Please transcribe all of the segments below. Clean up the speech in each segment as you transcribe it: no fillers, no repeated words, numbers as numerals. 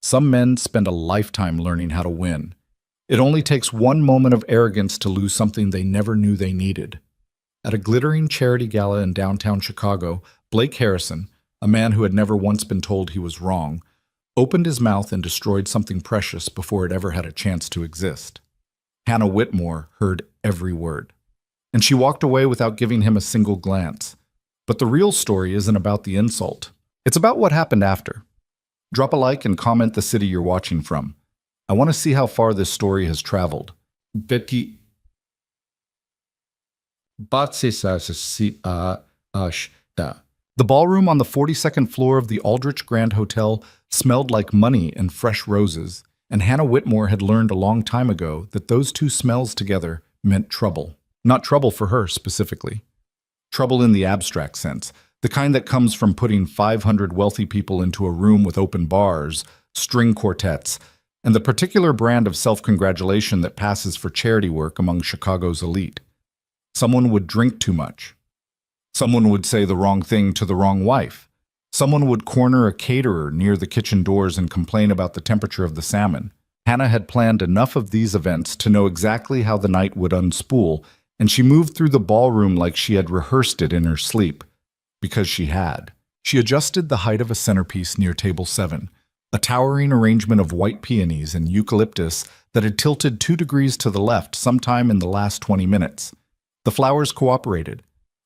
Some men spend a lifetime learning how to win. It only takes one moment of arrogance to lose something they never knew they needed. At a glittering charity gala in downtown Chicago, Blake Harrison, a man who had never once been told he was wrong, opened his mouth and destroyed something precious before it ever had a chance to exist. Hannah Whitmore heard every word, and she walked away without giving him a single glance. But the real story isn't about the insult. It's about what happened after. Drop a like and comment the city you're watching from. I want to see how far this story has traveled. Betty The ballroom on the 42nd floor of the Aldrich Grand Hotel smelled like money and fresh roses, and Hannah Whitmore had learned a long time ago that those two smells together meant trouble. Not trouble for her specifically. Trouble in the abstract sense, the kind that comes from putting 500 wealthy people into a room with open bars, string quartets, and the particular brand of self-congratulation that passes for charity work among Chicago's elite. Someone would drink too much. Someone would say the wrong thing to the wrong wife. Someone would corner a caterer near the kitchen doors and complain about the temperature of the salmon. Hannah had planned enough of these events to know exactly how the night would unspool, and she moved through the ballroom like she had rehearsed it in her sleep. Because she had. She adjusted the height of a centerpiece near table 7, a towering arrangement of white peonies and eucalyptus that had tilted 2 degrees to the left sometime in the last 20 minutes. The flowers cooperated.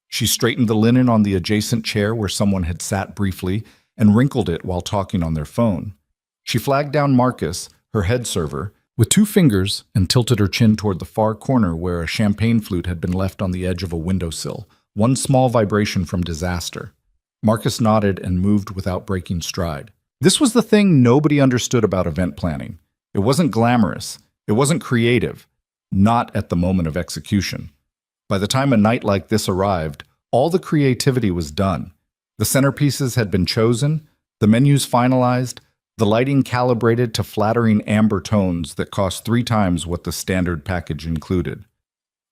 She straightened the linen on the adjacent chair where someone had sat briefly and wrinkled it while talking on their phone. She flagged down Marcus, her head server, with 2 fingers and tilted her chin toward the far corner where a champagne flute had been left on the edge of a windowsill, one small vibration from disaster. Marcus nodded and moved without breaking stride. This was the thing nobody understood about event planning. It wasn't glamorous. It wasn't creative. Not at the moment of execution. By the time a night like this arrived, all the creativity was done. The centerpieces had been chosen, the menus finalized, the lighting calibrated to flattering amber tones that cost 3 times what the standard package included.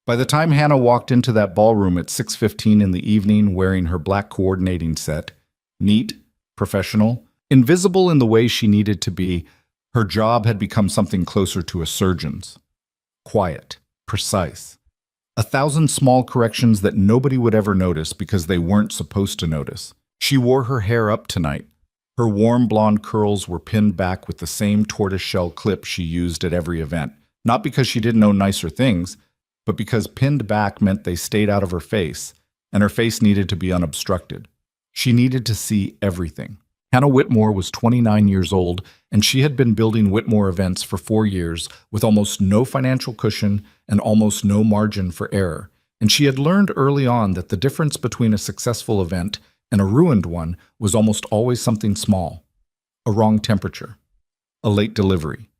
By the time Hannah walked into that ballroom at 6:15 in the evening wearing her black coordinating set, neat, professional, invisible in the way she needed to be, her job had become something closer to a surgeon's. Quiet, precise. 1,000 small corrections that nobody would ever notice because they weren't supposed to notice. She wore her hair up tonight. Her warm blonde curls were pinned back with the same tortoiseshell clip she used at every event, not because she didn't know nicer things, but because pinned back meant they stayed out of her face, and her face needed to be unobstructed. She needed to see everything. Hannah Whitmore was 29 years old, and she had been building Whitmore events for 4 years with almost no financial cushion and almost no margin for error. And she had learned early on that the difference between a successful event and a ruined one was almost always something small. A wrong temperature. A late delivery.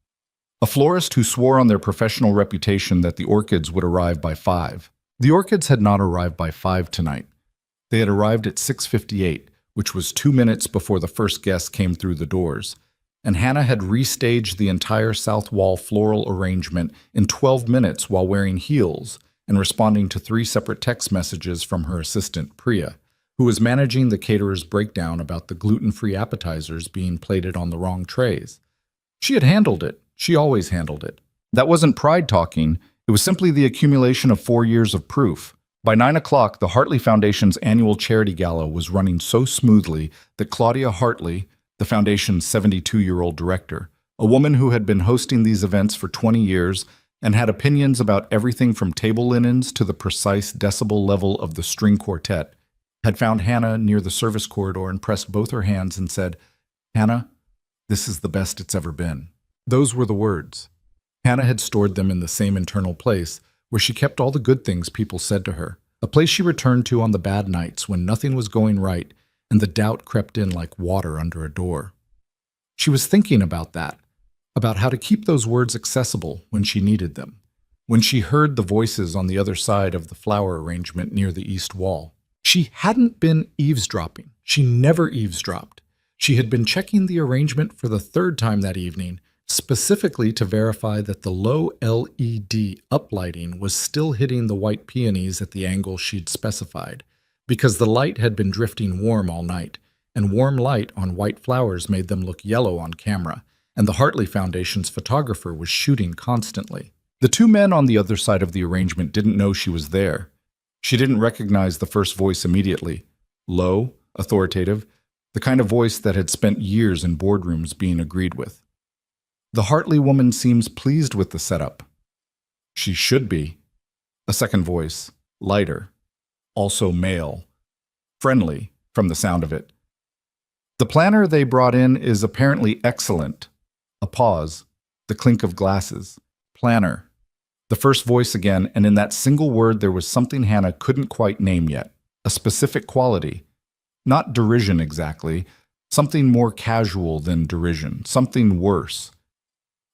A florist who swore on their professional reputation that the orchids would arrive by 5. The orchids had not arrived by 5 tonight. They had arrived at 6:58, which was 2 minutes before the first guest came through the doors, and Hannah had restaged the entire south wall floral arrangement in 12 minutes while wearing heels and responding to 3 separate text messages from her assistant, Priya, who was managing the caterer's breakdown about the gluten-free appetizers being plated on the wrong trays. She had handled it. She always handled it. That wasn't pride talking. It was simply the accumulation of 4 years of proof. By 9 o'clock, the Hartley Foundation's annual charity gala was running so smoothly that Claudia Hartley, the foundation's 72-year-old director, a woman who had been hosting these events for 20 years and had opinions about everything from table linens to the precise decibel level of the string quartet, had found Hannah near the service corridor and pressed both her hands and said, "Hannah, this is the best it's ever been." Those were the words. Hannah had stored them in the same internal place where she kept all the good things people said to her, a place she returned to on the bad nights when nothing was going right and the doubt crept in like water under a door. She was thinking about that, about how to keep those words accessible when she needed them, when she heard the voices on the other side of the flower arrangement near the east wall. She hadn't been eavesdropping. She never eavesdropped. She had been checking the arrangement for the 3rd time that evening, specifically to verify that the low LED uplighting was still hitting the white peonies at the angle she'd specified, because the light had been drifting warm all night, and warm light on white flowers made them look yellow on camera, and the Hartley Foundation's photographer was shooting constantly. The two men on the other side of the arrangement didn't know she was there. She didn't recognize the first voice immediately. Low, authoritative, the kind of voice that had spent years in boardrooms being agreed with. The Hartley woman seems pleased with the setup. She should be. A second voice, lighter, also male. Friendly, from the sound of it. The planner they brought in is apparently excellent. A pause, the clink of glasses. Planner. The first voice again, and in that single word there was something Hannah couldn't quite name yet. A specific quality. Not derision exactly, something more casual than derision, something worse.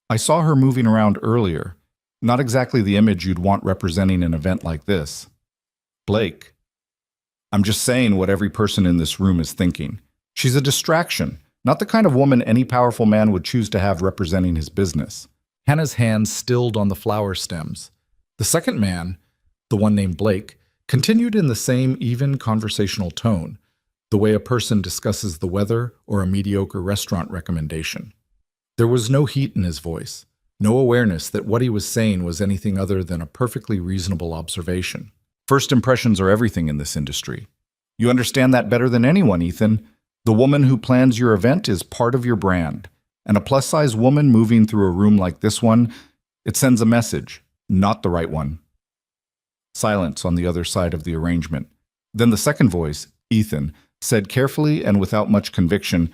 I saw her moving around earlier, not exactly the image you'd want representing an event like this. Blake. I'm just saying what every person in this room is thinking. She's a distraction, not the kind of woman any powerful man would choose to have representing his business. Hannah's hands stilled on the flower stems. The second man, the one named Blake, continued in the same even conversational tone, the way a person discusses the weather or a mediocre restaurant recommendation. There was no heat in his voice, no awareness that what he was saying was anything other than a perfectly reasonable observation. First impressions are everything in this industry. You understand that better than anyone, Ethan. The woman who plans your event is part of your brand. And a plus-size woman moving through a room like this one, it sends a message, not the right one. Silence on the other side of the arrangement. Then the second voice, Ethan, said carefully and without much conviction,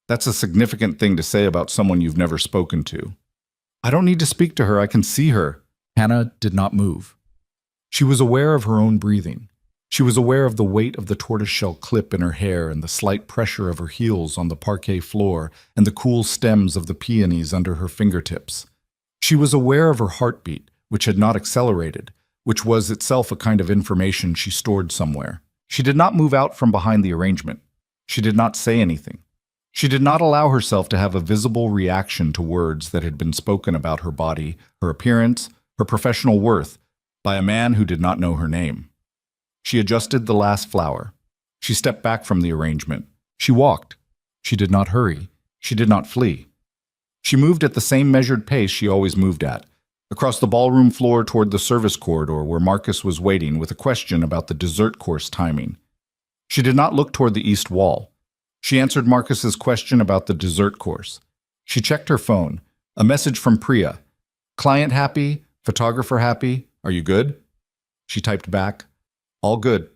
"That's a significant thing to say about someone you've never spoken to." "I don't need to speak to her, I can see her." Hannah did not move. She was aware of her own breathing. She was aware of the weight of the tortoiseshell clip in her hair and the slight pressure of her heels on the parquet floor and the cool stems of the peonies under her fingertips. She was aware of her heartbeat, which had not accelerated, which was itself a kind of information she stored somewhere. She did not move out from behind the arrangement. She did not say anything. She did not allow herself to have a visible reaction to words that had been spoken about her body, her appearance, her professional worth, by a man who did not know her name. She adjusted the last flower. She stepped back from the arrangement. She walked. She did not hurry. She did not flee. She moved at the same measured pace she always moved at, across the ballroom floor toward the service corridor where Marcus was waiting with a question about the dessert course timing. She did not look toward the east wall. She answered Marcus's question about the dessert course. She checked her phone. A message from Priya. "Client happy? Photographer happy? Are you good?" She typed back, "All good.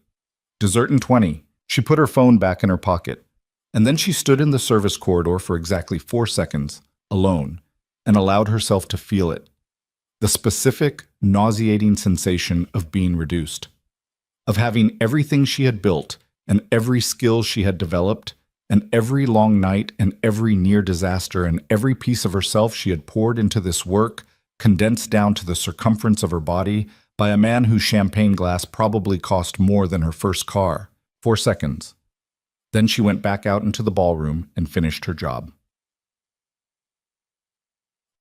Dessert in 20. She put her phone back in her pocket. And then she stood in the service corridor for exactly 4 seconds, alone, and allowed herself to feel it. The specific, nauseating sensation of being reduced. Of having everything she had built, and every skill she had developed, and every long night, and every near disaster, and every piece of herself she had poured into this work, condensed down to the circumference of her body, by a man whose champagne glass probably cost more than her first car. 4 seconds. Then she went back out into the ballroom and finished her job.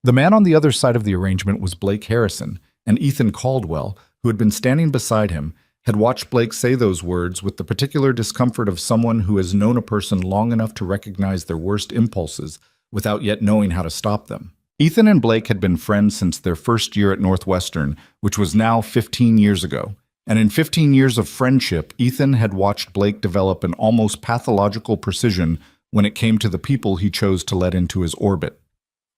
The man on the other side of the arrangement was Blake Harrison, and Ethan Caldwell, who had been standing beside him, had watched Blake say those words with the particular discomfort of someone who has known a person long enough to recognize their worst impulses without yet knowing how to stop them. Ethan and Blake had been friends since their first year at Northwestern, which was now 15 years ago. And in 15 years of friendship, Ethan had watched Blake develop an almost pathological precision when it came to the people he chose to let into his orbit.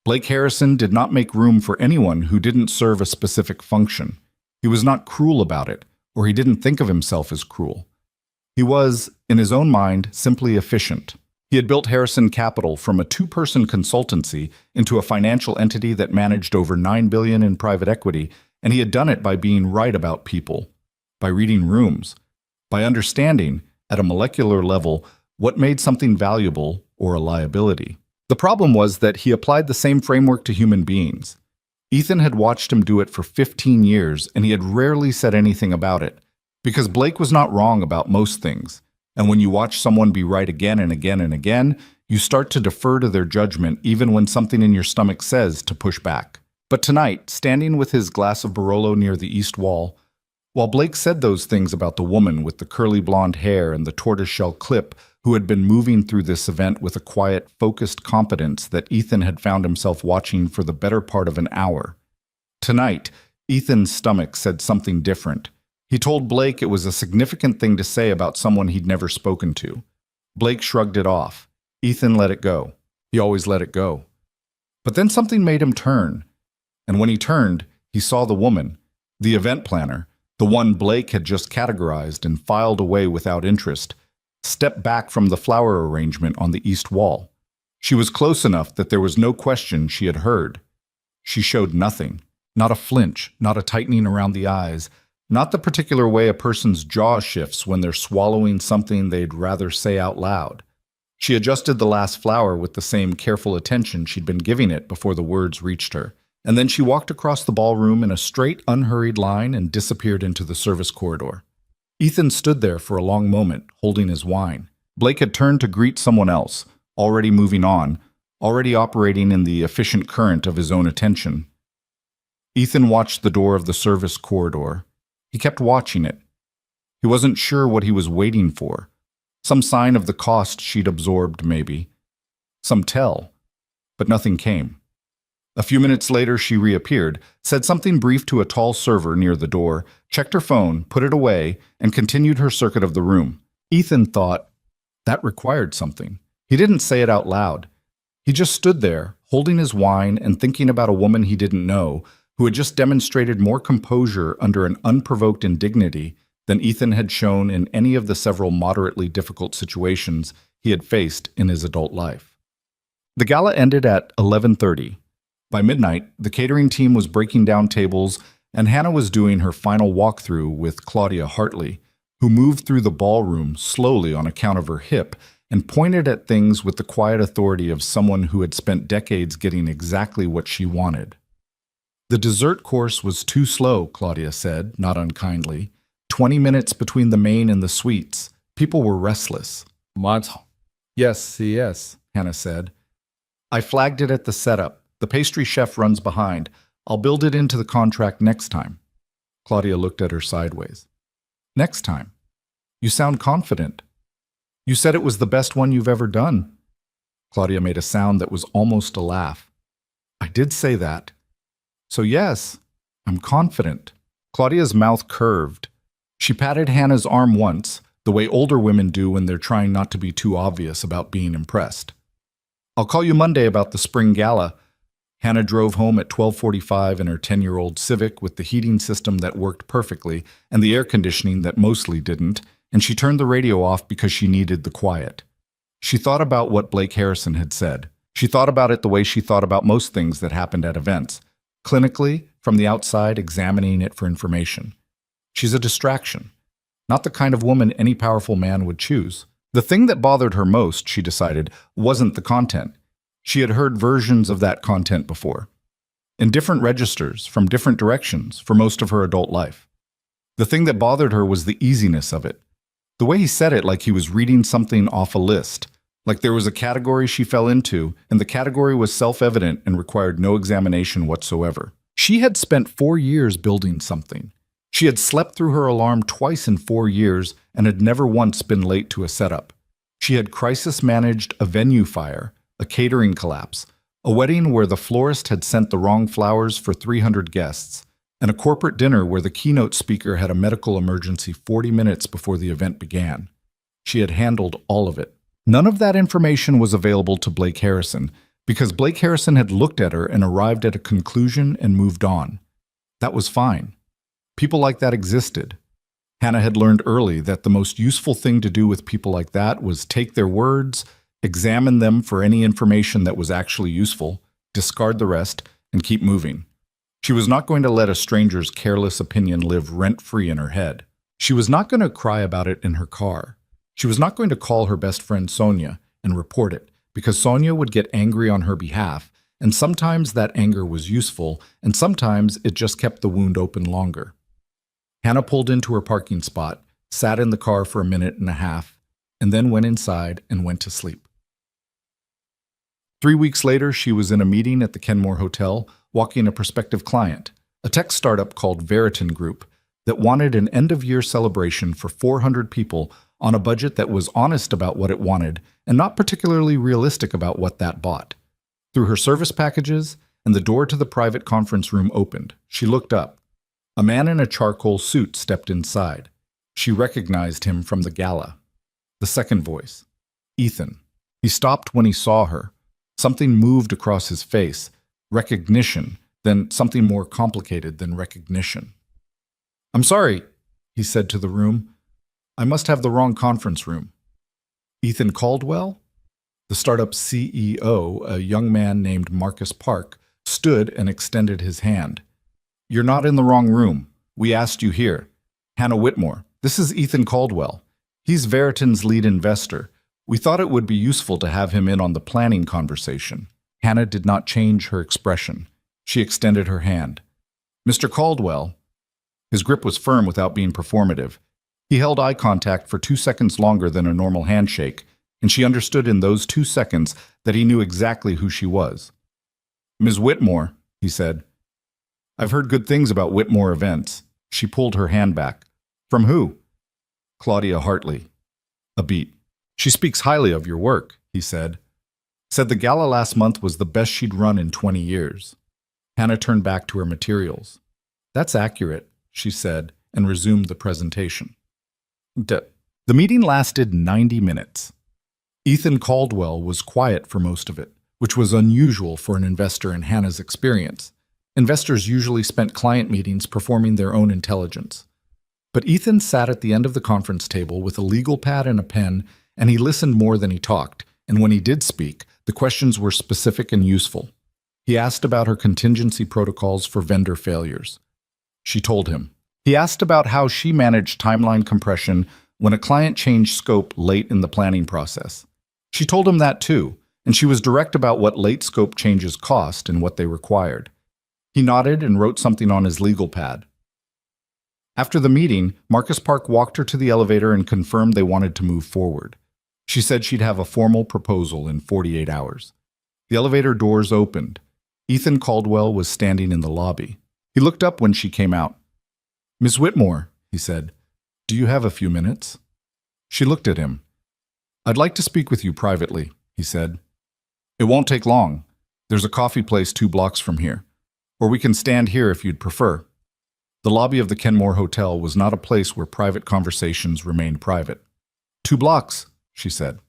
Blake Harrison did not make room for anyone who didn't serve a specific function. He was not cruel about it, or he didn't think of himself as cruel. He was, in his own mind, simply efficient. He had built Harrison Capital from a 2-person consultancy into a financial entity that managed over $9 billion in private equity, and he had done it by being right about people, by reading rooms, by understanding, at a molecular level, what made something valuable or a liability. The problem was that he applied the same framework to human beings. Ethan had watched him do it for 15 years, and he had rarely said anything about it, because Blake was not wrong about most things. And when you watch someone be right again and again and again, you start to defer to their judgment even when something in your stomach says to push back. But tonight, standing with his glass of Barolo near the east wall, while Blake said those things about the woman with the curly blonde hair and the tortoiseshell clip who had been moving through this event with a quiet, focused competence that Ethan had found himself watching for the better part of an hour. Tonight, Ethan's stomach said something different. He told Blake it was a significant thing to say about someone he'd never spoken to. Blake shrugged it off. Ethan let it go. He always let it go. But then something made him turn. And when he turned, he saw the woman, the event planner, the one Blake had just categorized and filed away without interest, step back from the flower arrangement on the east wall. She was close enough that there was no question she had heard. She showed nothing, not a flinch, not a tightening around the eyes, not the particular way a person's jaw shifts when they're swallowing something they'd rather say out loud. She adjusted the last flower with the same careful attention she'd been giving it before the words reached her, and then she walked across the ballroom in a straight, unhurried line and disappeared into the service corridor. Ethan stood there for a long moment, holding his wine. Blake had turned to greet someone else, already moving on, already operating in the efficient current of his own attention. Ethan watched the door of the service corridor. He kept watching it. He wasn't sure what he was waiting for. Some sign of the cost she'd absorbed, maybe. Some tell. But nothing came. A few minutes later, she reappeared, said something brief to a tall server near the door, checked her phone, put it away, and continued her circuit of the room. Ethan thought, that required something. He didn't say it out loud. He just stood there, holding his wine and thinking about a woman he didn't know, who had just demonstrated more composure under an unprovoked indignity than Ethan had shown in any of the several moderately difficult situations he had faced in his adult life. The gala ended at 11:30. By midnight, the catering team was breaking down tables, and Hannah was doing her final walkthrough with Claudia Hartley, who moved through the ballroom slowly on account of her hip and pointed at things with the quiet authority of someone who had spent decades getting exactly what she wanted. The dessert course was too slow, Claudia said, not unkindly. 20 minutes between the main and the sweets. People were restless. Yes, Hannah said. I flagged it at the setup. The pastry chef runs behind. I'll build it into the contract next time. Claudia looked at her sideways. Next time? You sound confident. You said it was the best one you've ever done. Claudia made a sound that was almost a laugh. I did say that. So yes, I'm confident. Claudia's mouth curved. She patted Hannah's arm once, the way older women do when they're trying not to be too obvious about being impressed. I'll call you Monday about the spring gala. Hannah drove home at 12:45 in her 10-year-old Civic with the heating system that worked perfectly and the air conditioning that mostly didn't, and she turned the radio off because she needed the quiet. She thought about what Blake Harrison had said. She thought about it the way she thought about most things that happened at events, clinically, from the outside, examining it for information. She's a distraction, not the kind of woman any powerful man would choose. The thing that bothered her most, she decided, wasn't the content. She had heard versions of that content before, in different registers, from different directions, for most of her adult life. The thing that bothered her was the easiness of it. The way he said it like he was reading something off a list, like there was a category she fell into, and the category was self-evident and required no examination whatsoever. She had spent 4 years building something. She had slept through her alarm twice in 4 years and had never once been late to a setup. She had crisis-managed a venue fire, a catering collapse, a wedding where the florist had sent the wrong flowers for 300 guests, and a corporate dinner where the keynote speaker had a medical emergency 40 minutes before the event began. She had handled all of it. None of that information was available to Blake Harrison because Blake Harrison had looked at her and arrived at a conclusion and moved on. That was fine. People like that existed. Hannah had learned early that the most useful thing to do with people like that was take their words, examine them for any information that was actually useful, discard the rest, and keep moving. She was not going to let a stranger's careless opinion live rent-free in her head. She was not going to cry about it in her car. She was not going to call her best friend Sonia and report it, because Sonia would get angry on her behalf, and sometimes that anger was useful, and sometimes it just kept the wound open longer. Hannah pulled into her parking spot, sat in the car for a minute and a half, and then went inside and went to sleep. 3 weeks later, she was in a meeting at the Kenmore Hotel, walking a prospective client, a tech startup called Veriton Group, that wanted an end-of-year celebration for 400 people on a budget that was honest about what it wanted and not particularly realistic about what that bought. Through her service packages, and the door to the private conference room opened. She looked up. A man in a charcoal suit stepped inside. She recognized him from the gala. The second voice. Ethan. He stopped when he saw her. Something moved across his face. Recognition, then something more complicated than recognition. "I'm sorry," he said to the room. "I must have the wrong conference room." Ethan Caldwell? The startup's CEO, a young man named Marcus Park, stood and extended his hand. "You're not in the wrong room. We asked you here. Hannah Whitmore, this is Ethan Caldwell. He's Veriton's lead investor. We thought it would be useful to have him in on the planning conversation." Hannah did not change her expression. She extended her hand. "Mr. Caldwell." His grip was firm without being performative. He held eye contact for 2 seconds longer than a normal handshake, and she understood in those 2 seconds that he knew exactly who she was. "Ms. Whitmore," he said. "I've heard good things about Whitmore events." She pulled her hand back. "From who?" "Claudia Hartley." A beat. "She speaks highly of your work," he said. "Said the gala last month was the best she'd run in 20 years. Hannah turned back to her materials. "That's accurate," she said, and resumed the presentation. The meeting lasted 90 minutes. Ethan Caldwell was quiet for most of it, which was unusual for an investor in Hannah's experience. Investors usually spent client meetings performing their own intelligence. But Ethan sat at the end of the conference table with a legal pad and a pen, and he listened more than he talked, and when he did speak, the questions were specific and useful. He asked about her contingency protocols for vendor failures. She told him. He asked about how she managed timeline compression when a client changed scope late in the planning process. She told him that too, and she was direct about what late scope changes cost and what they required. He nodded and wrote something on his legal pad. After the meeting, Marcus Park walked her to the elevator and confirmed they wanted to move forward. She said she'd have a formal proposal in 48 hours. The elevator doors opened. Ethan Caldwell was standing in the lobby. He looked up when she came out. "Ms. Whitmore," he said, "do you have a few minutes?" She looked at him. "I'd like to speak with you privately," he said. "It won't take long. There's a coffee place 2 blocks from here. Or we can stand here if you'd prefer." The lobby of the Kenmore Hotel was not a place where private conversations remained private. 2 blocks, she said.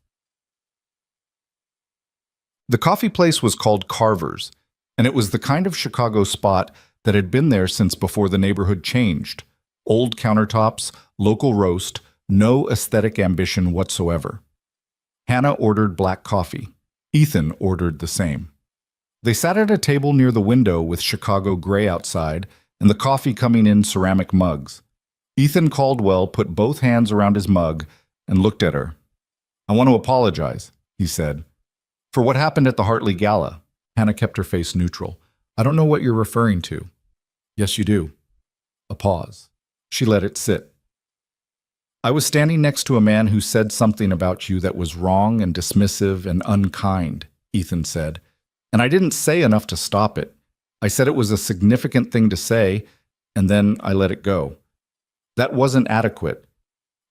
The coffee place was called Carver's, and it was the kind of Chicago spot that had been there since before the neighborhood changed. Old countertops, local roast, no aesthetic ambition whatsoever. Hannah ordered black coffee. Ethan ordered the same. They sat at a table near the window with Chicago gray outside and the coffee coming in ceramic mugs. Ethan Caldwell put both hands around his mug and looked at her. "I want to apologize," he said, "for what happened at the Hartley Gala." Hannah kept her face neutral. "I don't know what you're referring to." "Yes, you do." A pause. She let it sit. "I was standing next to a man who said something about you that was wrong and dismissive and unkind," Ethan said. "And I didn't say enough to stop it. I said it was a significant thing to say, and then I let it go. That wasn't adequate."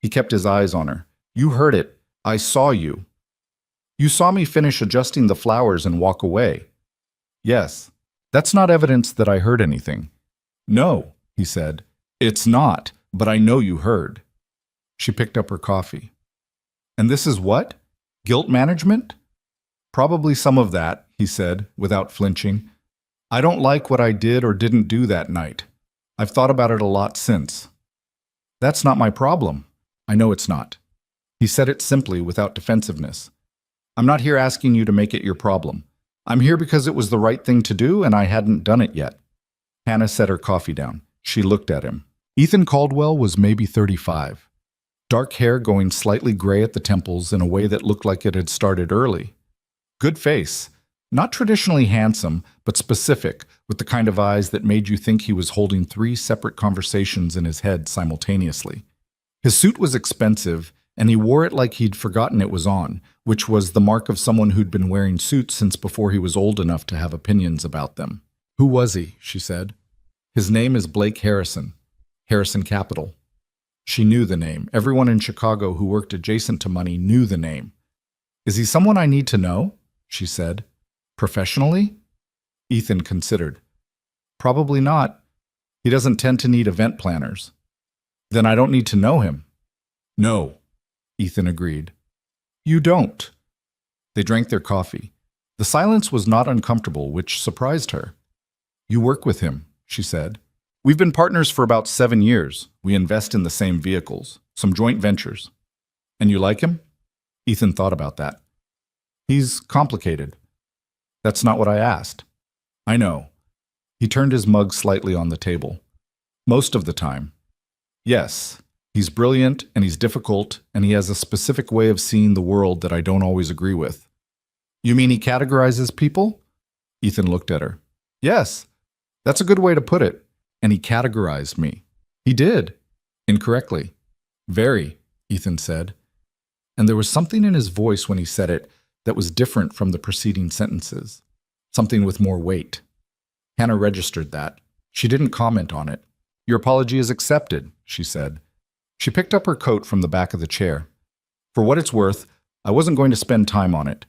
He kept his eyes on her. "You heard it. I saw you. You saw me finish adjusting the flowers and walk away." "Yes. That's not evidence that I heard anything." "No," he said. "It's not, but I know you heard." She picked up her coffee. "And this is what? Guilt management?" "Probably some of that," he said, without flinching. "I don't like what I did or didn't do that night. I've thought about it a lot since." "That's not my problem." "I know it's not." He said it simply, without defensiveness. "I'm not here asking you to make it your problem. I'm here because it was the right thing to do and I hadn't done it yet." Hannah set her coffee down. She looked at him. Ethan Caldwell was maybe 35. Dark hair going slightly gray at the temples in a way that looked like it had started early. Good face. Not traditionally handsome, but specific, with the kind of eyes that made you think he was holding 3 separate conversations in his head simultaneously. His suit was expensive, and he wore it like he'd forgotten it was on, which was the mark of someone who'd been wearing suits since before he was old enough to have opinions about them. "Who was he?" she said. "His name is Blake Harrison. Harrison Capital." She knew the name. Everyone in Chicago who worked adjacent to Money knew the name. Is he someone I need to know? She said. Professionally? Ethan considered. Probably not. He doesn't tend to need event planners. Then I don't need to know him. No, Ethan agreed. You don't. They drank their coffee. The silence was not uncomfortable, which surprised her. You work with him, she said. We've been partners for about 7 years. We invest in the same vehicles, some joint ventures. And you like him? Ethan thought about that. He's complicated. That's not what I asked. I know. He turned his mug slightly on the table. Most of the time. Yes, he's brilliant and he's difficult and he has a specific way of seeing the world that I don't always agree with. You mean he categorizes people? Ethan looked at her. Yes, that's a good way to put it. And he categorized me. He did. Incorrectly. Very, Ethan said. And there was something in his voice when he said it that was different from the preceding sentences. Something with more weight. Hannah registered that. She didn't comment on it. Your apology is accepted, she said. She picked up her coat from the back of the chair. For what it's worth, I wasn't going to spend time on it.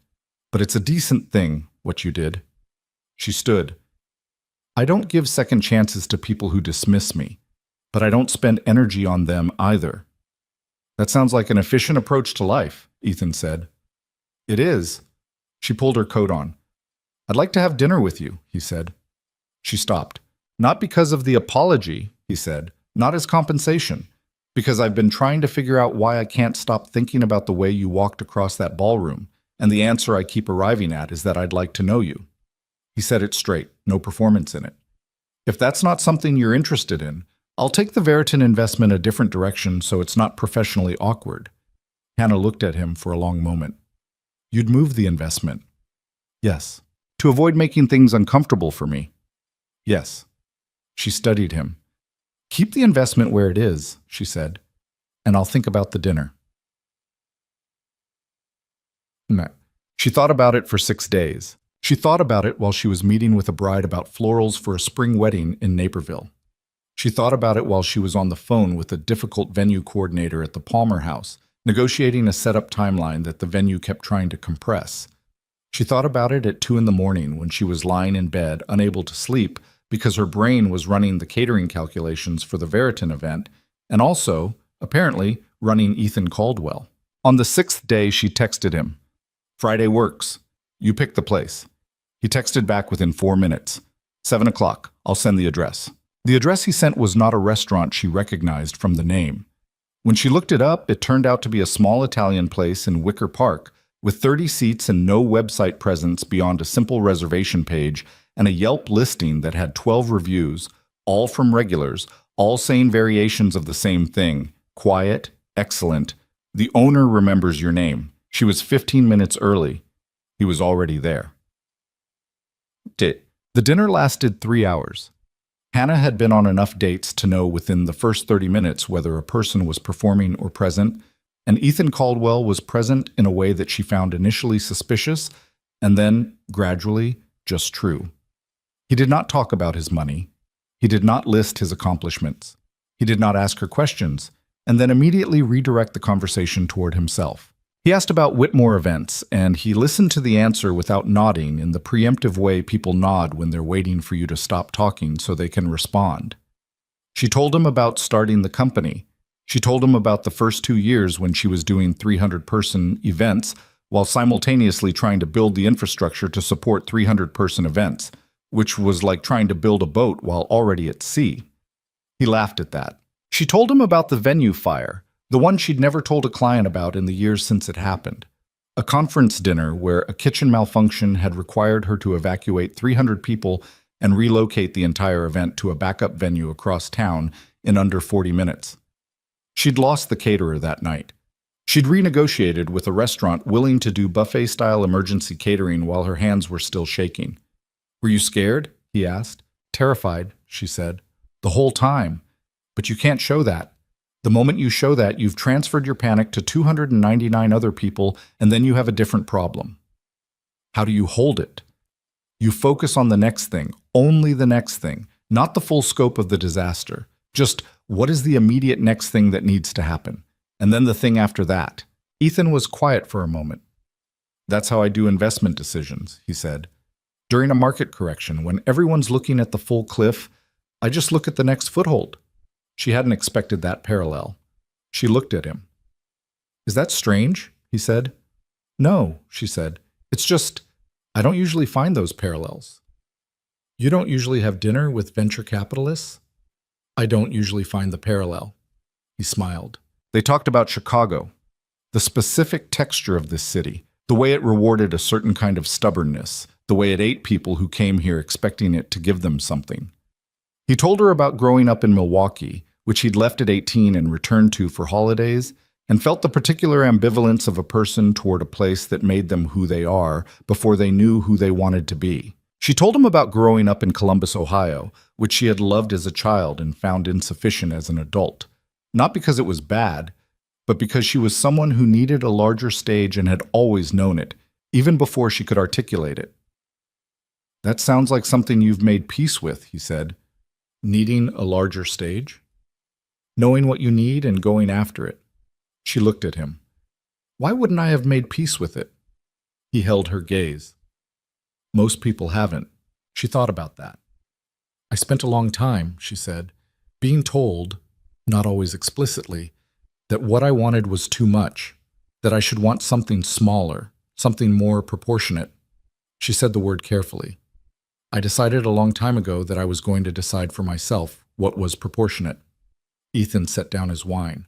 But it's a decent thing, what you did. She stood. I don't give second chances to people who dismiss me, but I don't spend energy on them either. That sounds like an efficient approach to life, Ethan said. It is. She pulled her coat on. I'd like to have dinner with you, he said. She stopped. Not because of the apology, he said, not as compensation, because I've been trying to figure out why I can't stop thinking about the way you walked across that ballroom, and the answer I keep arriving at is that I'd like to know you. He said it straight, no performance in it. If that's not something you're interested in, I'll take the Veriton investment a different direction so it's not professionally awkward. Hannah looked at him for a long moment. You'd move the investment. Yes. To avoid making things uncomfortable for me. Yes. She studied him. Keep the investment where it is, she said, and I'll think about the dinner. She thought about it for 6 days. She thought about it while she was meeting with a bride about florals for a spring wedding in Naperville. She thought about it while she was on the phone with a difficult venue coordinator at the Palmer House, negotiating a setup timeline that the venue kept trying to compress. She thought about it at 2 a.m. when she was lying in bed, unable to sleep, because her brain was running the catering calculations for the Veriton event, and also, apparently, running Ethan Caldwell. On the 6th day, she texted him, Friday works. You pick the place. He texted back within 4 minutes. 7 o'clock. I'll send the address. The address he sent was not a restaurant she recognized from the name. When she looked it up, it turned out to be a small Italian place in Wicker Park, with 30 seats and no website presence beyond a simple reservation page and a Yelp listing that had 12 reviews, all from regulars, all saying variations of the same thing. Quiet, excellent. The owner remembers your name. She was 15 minutes early. He was already there. The dinner lasted 3 hours. Hannah had been on enough dates to know within the first 30 minutes whether a person was performing or present, and Ethan Caldwell was present in a way that she found initially suspicious and then, gradually, just true. He did not talk about his money. He did not list his accomplishments. He did not ask her questions, and then immediately redirect the conversation toward himself. He asked about Whitmore events, and he listened to the answer without nodding in the preemptive way people nod when they're waiting for you to stop talking so they can respond. She told him about starting the company. She told him about the first 2 years when she was doing 300-person events while simultaneously trying to build the infrastructure to support 300-person events, which was like trying to build a boat while already at sea. He laughed at that. She told him about the venue fire, the one she'd never told a client about in the years since it happened. A conference dinner where a kitchen malfunction had required her to evacuate 300 people and relocate the entire event to a backup venue across town in under 40 minutes. She'd lost the caterer that night. She'd renegotiated with a restaurant willing to do buffet-style emergency catering while her hands were still shaking. Were you scared? He asked. Terrified, she said. The whole time. But you can't show that. The moment you show that, you've transferred your panic to 299 other people, and then you have a different problem. How do you hold it? You focus on the next thing, only the next thing, not the full scope of the disaster. Just What is the immediate next thing that needs to happen? And then the thing after that. Ethan was quiet for a moment. That's how I do investment decisions, he said. During a market correction, when everyone's looking at the full cliff, I just look at the next foothold. She hadn't expected that parallel. She looked at him. Is that strange? He said. No, she said. It's just, I don't usually find those parallels. You don't usually have dinner with venture capitalists? I don't usually find the parallel. He smiled. They talked about Chicago, the specific texture of this city, the way it rewarded a certain kind of stubbornness, the way it ate people who came here expecting it to give them something. He told her about growing up in Milwaukee, which he'd left at 18 and returned to for holidays, and felt the particular ambivalence of a person toward a place that made them who they are before they knew who they wanted to be. She told him about growing up in Columbus, Ohio, which she had loved as a child and found insufficient as an adult. Not because it was bad, but because she was someone who needed a larger stage and had always known it, even before she could articulate it. That sounds like something you've made peace with, he said. Needing a larger stage? Knowing what you need and going after it. She looked at him. Why wouldn't I have made peace with it? He held her gaze. Most people haven't. She thought about that. I spent a long time, she said, being told, not always explicitly, that what I wanted was too much, that I should want something smaller, something more proportionate. She said the word carefully. I decided a long time ago that I was going to decide for myself what was proportionate. Ethan set down his wine.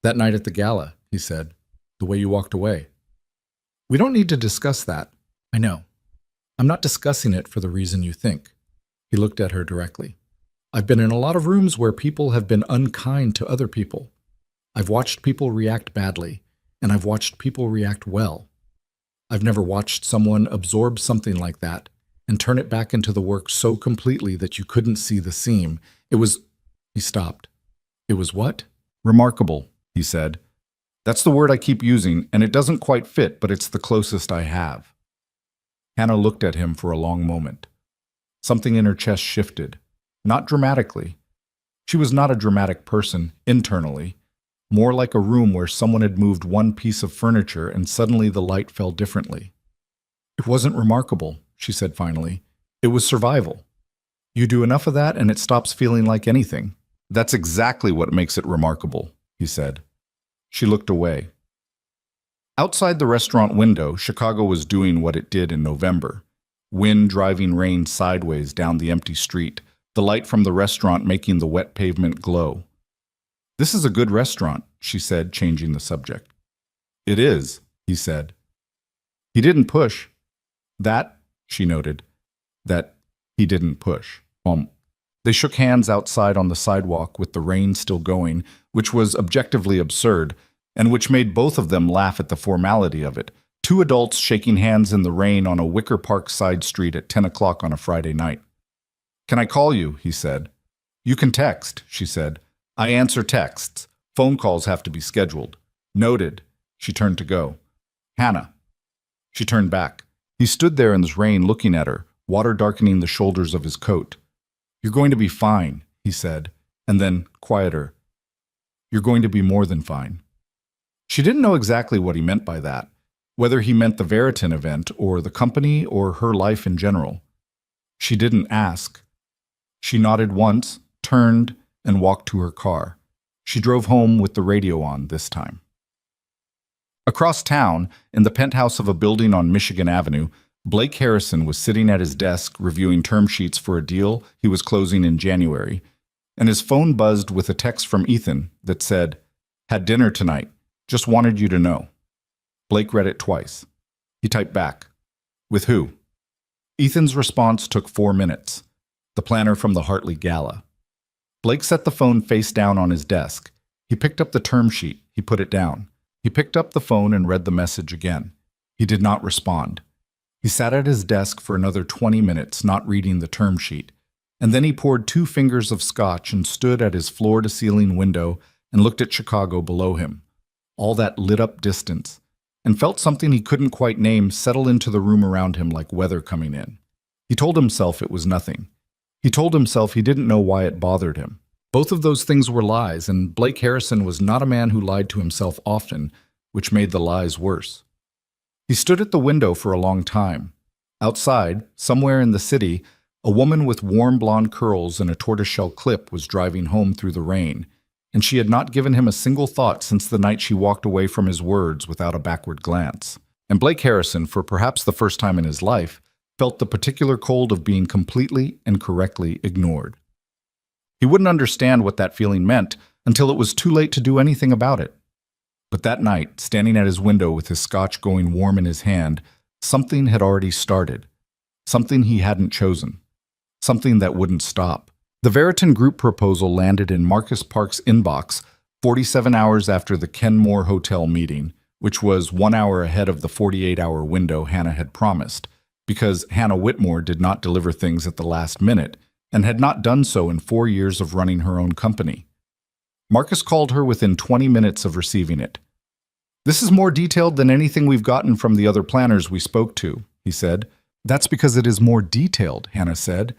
That night at the gala, he said, the way you walked away. We don't need to discuss that. I know. I'm not discussing it for the reason you think. He looked at her directly. I've been in a lot of rooms where people have been unkind to other people. I've watched people react badly, and I've watched people react well. I've never watched someone absorb something like that and turn it back into the work so completely that you couldn't see the seam. It was... He stopped. It was what? Remarkable, he said. That's the word I keep using, and it doesn't quite fit, but it's the closest I have. Hannah looked at him for a long moment. Something in her chest shifted. Not dramatically. She was not a dramatic person, internally. More like a room where someone had moved one piece of furniture and suddenly the light fell differently. It wasn't remarkable, she said finally. It was survival. You do enough of that and it stops feeling like anything. That's exactly what makes it remarkable, he said. She looked away. Outside the restaurant window, Chicago was doing what it did in November. Wind driving rain sideways down the empty street, the light from the restaurant making the wet pavement glow. This is a good restaurant, she said, changing the subject. It is, he said. He didn't push. That, she noted, that he didn't push. They shook hands outside on the sidewalk with the rain still going, which was objectively absurd, and which made both of them laugh at the formality of it. Two adults shaking hands in the rain on a Wicker Park side street at 10 o'clock on a Friday night. Can I call you? He said. You can text, she said. I answer texts. Phone calls have to be scheduled. Noted. She turned to go. Hannah. She turned back. He stood there in the rain looking at her, water darkening the shoulders of his coat. You're going to be fine, he said, and then, quieter. You're going to be more than fine. She didn't know exactly what he meant by that, whether he meant the Veritan event or the company or her life in general. She didn't ask. She nodded once, turned, and walked to her car. She drove home with the radio on this time. Across town, in the penthouse of a building on Michigan Avenue, Blake Harrison was sitting at his desk reviewing term sheets for a deal he was closing in January, and his phone buzzed with a text from Ethan that said, "Had dinner tonight. Just wanted you to know." Blake read it twice. He typed back, "With who?" Ethan's response took 4 minutes. The planner from the Hartley Gala. Blake set the phone face down on his desk. He picked up the term sheet. He put it down. He picked up the phone and read the message again. He did not respond. He sat at his desk for another 20 minutes, not reading the term sheet, and then he poured 2 fingers of scotch and stood at his floor-to-ceiling window and looked at Chicago below him, all that lit-up distance, and felt something he couldn't quite name settle into the room around him like weather coming in. He told himself it was nothing. He told himself he didn't know why it bothered him, Both of those things were lies, and Blake Harrison was not a man who lied to himself often, which made the lies worse. He stood at the window for a long time. Outside, somewhere in the city, a woman with warm blonde curls and a tortoiseshell clip was driving home through the rain, and she had not given him a single thought since the night she walked away from his words without a backward glance. And Blake Harrison, for perhaps the first time in his life, felt the particular cold of being completely and correctly ignored. He wouldn't understand what that feeling meant until it was too late to do anything about it. But that night, standing at his window with his scotch going warm in his hand, something had already started. Something he hadn't chosen. Something that wouldn't stop. The Veriton Group proposal landed in Marcus Park's inbox 47 hours after the Kenmore Hotel meeting, which was 1 hour ahead of the 48-hour window Hannah had promised, because Hannah Whitmore did not deliver things at the last minute and had not done so in 4 years of running her own company. Marcus called her within 20 minutes of receiving it. "This is more detailed than anything we've gotten from the other planners we spoke to," he said. "That's because it is more detailed," Hannah said.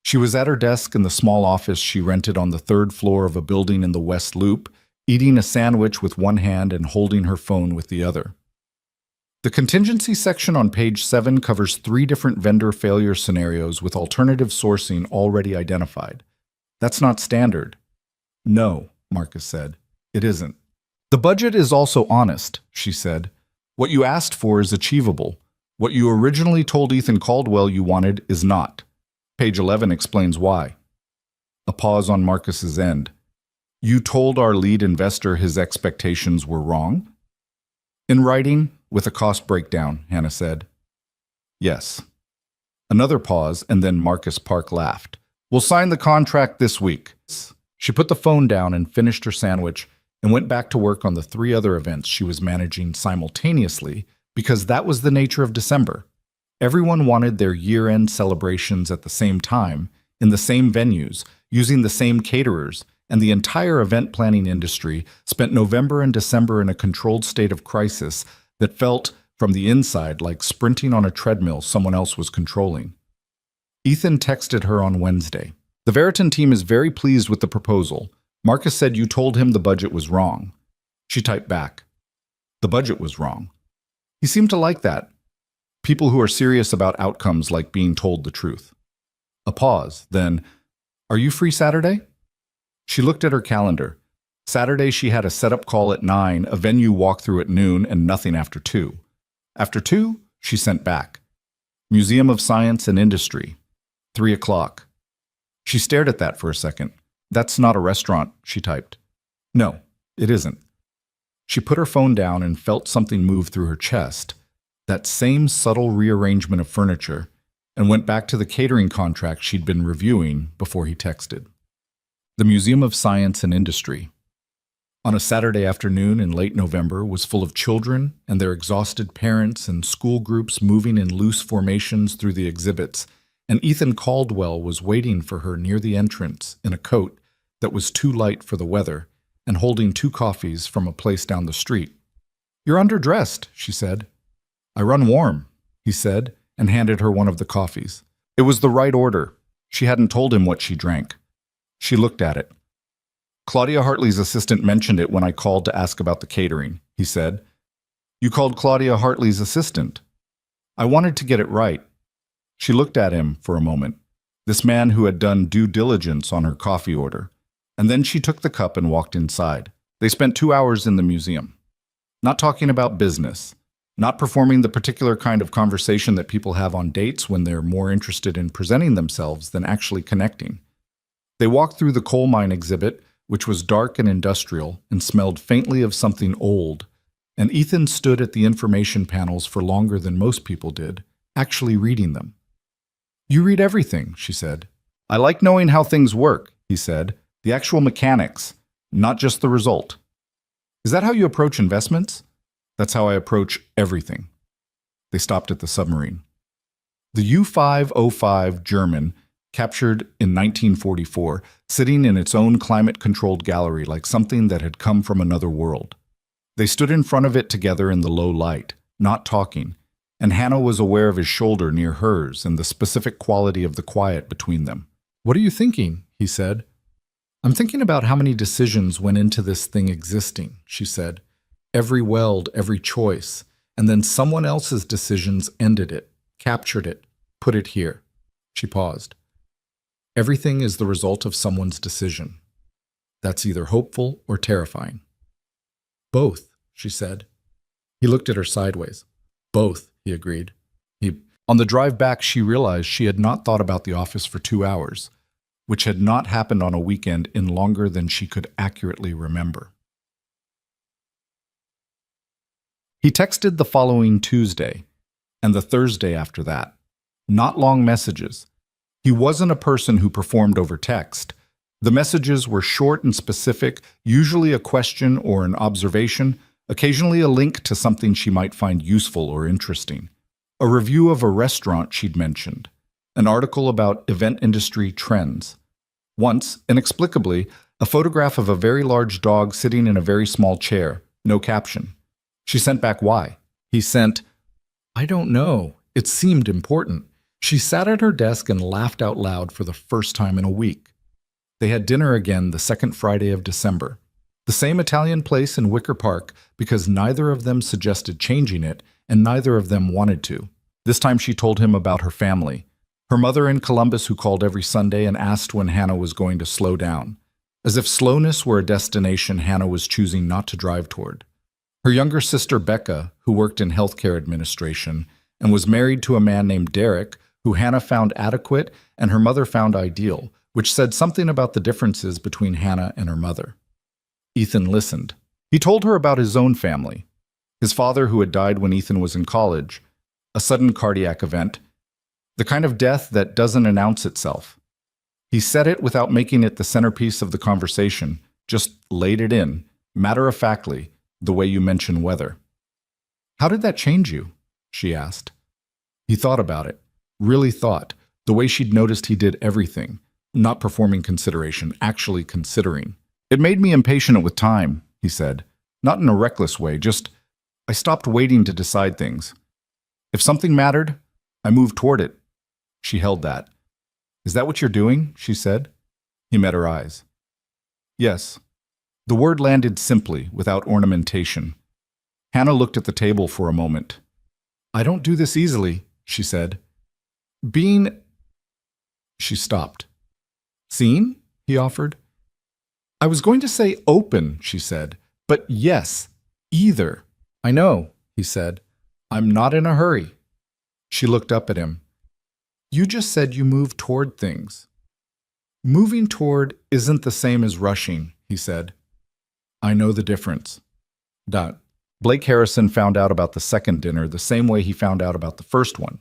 She was at her desk in the small office she rented on the 3rd floor of a building in the West Loop, eating a sandwich with one hand and holding her phone with the other. The contingency section on page 7 covers 3 different vendor failure scenarios with alternative sourcing already identified. "That's not standard." "No," Marcus said. "It isn't." "The budget is also honest," she said. "What you asked for is achievable. What you originally told Ethan Caldwell you wanted is not." Page 11 explains why. A pause on Marcus's end. "You told our lead investor his expectations were wrong?" "In writing, with a cost breakdown," Hannah said. "Yes." Another pause, and then Marcus Park laughed. "We'll sign the contract this week." She put the phone down and finished her sandwich and went back to work on the 3 other events she was managing simultaneously, because that was the nature of December. Everyone wanted their year-end celebrations at the same time, in the same venues, using the same caterers, and the entire event planning industry spent November and December in a controlled state of crisis that felt, from the inside, like sprinting on a treadmill someone else was controlling. Ethan texted her on Wednesday. "The Veriton team is very pleased with the proposal. Marcus said you told him the budget was wrong." She typed back, "The budget was wrong." He seemed to like that. People who are serious about outcomes like being told the truth. A pause, then, "Are you free Saturday?" She looked at her calendar. Saturday she had a setup call at 9, a venue walkthrough at noon, and nothing after 2. After 2, she sent back. Museum of Science and Industry, 3 o'clock. She stared at that for a second. "That's not a restaurant," she typed. "No, it isn't." She put her phone down and felt something move through her chest, that same subtle rearrangement of furniture, and went back to the catering contract she'd been reviewing before he texted. The Museum of Science and Industry, on a Saturday afternoon in late November, was full of children and their exhausted parents and school groups moving in loose formations through the exhibits, and Ethan Caldwell was waiting for her near the entrance in a coat that was too light for the weather and holding 2 coffees from a place down the street. "You're underdressed," she said. "I run warm," he said, and handed her one of the coffees. It was the right order. She hadn't told him what she drank. She looked at it. "Claudia Hartley's assistant mentioned it when I called to ask about the catering," he said. "You called Claudia Hartley's assistant?" "I wanted to get it right." She looked at him for a moment, this man who had done due diligence on her coffee order, and then she took the cup and walked inside. They spent 2 hours in the museum, not talking about business, not performing the particular kind of conversation that people have on dates when they're more interested in presenting themselves than actually connecting. They walked through the coal mine exhibit, which was dark and industrial and smelled faintly of something old, and Ethan stood at the information panels for longer than most people did, actually reading them. "You read everything," she said. "I like knowing how things work," he said, "the actual mechanics, not just the result." "Is that how you approach investments?" "That's how I approach everything." They stopped at the submarine. The U-505 German, captured in 1944, sitting in its own climate-controlled gallery like something that had come from another world. They stood in front of it together in the low light, not talking, and Hannah was aware of his shoulder near hers and the specific quality of the quiet between them. "What are you thinking?" he said. I'm thinking about how many decisions went into this thing existing, she said. Every weld, every choice. And then someone else's decisions ended it, captured it, put it here. She paused. Everything is the result of someone's decision. That's either hopeful or terrifying. Both, she said. He looked at her sideways. Both, he agreed. On the drive back, she realized she had not thought about the office for 2 hours, which had not happened on a weekend in longer than she could accurately remember. He texted the following Tuesday, and the Thursday after that. Not long messages. He wasn't a person who performed over text. The messages were short and specific, usually a question or an observation, occasionally a link to something she might find useful or interesting. A review of a restaurant she'd mentioned. An article about event industry trends. Once, inexplicably, a photograph of a very large dog sitting in a very small chair. No caption. She sent back why. He sent, I don't know. It seemed important. She sat at her desk and laughed out loud for the first time in a week. They had dinner again the second Friday of December. The same Italian place in Wicker Park because neither of them suggested changing it and neither of them wanted to. This time she told him about her family. Her mother in Columbus who called every Sunday and asked when Hannah was going to slow down. As if slowness were a destination Hannah was choosing not to drive toward. Her younger sister Becca, who worked in healthcare administration and was married to a man named Derek, who Hannah found adequate and her mother found ideal, which said something about the differences between Hannah and her mother. Ethan listened. He told her about his own family. His father, who had died when Ethan was in college, a sudden cardiac event, the kind of death that doesn't announce itself. He said it without making it the centerpiece of the conversation, just laid it in, matter-of-factly, the way you mention weather. How did that change you? She asked. He thought about it, really thought, the way she'd noticed he did everything, not performing consideration, actually considering. It made me impatient with time, he said, not in a reckless way, just I stopped waiting to decide things. If something mattered, I moved toward it. She held that. Is that what you're doing? She said. He met her eyes. Yes. The word landed simply, without ornamentation. Hannah looked at the table for a moment. I don't do this easily, she said. She stopped. Seen? He offered. I was going to say open, she said, but yes, either. I know, he said. I'm not in a hurry. She looked up at him. You just said you moved toward things. Moving toward isn't the same as rushing, he said. I know the difference. Blake Harrison found out about the second dinner the same way he found out about the first one.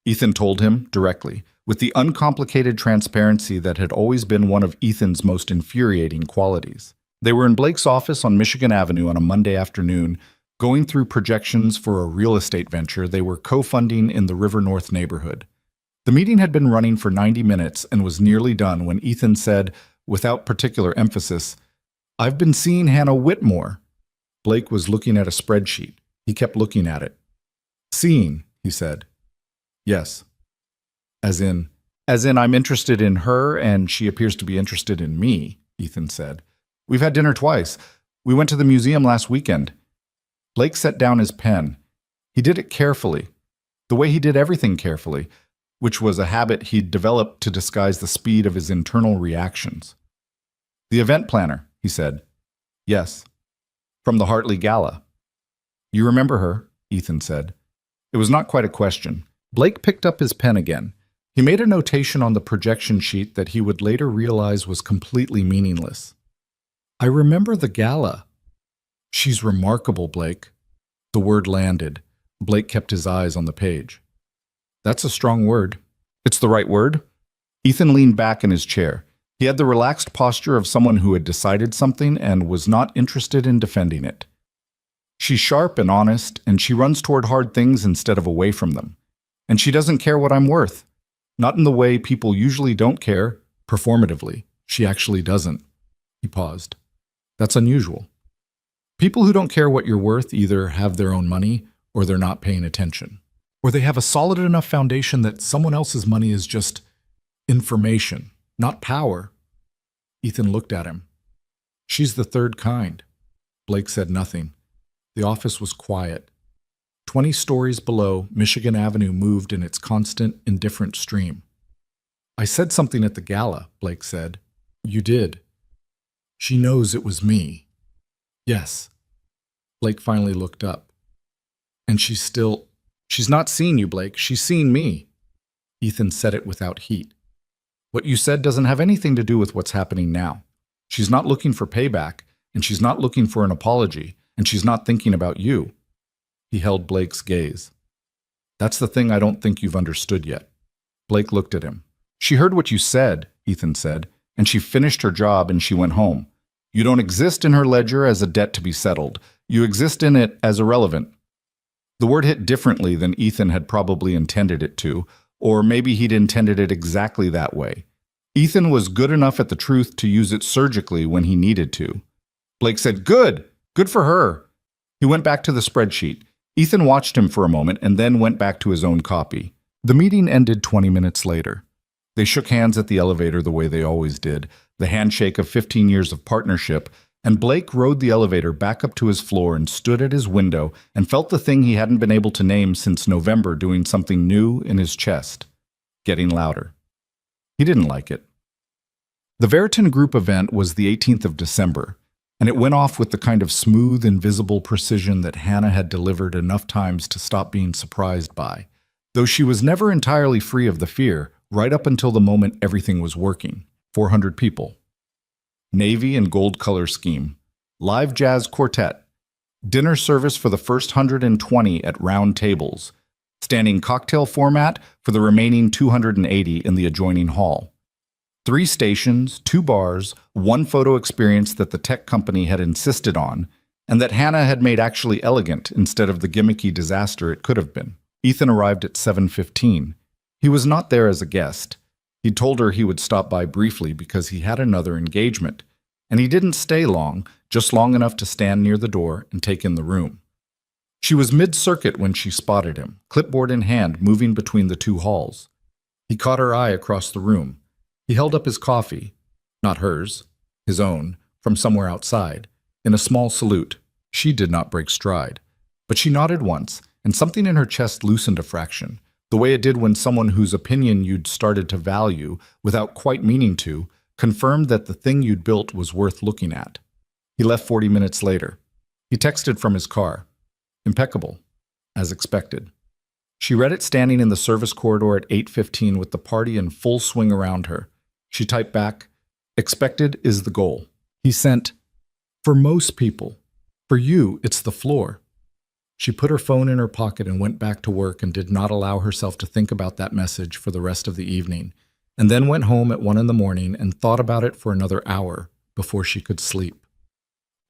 Ethan told him directly, with the uncomplicated transparency that had always been one of Ethan's most infuriating qualities. They were in Blake's office on Michigan Avenue on a Monday afternoon, going through projections for a real estate venture they were co-funding in the River North neighborhood. The meeting had been running for 90 minutes and was nearly done when Ethan said, without particular emphasis, I've been seeing Hannah Whitmore. Blake was looking at a spreadsheet. He kept looking at it. Seeing, he said. Yes. As in I'm interested in her and she appears to be interested in me, Ethan said. We've had dinner twice. We went to the museum last weekend. Blake set down his pen. He did it carefully, the way he did everything carefully, which was a habit he'd developed to disguise the speed of his internal reactions. The event planner, he said. Yes. From the Hartley Gala. You remember her, Ethan said. It was not quite a question. Blake picked up his pen again. He made a notation on the projection sheet that he would later realize was completely meaningless. I remember the gala. She's remarkable, Blake. The word landed. Blake kept his eyes on the page. That's a strong word. It's the right word? Ethan leaned back in his chair. He had the relaxed posture of someone who had decided something and was not interested in defending it. She's sharp and honest, and she runs toward hard things instead of away from them. And she doesn't care what I'm worth. Not in the way people usually don't care, performatively. She actually doesn't. He paused. That's unusual. People who don't care what you're worth either have their own money or they're not paying attention. Or they have a solid enough foundation that someone else's money is just information, not power. Ethan looked at him. She's the third kind. Blake said nothing. The office was quiet. 20 stories below, Michigan Avenue moved in its constant, indifferent stream. I said something at the gala, Blake said. You did. She knows it was me. Yes. Blake finally looked up. And she's not seen you, Blake. She's seen me. Ethan said it without heat. What you said doesn't have anything to do with what's happening now. She's not looking for payback, and she's not looking for an apology, and she's not thinking about you. He held Blake's gaze. That's the thing I don't think you've understood yet. Blake looked at him. She heard what you said, Ethan said, and she finished her job and she went home. You don't exist in her ledger as a debt to be settled. You exist in it as irrelevant. The word hit differently than Ethan had probably intended it to, or maybe he'd intended it exactly that way. Ethan was good enough at the truth to use it surgically when he needed to. Blake said, Good! Good for her! He went back to the spreadsheet. Ethan watched him for a moment and then went back to his own copy. The meeting ended 20 minutes later. They shook hands at the elevator the way they always did, the handshake of 15 years of partnership, and Blake rode the elevator back up to his floor and stood at his window and felt the thing he hadn't been able to name since November doing something new in his chest, getting louder. He didn't like it. The Veriton Group event was the 18th of December, and it went off with the kind of smooth, invisible precision that Hannah had delivered enough times to stop being surprised by, though she was never entirely free of the fear, right up until the moment everything was working. 400 people. Navy and gold color scheme. Live jazz quartet. Dinner service for the first 120 at round tables. Standing cocktail format for the remaining 280 in the adjoining hall. 3 stations, 2 bars, 1 photo experience that the tech company had insisted on, and that Hannah had made actually elegant instead of the gimmicky disaster it could have been. Ethan arrived at 7:15. He was not there as a guest. He told her he would stop by briefly because he had another engagement, and he didn't stay long, just long enough to stand near the door and take in the room. She was mid-circuit when she spotted him, clipboard in hand, moving between the 2 halls. He caught her eye across the room. He held up his coffee, not hers, his own, from somewhere outside, in a small salute. She did not break stride, but she nodded once, and something in her chest loosened a fraction, the way it did when someone whose opinion you'd started to value, without quite meaning to, confirmed that the thing you'd built was worth looking at. He left 40 minutes later. He texted from his car. Impeccable, as expected. She read it standing in the service corridor at 8:15 with the party in full swing around her. She typed back, expected is the goal. He sent, for most people. For you, it's the floor. She put her phone in her pocket and went back to work and did not allow herself to think about that message for the rest of the evening, and then went home at 1 in the morning and thought about it for another hour before she could sleep.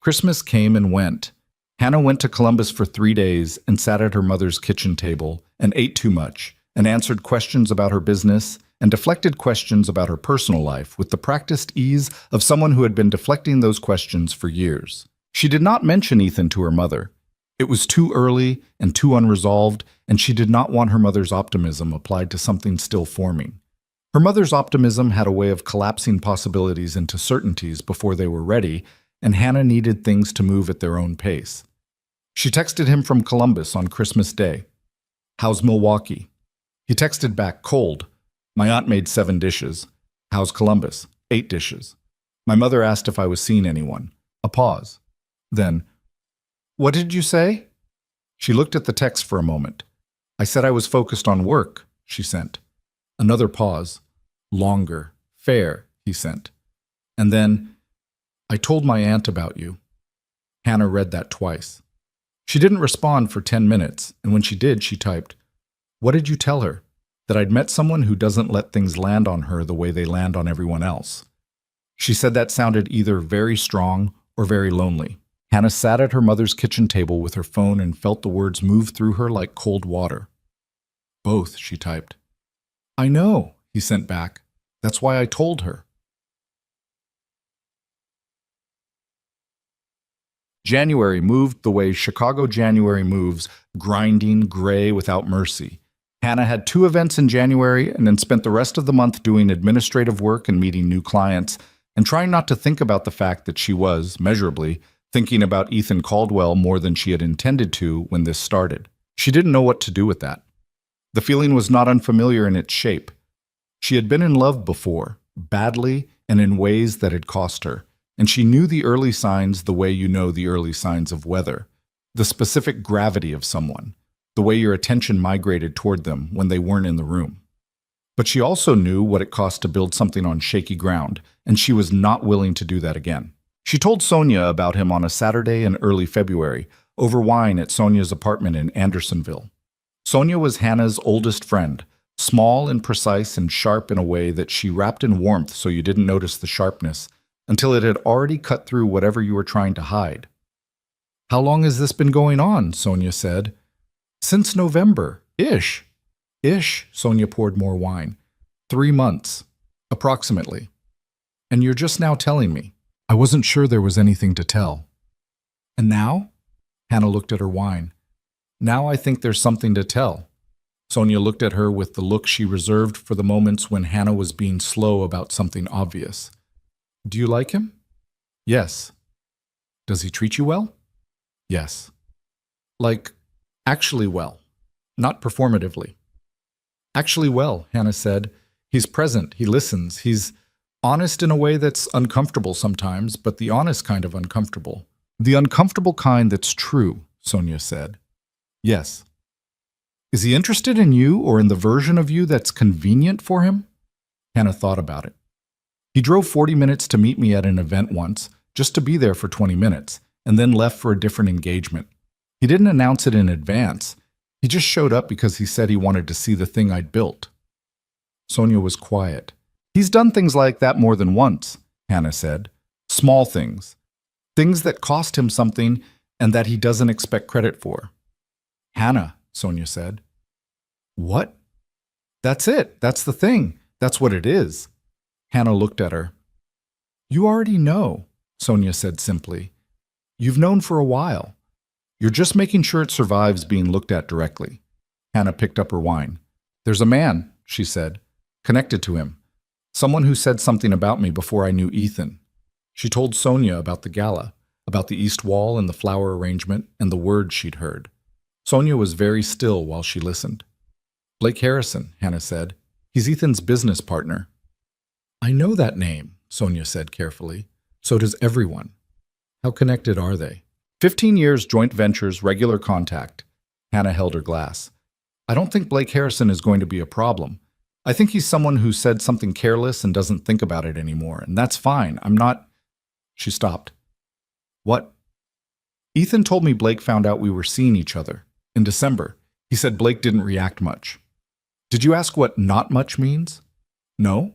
Christmas came and went. Hannah went to Columbus for 3 days and sat at her mother's kitchen table and ate too much and answered questions about her business and deflected questions about her personal life with the practiced ease of someone who had been deflecting those questions for years. She did not mention Ethan to her mother. It was too early and too unresolved, and she did not want her mother's optimism applied to something still forming. Her mother's optimism had a way of collapsing possibilities into certainties before they were ready, and Hannah needed things to move at their own pace. She texted him from Columbus on Christmas Day. How's Milwaukee? He texted back, cold. My aunt made 7 dishes. How's Columbus? 8 dishes. My mother asked if I was seeing anyone. A pause. Then, what did you say? She looked at the text for a moment. I said I was focused on work, she sent. Another pause. Longer. Fair, he sent. And then, I told my aunt about you. Hannah read that twice. She didn't respond for 10 minutes, and when she did, she typed, what did you tell her? That I'd met someone who doesn't let things land on her the way they land on everyone else. She said that sounded either very strong or very lonely. Hannah sat at her mother's kitchen table with her phone and felt the words move through her like cold water. Both, she typed. I know, he sent back. That's why I told her. January moved the way Chicago January moves, grinding, gray, without mercy. Hannah had 2 events in January and then spent the rest of the month doing administrative work and meeting new clients, and trying not to think about the fact that she was, measurably, thinking about Ethan Caldwell more than she had intended to when this started. She didn't know what to do with that. The feeling was not unfamiliar in its shape. She had been in love before, badly and in ways that had cost her, and she knew the early signs the way you know the early signs of weather, the specific gravity of someone, the way your attention migrated toward them when they weren't in the room. But she also knew what it cost to build something on shaky ground, and she was not willing to do that again. She told Sonia about him on a Saturday in early February, over wine at Sonia's apartment in Andersonville. Sonia was Hannah's oldest friend, small and precise and sharp in a way that she wrapped in warmth so you didn't notice the sharpness, until it had already cut through whatever you were trying to hide. "How long has this been going on?" Sonia said. "Since November. Ish." Ish, Sonia poured more wine. 3 months. Approximately. "And you're just now telling me." "I wasn't sure there was anything to tell." "And now?" Hannah looked at her wine. "Now I think there's something to tell." Sonia looked at her with the look she reserved for the moments when Hannah was being slow about something obvious. "Do you like him?" "Yes." "Does he treat you well?" "Yes." "Like, actually well, not performatively." "Actually well," Hannah said. "He's present, he listens, he's honest in a way that's uncomfortable sometimes, but the honest kind of uncomfortable. The uncomfortable kind that's true," Sonia said. "Yes." "Is he interested in you or in the version of you that's convenient for him?" Hannah thought about it. "He drove 40 minutes to meet me at an event once, just to be there for 20 minutes, and then left for a different engagement. He didn't announce it in advance. He just showed up because he said he wanted to see the thing I'd built." Sonia was quiet. "He's done things like that more than once," Hannah said. "Small things. Things that cost him something and that he doesn't expect credit for." "Hannah," Sonia said. "What?" "That's it. That's the thing. That's what it is." Hannah looked at her. "You already know," Sonia said simply. "You've known for a while. You're just making sure it survives being looked at directly." Hannah picked up her wine. "There's a man," she said, "connected to him. Someone who said something about me before I knew Ethan." She told Sonia about the gala, about the east wall and the flower arrangement and the words she'd heard. Sonia was very still while she listened. "Blake Harrison," Hannah said. "He's Ethan's business partner." "I know that name," Sonia said carefully. "So does everyone. How connected are they?" 15 years, joint ventures, regular contact. Hannah held her glass. "I don't think Blake Harrison is going to be a problem. I think he's someone who said something careless and doesn't think about it anymore, and that's fine. I'm not—" She stopped. "What?" "Ethan told me Blake found out we were seeing each other. In December. He said Blake didn't react much." "Did you ask what not much means?" "No."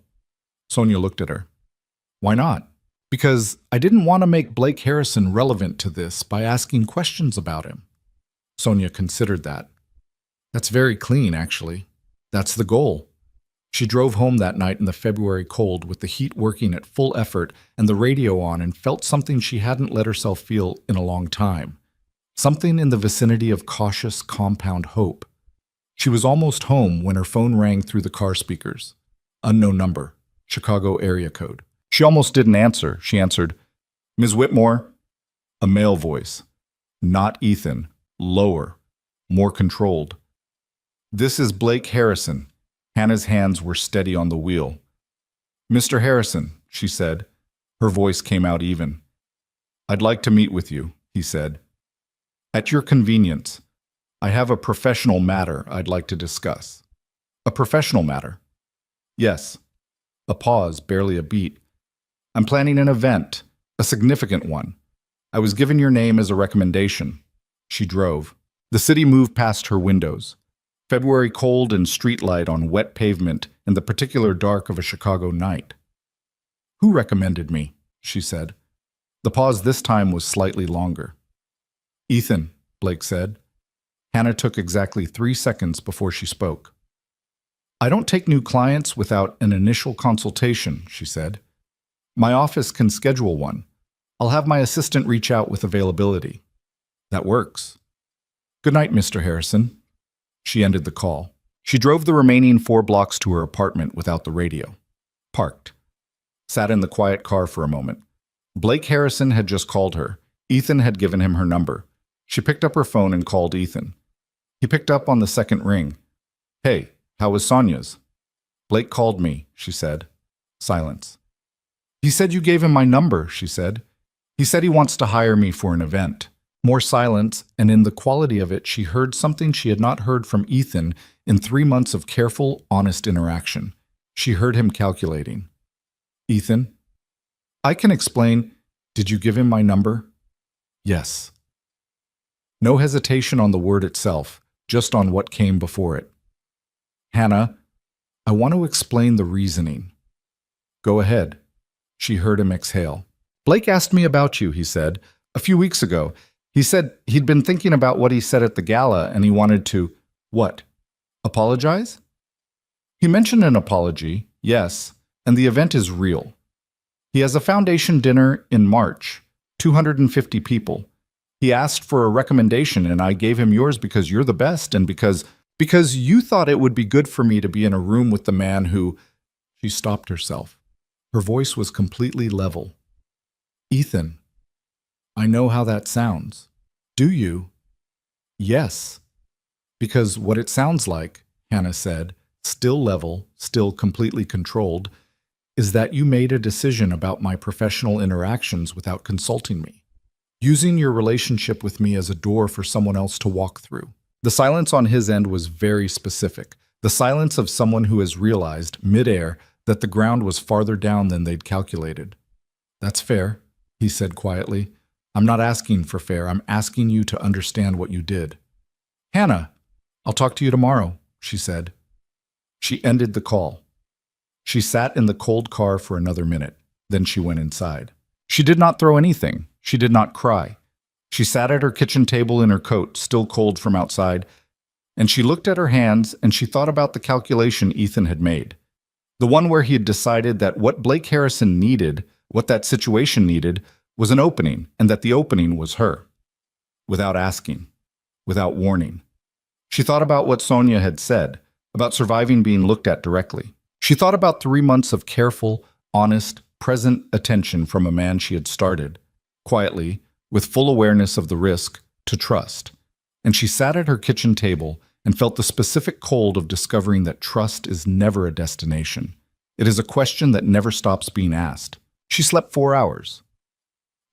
Sonia looked at her. "Why not?" "Because I didn't want to make Blake Harrison relevant to this by asking questions about him." Sonia considered that. "That's very clean, actually. That's the goal." She drove home that night in the February cold with the heat working at full effort and the radio on and felt something she hadn't let herself feel in a long time. Something in the vicinity of cautious, compound hope. She was almost home when her phone rang through the car speakers. Unknown number. Chicago area code. She almost didn't answer. She answered, "Ms. Whitmore." A male voice. Not Ethan. Lower. More controlled. "This is Blake Harrison." Hannah's hands were steady on the wheel. "Mr. Harrison," she said. Her voice came out even. "I'd like to meet with you," he said. "At your convenience. I have a professional matter I'd like to discuss." "A professional matter?" "Yes." A pause, barely a beat. "I'm planning an event, a significant one. I was given your name as a recommendation." She drove. The city moved past her windows. February cold and streetlight on wet pavement in the particular dark of a Chicago night. "Who recommended me?" she said. The pause this time was slightly longer. "Ethan," Blake said. Hannah took exactly 3 seconds before she spoke. "I don't take new clients without an initial consultation," she said. "My office can schedule one. I'll have my assistant reach out with availability." "That works." "Good night, Mr. Harrison." She ended the call. She drove the remaining 4 blocks to her apartment without the radio. Parked. sat in the quiet car for a moment. Blake Harrison had just called her. Ethan had given him her number. She picked up her phone and called Ethan. He picked up on the second ring. "Hey, how was Sonia's?" "Blake called me," she said. Silence. "He said you gave him my number," she said. "He said he wants to hire me for an event." More silence, and in the quality of it, she heard something she had not heard from Ethan in 3 months of careful, honest interaction. She heard him calculating. "Ethan, I can explain. Did you give him my number?" "Yes." No hesitation on the word itself, just on what came before it. "Hannah, I want to explain the reasoning." "Go ahead." She heard him exhale. "Blake asked me about you," he said, "a few weeks ago. He said he'd been thinking about what he said at the gala and he wanted to, what, apologize?" "He mentioned an apology, yes, and the event is real. He has a foundation dinner in March, 250 people. He asked for a recommendation and I gave him yours because you're the best and because you thought it would be good for me to be in a room with the man who—" She stopped herself. Her voice was completely level. "Ethan, I know how that sounds. Do you?" "Yes." "Because what it sounds like," Hannah said, still level, still completely controlled, "is that you made a decision about my professional interactions without consulting me, using your relationship with me as a door for someone else to walk through." The silence on his end was very specific, the silence of someone who has realized, midair, that the ground was farther down than they'd calculated. "That's fair," he said quietly. "I'm not asking for fair, I'm asking you to understand what you did." "Hannah, I'll talk to you tomorrow," she said. She ended the call. She sat in the cold car for another minute, then she went inside. She did not throw anything. She did not cry. She sat at her kitchen table in her coat, still cold from outside, and she looked at her hands and she thought about the calculation Ethan had made. The one where he had decided that what Blake Harrison needed, what that situation needed, was an opening, and that the opening was her. Without asking, without warning. She thought about what Sonia had said, about surviving being looked at directly. She thought about 3 months of careful, honest, present attention from a man she had started, quietly, with full awareness of the risk, to trust. And she sat at her kitchen table and felt the specific cold of discovering that trust is never a destination. It is a question that never stops being asked. She slept 4 hours.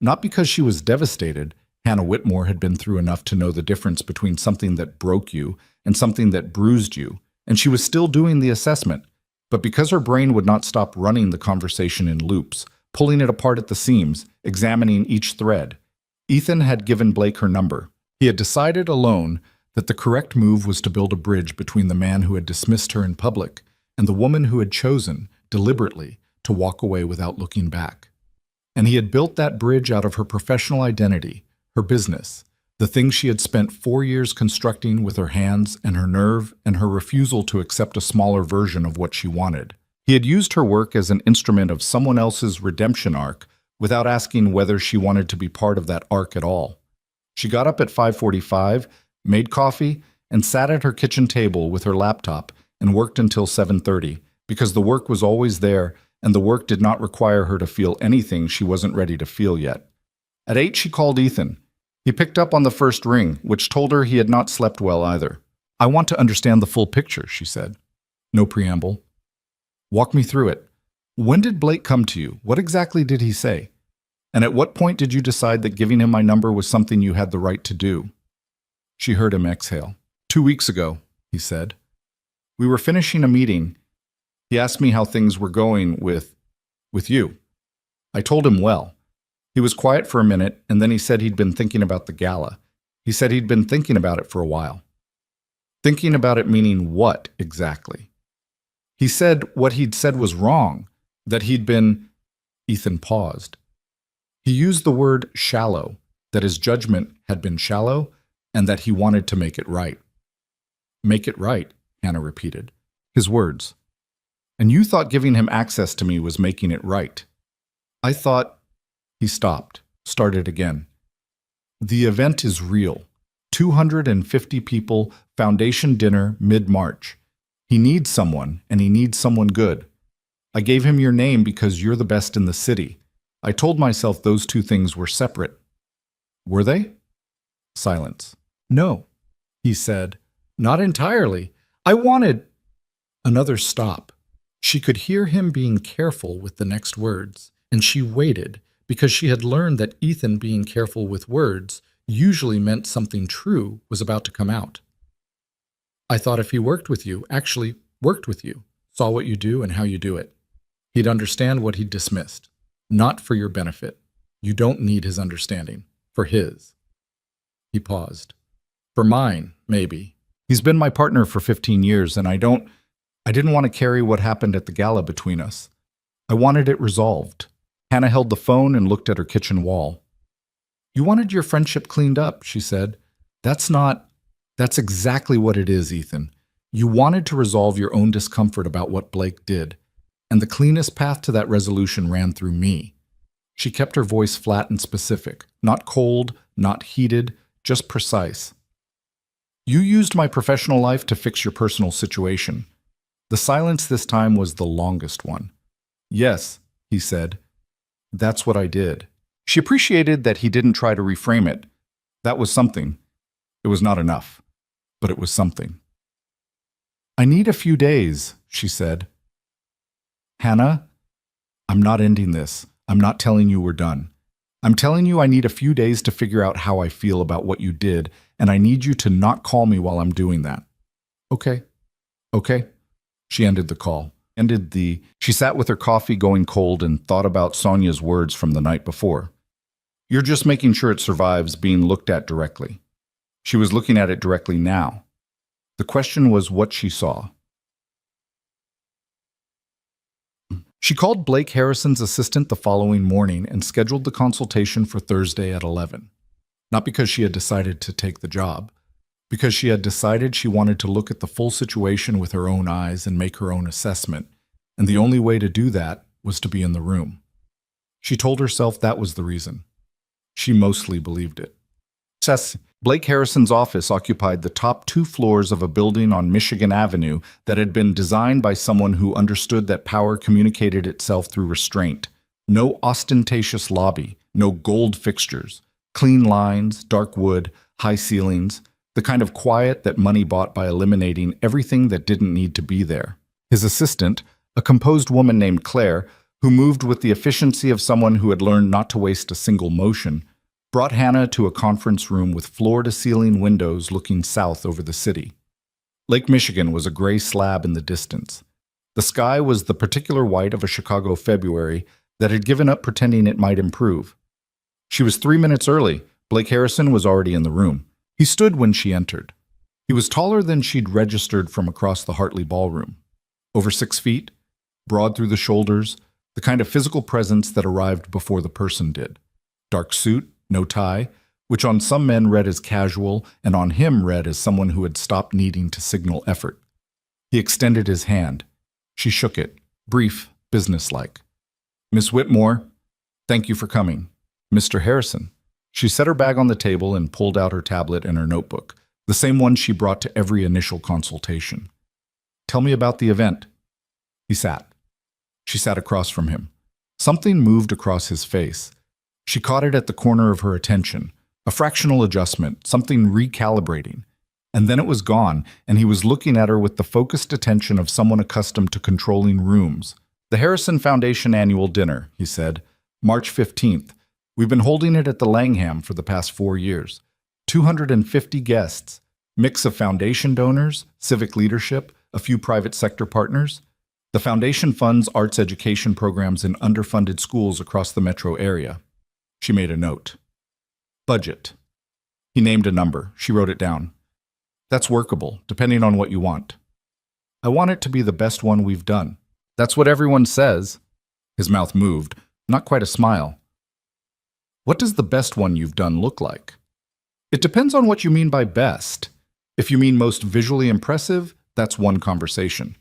Not because she was devastated. Hannah Whitmore had been through enough to know the difference between something that broke you and something that bruised you, and she was still doing the assessment, but because her brain would not stop running the conversation in loops, pulling it apart at the seams, examining each thread. Ethan had given Blake her number. He had decided alone that the correct move was to build a bridge between the man who had dismissed her in public and the woman who had chosen, deliberately, to walk away without looking back. And he had built that bridge out of her professional identity, her business, the thing she had spent 4 years constructing with her hands and her nerve and her refusal to accept a smaller version of what she wanted. He had used her work as an instrument of someone else's redemption arc without asking whether she wanted to be part of that arc at all. She got up at 5:45, made coffee, and sat at her kitchen table with her laptop and worked until 7:30, because the work was always there and the work did not require her to feel anything she wasn't ready to feel yet. At 8, she called Ethan. He picked up on the first ring, which told her he had not slept well either. "I want to understand the full picture," she said. No preamble. "Walk me through it. When did Blake come to you? What exactly did he say? And at what point did you decide that giving him my number was something you had the right to do?" She heard him exhale. 2 weeks ago, he said. "We were finishing a meeting. He asked me how things were going with you. I told him well. He was quiet for a minute, and then he said he'd been thinking about the gala. He said he'd been thinking about it for a while." "Thinking about it meaning what, exactly?" "He said what he'd said was wrong, that he'd been—" Ethan paused. He used the word shallow, that his judgment had been shallow, and that he wanted to make it right. "Make it right," Hannah repeated. His words. "And you thought giving him access to me was making it right." "I thought—" He stopped, started again. "The event is real. 250 people, foundation dinner, mid-March. He needs someone, and he needs someone good. I gave him your name because you're the best in the city. I told myself those two things were separate. Were they? Silence. No, he said. Not entirely. I wanted... Another stop. She could hear him being careful with the next words, and she waited because she had learned that Ethan being careful with words usually meant something true was about to come out. I thought if he worked with you, actually worked with you, saw what you do and how you do it, he'd understand what he'd dismissed. Not for your benefit. You don't need his understanding. For his. He paused. For mine, maybe. He's been my partner for 15 years, and I didn't want to carry what happened at the gala between us. I wanted it resolved. Hannah held the phone and looked at her kitchen wall. You wanted your friendship cleaned up, she said. That's exactly what it is, Ethan. You wanted to resolve your own discomfort about what Blake did, and the cleanest path to that resolution ran through me. She kept her voice flat and specific, not cold, not heated, just precise. You used my professional life to fix your personal situation. The silence this time was the longest one. Yes, he said. That's what I did. She appreciated that he didn't try to reframe it. That was something. It was not enough, but it was something. I need a few days, she said. Hannah, I'm not ending this. I'm not telling you we're done. I'm telling you I need a few days to figure out how I feel about what you did, and I need you to not call me while I'm doing that. Okay. Okay. She ended the call. She sat with her coffee going cold and thought about Sonia's words from the night before. You're just making sure it survives being looked at directly. She was looking at it directly now. The question was what she saw. She called Blake Harrison's assistant the following morning and scheduled the consultation for Thursday at 11. Not because she had decided to take the job, because she had decided she wanted to look at the full situation with her own eyes and make her own assessment, and the only way to do that was to be in the room. She told herself that was the reason. She mostly believed it. Blake Harrison's office occupied the top 2 floors of a building on Michigan Avenue that had been designed by someone who understood that power communicated itself through restraint. No ostentatious lobby, no gold fixtures, clean lines, dark wood, high ceilings, the kind of quiet that money bought by eliminating everything that didn't need to be there. His assistant, a composed woman named Claire, who moved with the efficiency of someone who had learned not to waste a single motion, brought Hannah to a conference room with floor-to-ceiling windows looking south over the city. Lake Michigan was a gray slab in the distance. The sky was the particular white of a Chicago February that had given up pretending it might improve. She was 3 minutes early. Blake Harrison was already in the room. He stood when she entered. He was taller than she'd registered from across the Hartley Ballroom. Over 6 feet, broad through the shoulders, the kind of physical presence that arrived before the person did. Dark suit, no tie, which on some men read as casual and on him read as someone who had stopped needing to signal effort. He extended his hand. She shook it, brief, businesslike. Miss Whitmore, thank you for coming. Mr. Harrison. She set her bag on the table and pulled out her tablet and her notebook, the same one she brought to every initial consultation. Tell me about the event. He sat. She sat across from him. Something moved across his face. She caught it at the corner of her attention, a fractional adjustment, something recalibrating. And then it was gone, and he was looking at her with the focused attention of someone accustomed to controlling rooms. The Harrison Foundation Annual Dinner, he said, March 15th. We've been holding it at the Langham for the past 4 years. 250 guests, mix of foundation donors, civic leadership, a few private sector partners. The foundation funds arts education programs in underfunded schools across the metro area. She made a note. Budget. He named a number. She wrote it down. That's workable, depending on what you want. I want it to be the best one we've done. That's what everyone says. His mouth moved, not quite a smile. What does the best one you've done look like? It depends on what you mean by best. If you mean most visually impressive, that's one conversation.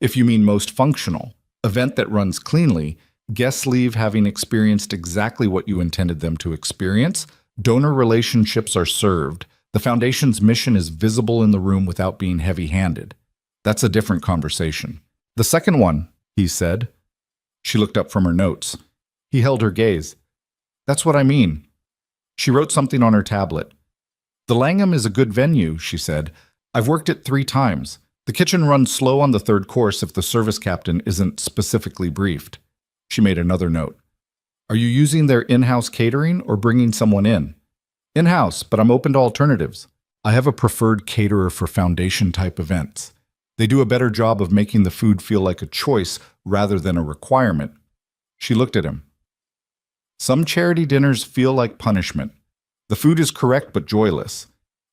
If you mean most functional, event that runs cleanly, guests leave having experienced exactly what you intended them to experience, donor relationships are served, the foundation's mission is visible in the room without being heavy-handed. That's a different conversation. The second one, he said, She looked up from her notes. He held her gaze. That's what I mean. She wrote something on her tablet. The Langham is a good venue, she said. I've worked it 3 times. The kitchen runs slow on the 3rd course if the service captain isn't specifically briefed. She made another note. Are you using their in-house catering or bringing someone in? In-house, but I'm open to alternatives. I have a preferred caterer for foundation-type events. They do a better job of making the food feel like a choice rather than a requirement. She looked at him. Some charity dinners feel like punishment. The food is correct but joyless.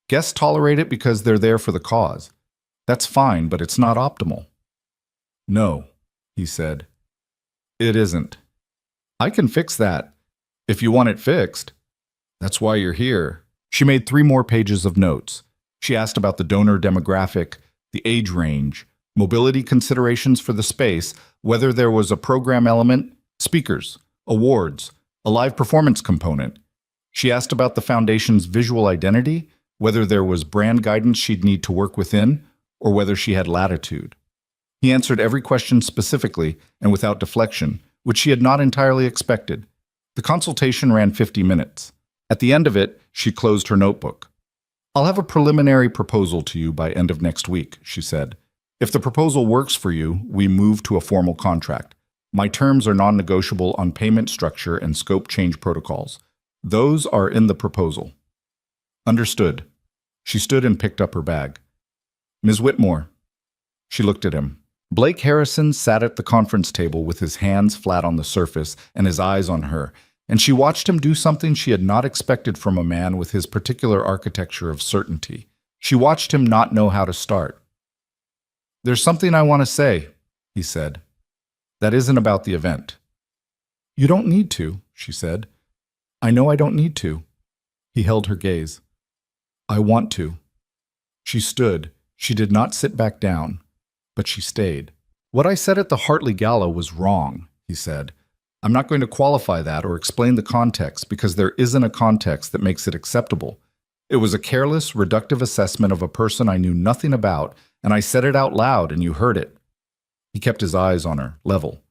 Guests tolerate it because they're there for the cause. That's fine, but it's not optimal. No, he said. It isn't. I can fix that, if you want it fixed. That's why you're here. She made 3 more pages of notes. She asked about the donor demographic, the age range, mobility considerations for the space, whether there was a program element, speakers, awards, a live performance component. She asked about the foundation's visual identity, whether there was brand guidance she'd need to work within, or whether she had latitude. He answered every question specifically and without deflection, which she had not entirely expected. The consultation ran 50 minutes. At the end of it, she closed her notebook. I'll have a preliminary proposal to you by end of next week, she said. If the proposal works for you, we move to a formal contract. My terms are non-negotiable on payment structure and scope change protocols. Those are in the proposal. Understood. She stood and picked up her bag. Ms. Whitmore. She looked at him. Blake Harrison sat at the conference table with his hands flat on the surface and his eyes on her, and she watched him do something she had not expected from a man with his particular architecture of certainty. She watched him not know how to start. There's something I want to say, he said. That isn't about the event. You don't need to, she said. I know I don't need to. He held her gaze. I want to. She stood. She did not sit back down, but she stayed. What I said at the Hartley Gala was wrong, he said. I'm not going to qualify that or explain the context because there isn't a context that makes it acceptable. It was a careless, reductive assessment of a person I knew nothing about, and I said it out loud and you heard it. He kept his eyes on her, level.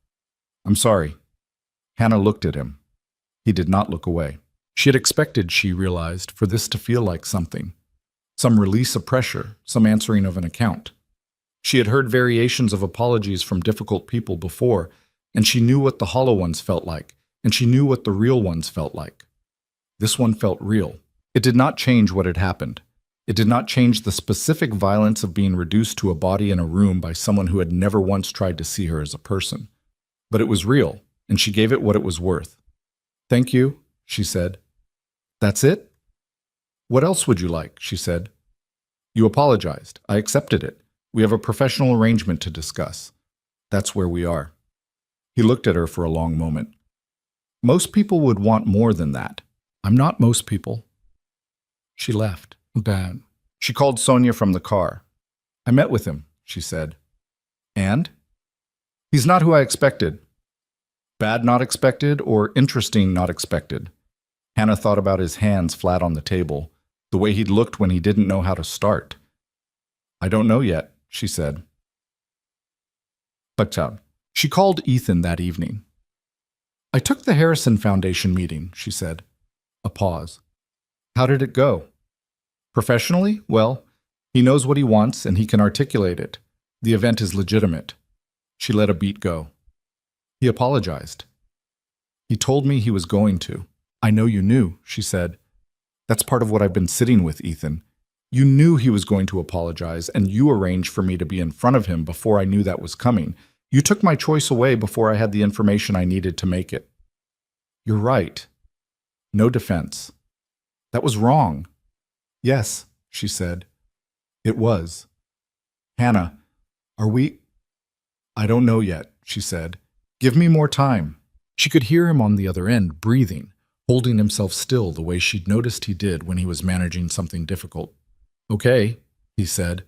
I'm sorry. Hannah looked at him. He did not look away. She had expected, she realized, for this to feel like something. Some release of pressure, some answering of an account. She had heard variations of apologies from difficult people before, and she knew what the hollow ones felt like, and she knew what the real ones felt like. This one felt real. It did not change what had happened. It did not change the specific violence of being reduced to a body in a room by someone who had never once tried to see her as a person. But it was real, and she gave it what it was worth. Thank you, she said. That's it? What else would you like? She said. You apologized. I accepted it. We have a professional arrangement to discuss. That's where we are. He looked at her for a long moment. Most people would want more than that. I'm not most people. She left. Bad. She called Sonia from the car. I met with him, she said. And? He's not who I expected. Bad not expected or interesting not expected? Hannah thought about his hands flat on the table, the way he'd looked when he didn't know how to start. I don't know yet, she said. She called Ethan that evening. I took the Harrison Foundation meeting, she said. A pause. How did it go? Professionally? Well, he knows what he wants and he can articulate it. The event is legitimate. She let a beat go. He apologized. He told me he was going to. I know you knew, she said. That's part of what I've been sitting with, Ethan. You knew he was going to apologize, and you arranged for me to be in front of him before I knew that was coming. You took my choice away before I had the information I needed to make it. You're right. No defense. That was wrong. Yes, she said. It was. Hannah, are we? I don't know yet, she said. Give me more time. She could hear him on the other end, breathing, holding himself still the way she'd noticed he did when he was managing something difficult. Okay, he said.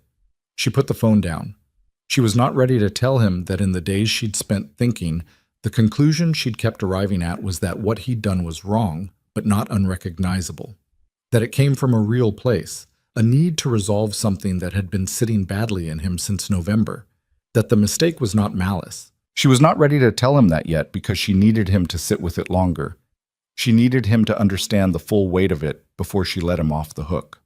She put the phone down. She was not ready to tell him that in the days she'd spent thinking, the conclusion she'd kept arriving at was that what he'd done was wrong, but not unrecognizable. That it came from a real place, a need to resolve something that had been sitting badly in him since November. That the mistake was not malice. She was not ready to tell him that yet because she needed him to sit with it longer. She needed him to understand the full weight of it before she let him off the hook.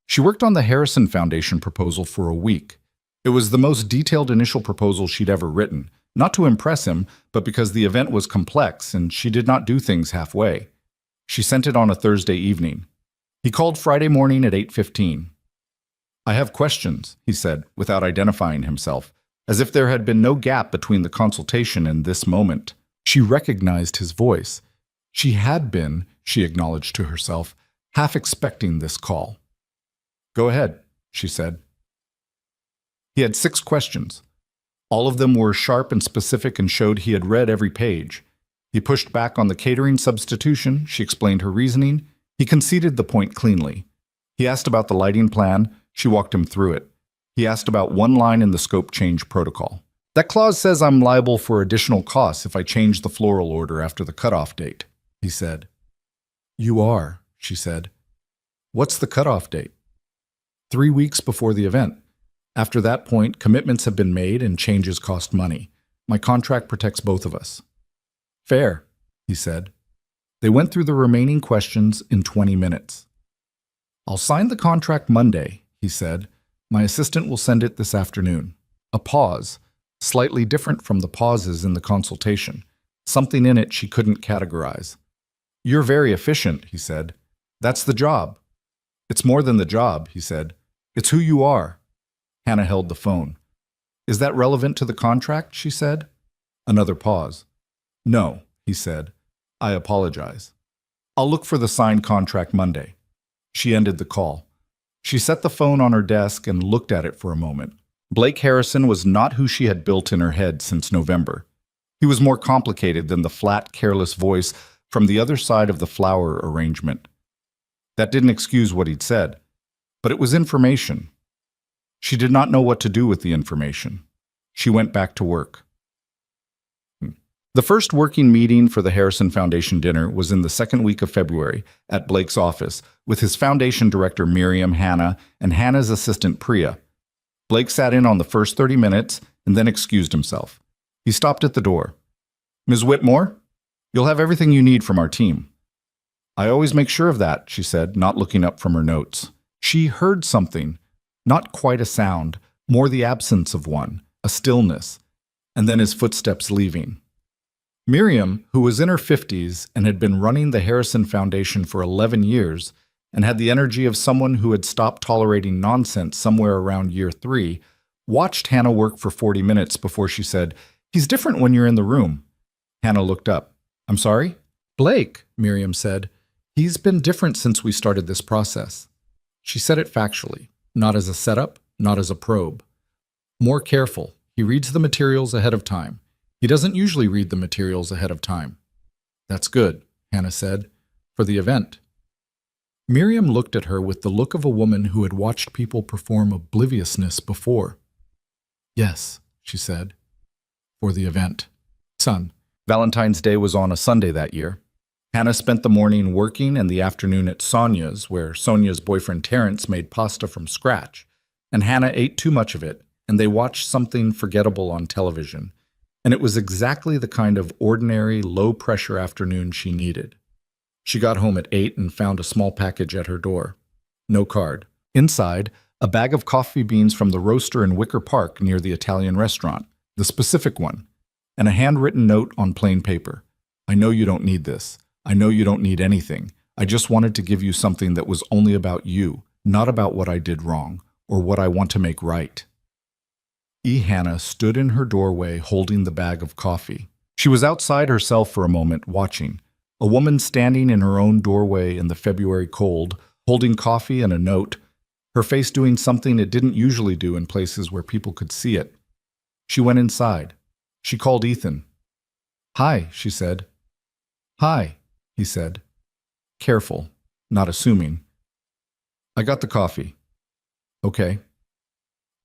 She worked on the Harrison Foundation proposal for a week. It was the most detailed initial proposal she'd ever written, not to impress him, but because the event was complex and she did not do things halfway. She sent it on a Thursday evening. He called Friday morning at 8:15. "I have questions," he said, without identifying himself, as if there had been no gap between the consultation and this moment. She recognized his voice. She had been, she acknowledged to herself, half expecting this call. "Go ahead," she said. He had 6 questions. All of them were sharp and specific and showed he had read every page. He pushed back on the catering substitution. She explained her reasoning. He conceded the point cleanly. He asked about the lighting plan. She walked him through it. He asked about one line in the scope change protocol. "That clause says I'm liable for additional costs if I change the floral order after the cutoff date," he said. "You are," she said. "What's the cutoff date?" 3 weeks before the event. After that point, commitments have been made and changes cost money. My contract protects both of us. "Fair," he said. They went through the remaining questions in 20 minutes. "I'll sign the contract Monday," he said. "My assistant will send it this afternoon." A pause, slightly different from the pauses in the consultation. Something in it she couldn't categorize. "You're very efficient," he said. "That's the job." "It's more than the job," he said. "It's who you are." Hannah held the phone. "Is that relevant to the contract?" she said. Another pause. "No," he said. "I apologize. I'll look for the signed contract Monday." She ended the call. She set the phone on her desk and looked at it for a moment. Blake Harrison was not who she had built in her head since November. He was more complicated than the flat, careless voice from the other side of the flower arrangement. That didn't excuse what he'd said, but it was information. She did not know what to do with the information. She went back to work. The first working meeting for the Harrison Foundation dinner was in the second week of February at Blake's office with his foundation director Miriam, Hannah, and Hannah's assistant Priya. Blake sat in on the first 30 minutes and then excused himself. He stopped at the door. "Ms. Whitmore, you'll have everything you need from our team." "I always make sure of that," she said, not looking up from her notes. She heard something. Not quite a sound, more the absence of one, a stillness, and then his footsteps leaving. Miriam, who was in her 50s and had been running the Harrison Foundation for 11 years and had the energy of someone who had stopped tolerating nonsense somewhere around year 3, watched Hannah work for 40 minutes before she said, "He's different when you're in the room." Hannah looked up. "I'm sorry?" "Blake," Miriam said. "He's been different since we started this process." She said it factually. Not as a setup, not as a probe. More careful. He reads the materials ahead of time. He doesn't usually read the materials ahead of time. "That's good," Hannah said, "for the event." Miriam looked at her with the look of a woman who had watched people perform obliviousness before. "Yes," she said, "for the event." Son. Valentine's Day was on a Sunday that year. Hannah spent the morning working and the afternoon at Sonia's, where Sonia's boyfriend Terrence made pasta from scratch, and Hannah ate too much of it, and they watched something forgettable on television, and it was exactly the kind of ordinary, low-pressure afternoon she needed. She got home at 8 and found a small package at her door. No card. Inside, a bag of coffee beans from the roaster in Wicker Park near the Italian restaurant, the specific one, and a handwritten note on plain paper. "I know you don't need this. I know you don't need anything. I just wanted to give you something that was only about you, not about what I did wrong, or what I want to make right." Hannah stood in her doorway holding the bag of coffee. She was outside herself for a moment, watching. A woman standing in her own doorway in the February cold, holding coffee and a note, her face doing something it didn't usually do in places where people could see it. She went inside. She called Ethan. "Hi," she said. "Hi," he said. Careful, not assuming. "I got the coffee." "Okay."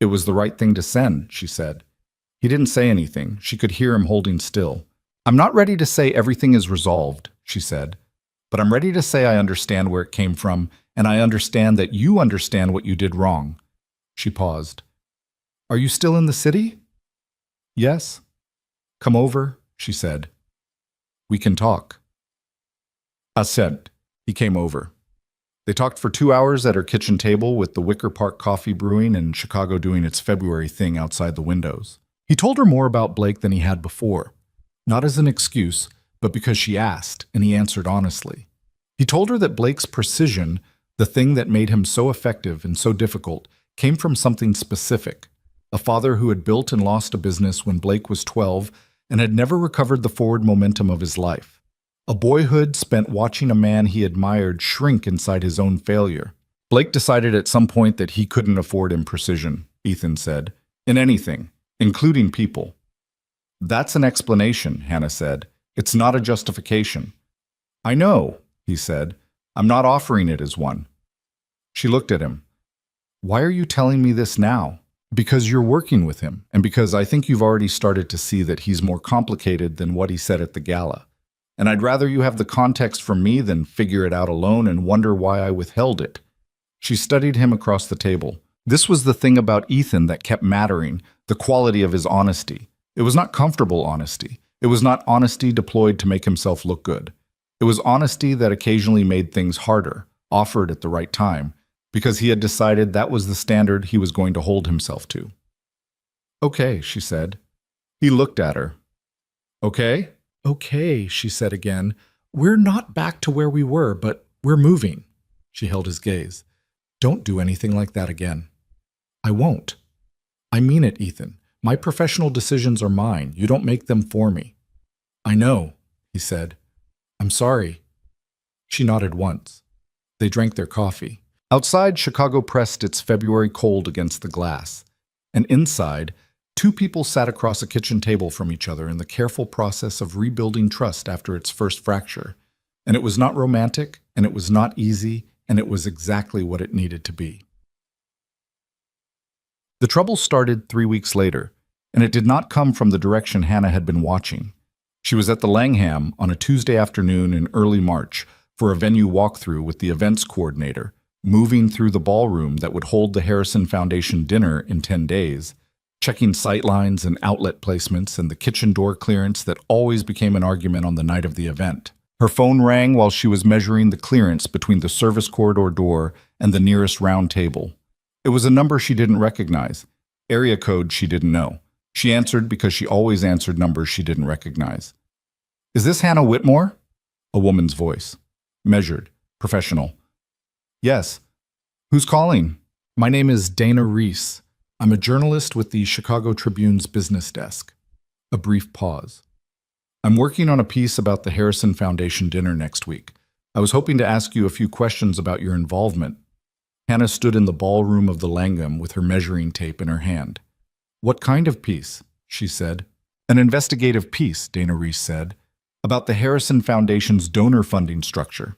"It was the right thing to send," she said. He didn't say anything. She could hear him holding still. "I'm not ready to say everything is resolved," she said, "but I'm ready to say I understand where it came from, and I understand that you understand what you did wrong." She paused. "Are you still in the city?" "Yes." "Come over," she said. "We can talk." I said. He came over. They talked for 2 hours at her kitchen table with the Wicker Park coffee brewing and Chicago doing its February thing outside the windows. He told her more about Blake than he had before, not as an excuse, but because she asked, and he answered honestly. He told her that Blake's precision, the thing that made him so effective and so difficult, came from something specific. A father who had built and lost a business when Blake was 12 and had never recovered the forward momentum of his life. A boyhood spent watching a man he admired shrink inside his own failure. Blake decided at some point that he couldn't afford imprecision, Ethan said, in anything, including people. "That's an explanation," Hannah said. "It's not a justification." "I know," he said. "I'm not offering it as one." She looked at him. "Why are you telling me this now?" "Because you're working with him, and because I think you've already started to see that he's more complicated than what he said at the gala. And I'd rather you have the context from me than figure it out alone and wonder why I withheld it." She studied him across the table. This was the thing about Ethan that kept mattering, the quality of his honesty. It was not comfortable honesty. It was not honesty deployed to make himself look good. It was honesty that occasionally made things harder, offered at the right time, because he had decided that was the standard he was going to hold himself to. "Okay," she said. He looked at her. "Okay?" "Okay," she said again. "We're not back to where we were, but we're moving." She held his gaze. "Don't do anything like that again." "I won't." "I mean it, Ethan. My professional decisions are mine. You don't make them for me." "I know," he said. "I'm sorry." She nodded once. They drank their coffee. Outside, Chicago pressed its February cold against the glass. And inside, two people sat across a kitchen table from each other in the careful process of rebuilding trust after its first fracture. And it was not romantic, and it was not easy, and it was exactly what it needed to be. The trouble started 3 weeks later, and it did not come from the direction Hannah had been watching. She was at the Langham on a Tuesday afternoon in early March for a venue walkthrough with the events coordinator, moving through the ballroom that would hold the Harrison Foundation dinner in 10 days, checking sightlines and outlet placements and the kitchen door clearance that always became an argument on the night of the event. Her phone rang while she was measuring the clearance between the service corridor door and the nearest round table. It was a number she didn't recognize, area code she didn't know. She answered because she always answered numbers she didn't recognize. "Is this Hannah Whitmore?" A woman's voice. Measured. Professional. "Yes." "Who's calling?" "My name is Dana Reese. I'm a journalist with the Chicago Tribune's business desk." A brief pause. "I'm working on a piece about the Harrison Foundation dinner next week. I was hoping to ask you a few questions about your involvement." Hannah stood in the ballroom of the Langham with her measuring tape in her hand. "What kind of piece?" she said. "An investigative piece," Dana Reese said, "about the Harrison Foundation's donor funding structure.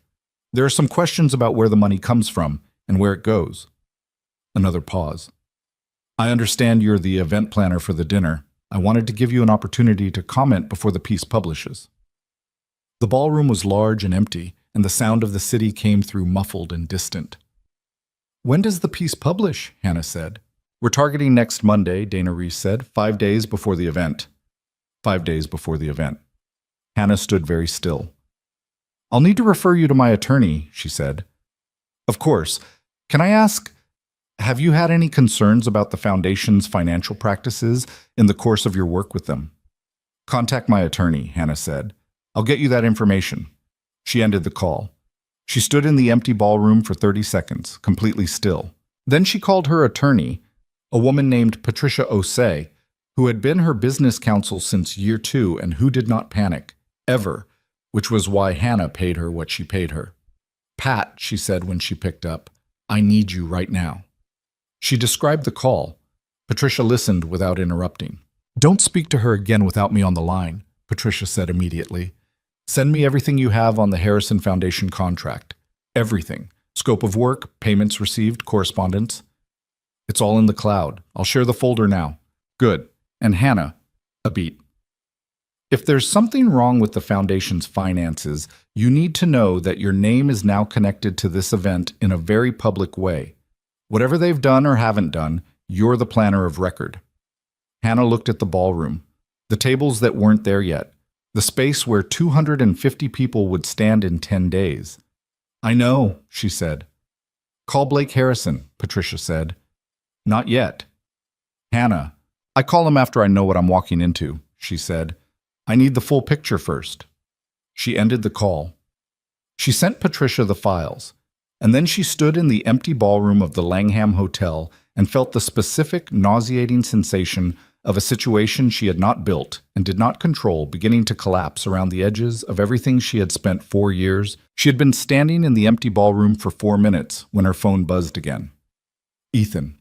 There are some questions about where the money comes from and where it goes." Another pause. "I understand you're the event planner for the dinner. I wanted to give you an opportunity to comment before the piece publishes." The ballroom was large and empty, and the sound of the city came through muffled and distant. "When does the piece publish?" Hannah said. "We're targeting next Monday," Dana Reese said, 5 days before the event. 5 days before the event. Hannah stood very still. "I'll need to refer you to my attorney," she said. "Of course. Can I ask, have you had any concerns about the Foundation's financial practices in the course of your work with them?" "Contact my attorney," Hannah said. "I'll get you that information." She ended the call. She stood in the empty ballroom for 30 seconds, completely still. Then she called her attorney, a woman named Patricia Osei, who had been her business counsel since year 2 and who did not panic, ever, which was why Hannah paid her what she paid her. "Pat," she said when she picked up, "I need you right now." She described the call. Patricia listened without interrupting. "Don't speak to her again without me on the line," Patricia said immediately. "Send me everything you have on the Harrison Foundation contract. Everything. Scope of work, payments received, correspondence. It's all in the cloud. I'll share the folder now." "Good. And Hannah," a beat. "If there's something wrong with the Foundation's finances, you need to know that your name is now connected to this event in a very public way. Whatever they've done or haven't done, you're the planner of record." Hannah looked at the ballroom. The tables that weren't there yet. The space where 250 people would stand in 10 days. I know, she said. Call Blake Harrison, Patricia said. Not yet. Hannah. I call him after I know what I'm walking into, she said. I need the full picture first. She ended the call. She sent Patricia the files, and then she stood in the empty ballroom of the Langham Hotel and felt the specific, nauseating sensation of a situation she had not built and did not control beginning to collapse around the edges of everything she had spent 4 years. She had been standing in the empty ballroom for 4 minutes when her phone buzzed again. Ethan.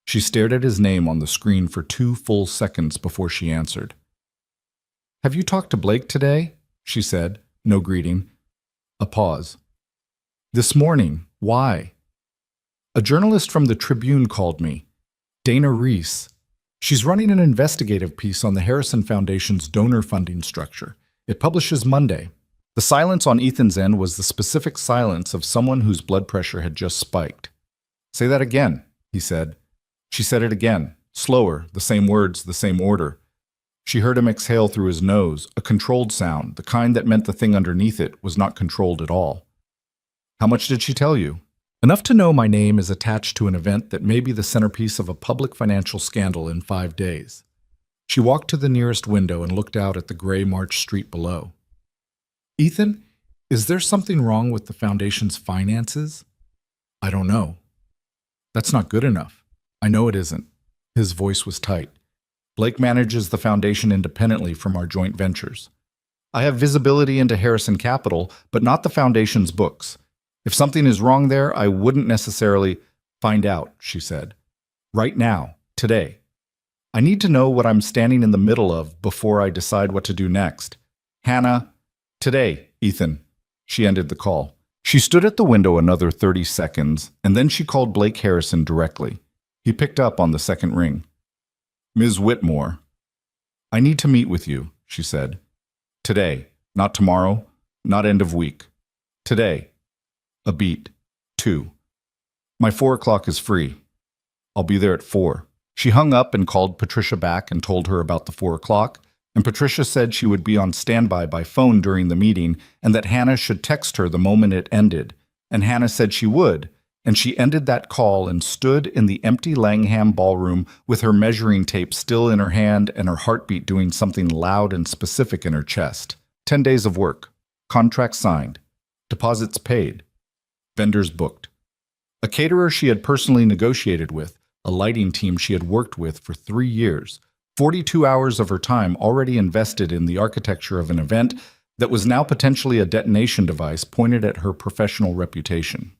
She stared at his name on the screen for 2 full seconds before she answered. Have you talked to Blake today? She said, no greeting. A pause. This morning. Why? A journalist from the Tribune called me. Dana Reese. She's running an investigative piece on the Harrison Foundation's donor funding structure. It publishes Monday. The silence on Ethan's end was the specific silence of someone whose blood pressure had just spiked. Say that again, he said. She said it again, slower, the same words, the same order. She heard him exhale through his nose, a controlled sound, the kind that meant the thing underneath it was not controlled at all. How much did she tell you? Enough to know my name is attached to an event that may be the centerpiece of a public financial scandal in 5 days. She walked to the nearest window and looked out at the gray March street below. Ethan, is there something wrong with the foundation's finances? I don't know. That's not good enough. I know it isn't. His voice was tight. Blake manages the foundation independently from our joint ventures. I have visibility into Harrison Capital, but not the foundation's books. If something is wrong there, I wouldn't necessarily find out, she said. Right now, today. I need to know what I'm standing in the middle of before I decide what to do next. Hannah, today, Ethan. She ended the call. She stood at the window another 30 seconds, and then she called Blake Harrison directly. He picked up on the second ring. Ms. Whitmore. I need to meet with you, she said. Today, not tomorrow, not end of week. Today. A beat. 2. My 4 o'clock is free. I'll be there at 4. She hung up and called Patricia back and told her about the 4 o'clock, and Patricia said she would be on standby by phone during the meeting and that Hannah should text her the moment it ended, and Hannah said she would, and she ended that call and stood in the empty Langham ballroom with her measuring tape still in her hand and her heartbeat doing something loud and specific in her chest. 10 days of work. Contract signed. Deposits paid. Vendors booked. A caterer she had personally negotiated with, a lighting team she had worked with for 3 years, 42 hours of her time already invested in the architecture of an event that was now potentially a detonation device pointed at her professional reputation.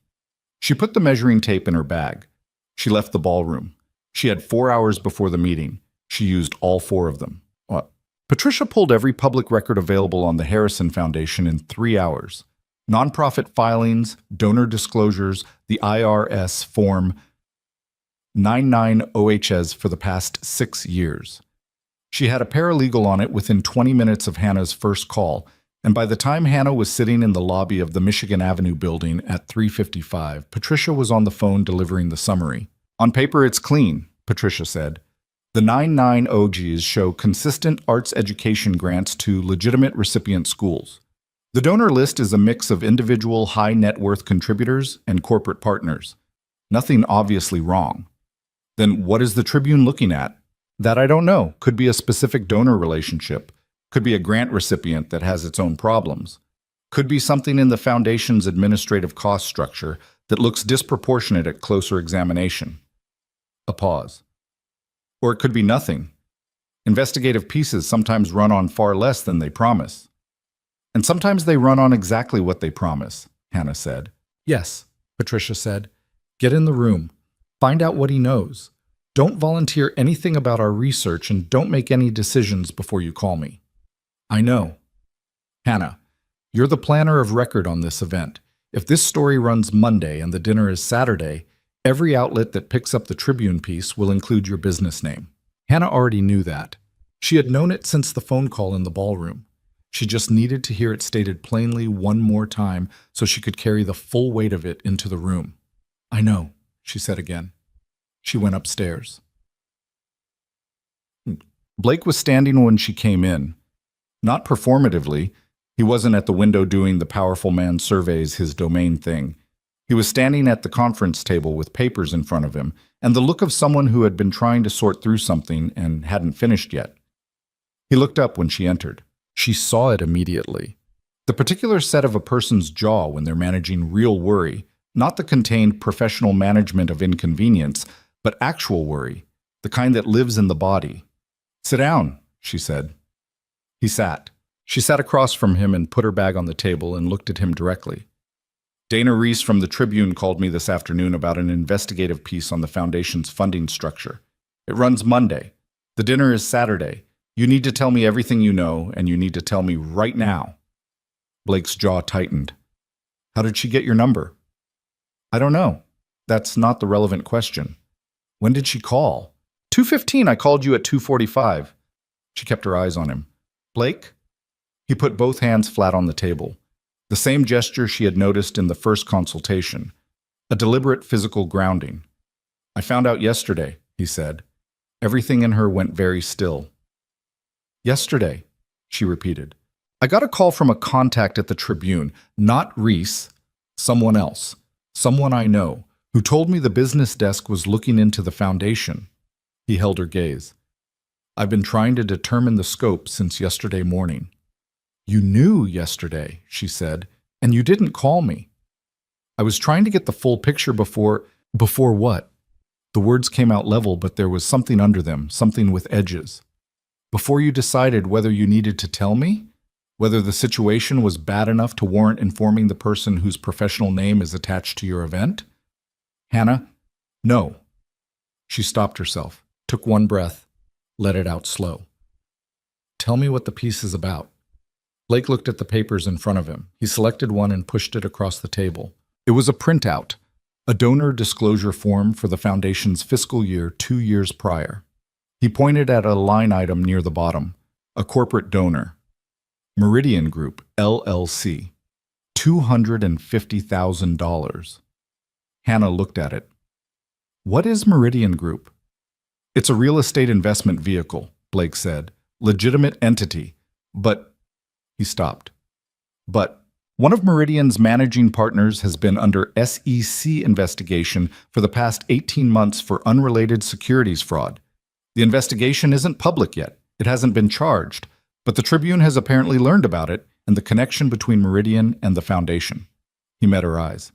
She put the measuring tape in her bag. She left the ballroom. She had 4 hours before the meeting. She used all 4 of them. Patricia pulled every public record available on the Harrison Foundation in 3 hours. Nonprofit filings, donor disclosures, the IRS Form 99OHS for the past 6 years. She had a paralegal on it within 20 minutes of Hannah's first call, and by the time Hannah was sitting in the lobby of the Michigan Avenue building at 3:55, Patricia was on the phone delivering the summary. On paper, it's clean, Patricia said. The 99OGs show consistent arts education grants to legitimate recipient schools. The donor list is a mix of individual high net worth contributors and corporate partners. Nothing obviously wrong. Then what is the Tribune looking at? That I don't know. Could be a specific donor relationship. Could be a grant recipient that has its own problems. Could be something in the foundation's administrative cost structure that looks disproportionate at closer examination. A pause. Or it could be nothing. Investigative pieces sometimes run on far less than they promise. And sometimes they run on exactly what they promise, Hannah said. Yes, Patricia said. Get in the room. Find out what he knows. Don't volunteer anything about our research and don't make any decisions before you call me. I know. Hannah, you're the planner of record on this event. If this story runs Monday and the dinner is Saturday, every outlet that picks up the Tribune piece will include your business name. Hannah already knew that. She had known it since the phone call in the ballroom. She just needed to hear it stated plainly one more time so she could carry the full weight of it into the room. I know, she said again. She went upstairs. Blake was standing when she came in. Not performatively. He wasn't at the window doing the powerful man surveys his domain thing. He was standing at the conference table with papers in front of him, and the look of someone who had been trying to sort through something and hadn't finished yet. He looked up when she entered. She saw it immediately. The particular set of a person's jaw when they're managing real worry, not the contained professional management of inconvenience, but actual worry, the kind that lives in the body. "Sit down," she said. He sat. She sat across from him and put her bag on the table and looked at him directly. "Dana Reese from the Tribune called me this afternoon about an investigative piece on the foundation's funding structure. It runs Monday. The dinner is Saturday. You need to tell me everything you know, and you need to tell me right now." Blake's jaw tightened. "How did she get your number?" "I don't know. That's not the relevant question." "When did she call?" 2:15. I called you at 2:45. She kept her eyes on him. "Blake?" He put both hands flat on the table. The same gesture she had noticed in the first consultation. A deliberate physical grounding. "I found out yesterday," he said. Everything in her went very still. "Yesterday," she repeated. "I got a call from a contact at the Tribune, not Reese, someone else, someone I know, who told me the business desk was looking into the foundation." He held her gaze. "I've been trying to determine the scope since yesterday morning." "You knew yesterday," she said, "and you didn't call me." "I was trying to get the full picture before..." "Before what?" The words came out level, but there was something under them, something with edges. "Before you decided whether you needed to tell me? Whether the situation was bad enough to warrant informing the person whose professional name is attached to your event?" "Hannah, no." She stopped herself, took one breath, let it out slow. "Tell me what the piece is about." Blake looked at the papers in front of him. He selected one and pushed it across the table. It was a printout, a donor disclosure form for the foundation's fiscal year 2 years prior. He pointed at a line item near the bottom, a corporate donor. Meridian Group, LLC. $250,000. Hannah looked at it. "What is Meridian Group?" "It's a real estate investment vehicle," Blake said. "Legitimate entity. But..." He stopped. "But one of Meridian's managing partners has been under SEC investigation for the past 18 months for unrelated securities fraud. The investigation isn't public yet. It hasn't been charged. But the Tribune has apparently learned about it and the connection between Meridian and the foundation." He met her eyes.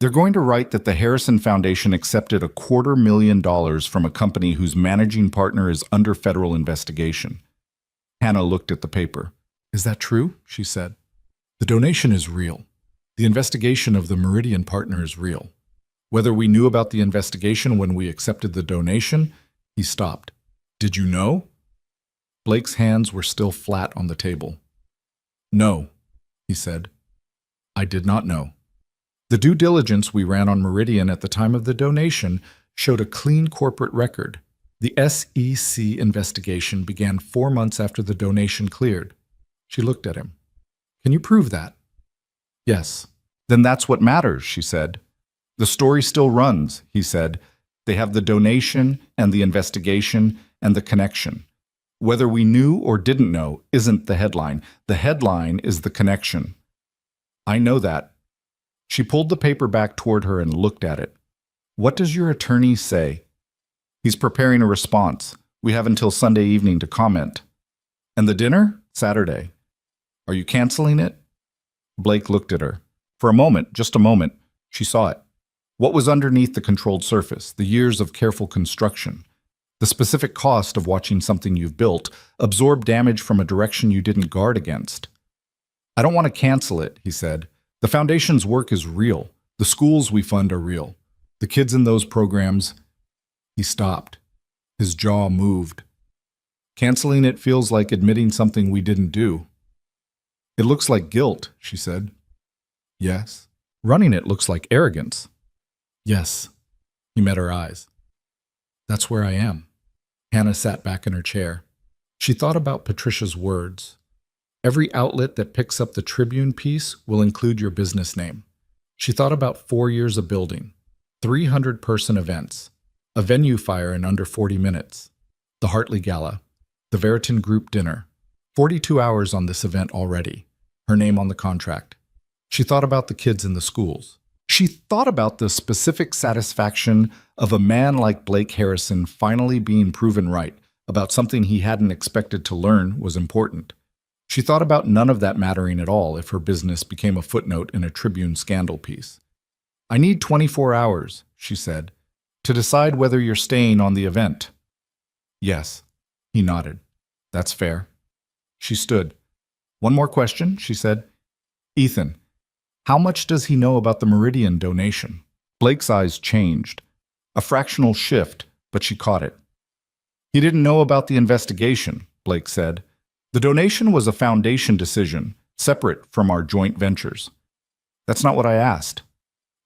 "They're going to write that the Harrison Foundation accepted $250,000 from a company whose managing partner is under federal investigation." Hannah looked at the paper. "Is that true?" she said. "The donation is real. The investigation of the Meridian partner is real. Whether we knew about the investigation when we accepted the donation..." He stopped. "Did you know?" Blake's hands were still flat on the table. "No," he said. "I did not know. The due diligence we ran on Meridian at the time of the donation showed a clean corporate record. The SEC investigation began 4 months after the donation cleared." She looked at him. "Can you prove that?" "Yes." "Then that's what matters," she said. "The story still runs," he said. "They have the donation and the investigation and the connection. Whether we knew or didn't know isn't the headline. The headline is the connection." "I know that." She pulled the paper back toward her and looked at it. "What does your attorney say?" "He's preparing a response. We have until Sunday evening to comment." "And the dinner?" "Saturday." "Are you canceling it?" Blake looked at her. For a moment, just a moment, she saw it. What was underneath the controlled surface, the years of careful construction, the specific cost of watching something you've built absorb damage from a direction you didn't guard against. "I don't want to cancel it," he said. "The foundation's work is real. The schools we fund are real. The kids in those programs..." He stopped. His jaw moved. "Canceling it feels like admitting something we didn't do." "It looks like guilt," she said. "Yes." "Running it looks like arrogance." "Yes." He met her eyes. "That's where I am." Hannah sat back in her chair. She thought about Patricia's words. "Every outlet that picks up the Tribune piece will include your business name." She thought about 4 years of building, 300-person events, a venue fire in under 40 minutes, the Hartley Gala, The Veritan Group dinner. 42 hours on this event already. Her name on the contract. She thought about the kids in the schools. She thought about the specific satisfaction of a man like Blake Harrison finally being proven right about something he hadn't expected to learn was important. She thought about none of that mattering at all if her business became a footnote in a Tribune scandal piece. "I need 24 hours," she said, "to decide whether you're staying on the event." "Yes." He nodded. "That's fair." She stood. "One more question," she said. "Ethan, how much does he know about the Meridian donation?" Blake's eyes changed. A fractional shift, but she caught it. "He didn't know about the investigation," Blake said. "The donation was a foundation decision, separate from our joint ventures." "That's not what I asked."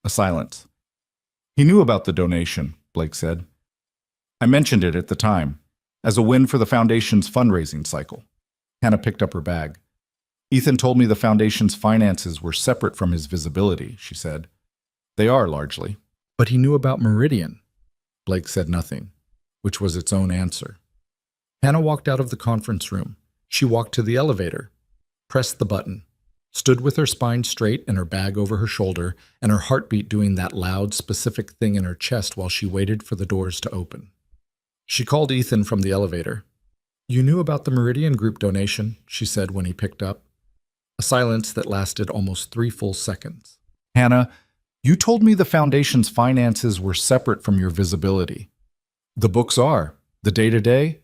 A silence. "He knew about the donation," Blake said. "I mentioned it at the time, as a win for the foundation's fundraising cycle." Hannah picked up her bag. "Ethan told me the foundation's finances were separate from his visibility," she said. "They are, largely." "But he knew about Meridian." Blake said nothing, which was its own answer. Hannah walked out of the conference room. She walked to the elevator, pressed the button, stood with her spine straight and her bag over her shoulder, and her heartbeat doing that loud, specific thing in her chest while she waited for the doors to open. She called Ethan from the elevator. "You knew about the Meridian Group donation," she said when he picked up. A silence that lasted almost 3 full seconds. "Hannah, you told me the foundation's finances were separate from your visibility. The books are. The day-to-day?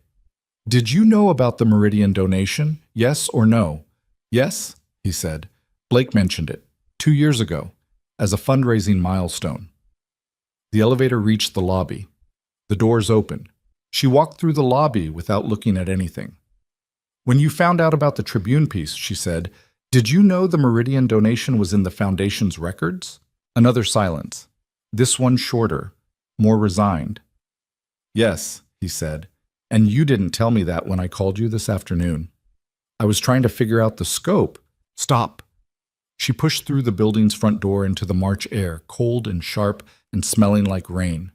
Did you know about the Meridian donation? Yes or no?" "Yes," he said. "Blake mentioned it 2 years ago as a fundraising milestone." The elevator reached the lobby. The doors opened. She walked through the lobby without looking at anything. "When you found out about the Tribune piece," she said, "did you know the Meridian donation was in the foundation's records?" Another silence. This one shorter, more resigned. "Yes," he said, "and you didn't tell me that when I called you this afternoon. I was trying to figure out the scope." "Stop." She pushed through the building's front door into the March air, cold and sharp and smelling like rain.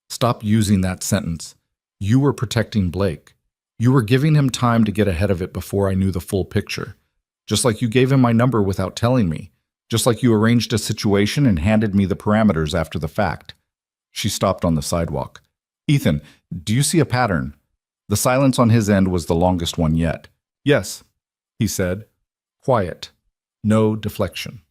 "Stop using that sentence. You were protecting Blake. You were giving him time to get ahead of it before I knew the full picture. Just like you gave him my number without telling me. Just like you arranged a situation and handed me the parameters after the fact." She stopped on the sidewalk. "Ethan, do you see a pattern?" The silence on his end was the longest one yet. "Yes," he said. Quiet. No deflection.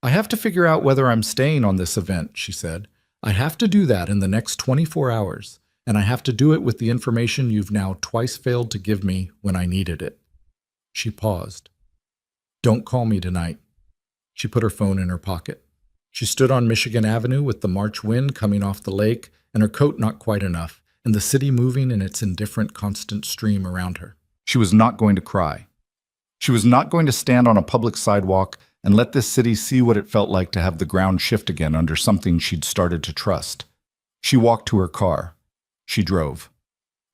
"I have to figure out whether I'm staying on this event," she said. "I have to do that in the next 24 hours, and I have to do it with the information you've now twice failed to give me when I needed it." She paused. "Don't call me tonight." She put her phone in her pocket. She stood on Michigan Avenue with the March wind coming off the lake and her coat not quite enough, and the city moving in its indifferent constant stream around her. She was not going to cry. She was not going to stand on a public sidewalk and let this city see what it felt like to have the ground shift again under something she'd started to trust. She walked to her car. She drove.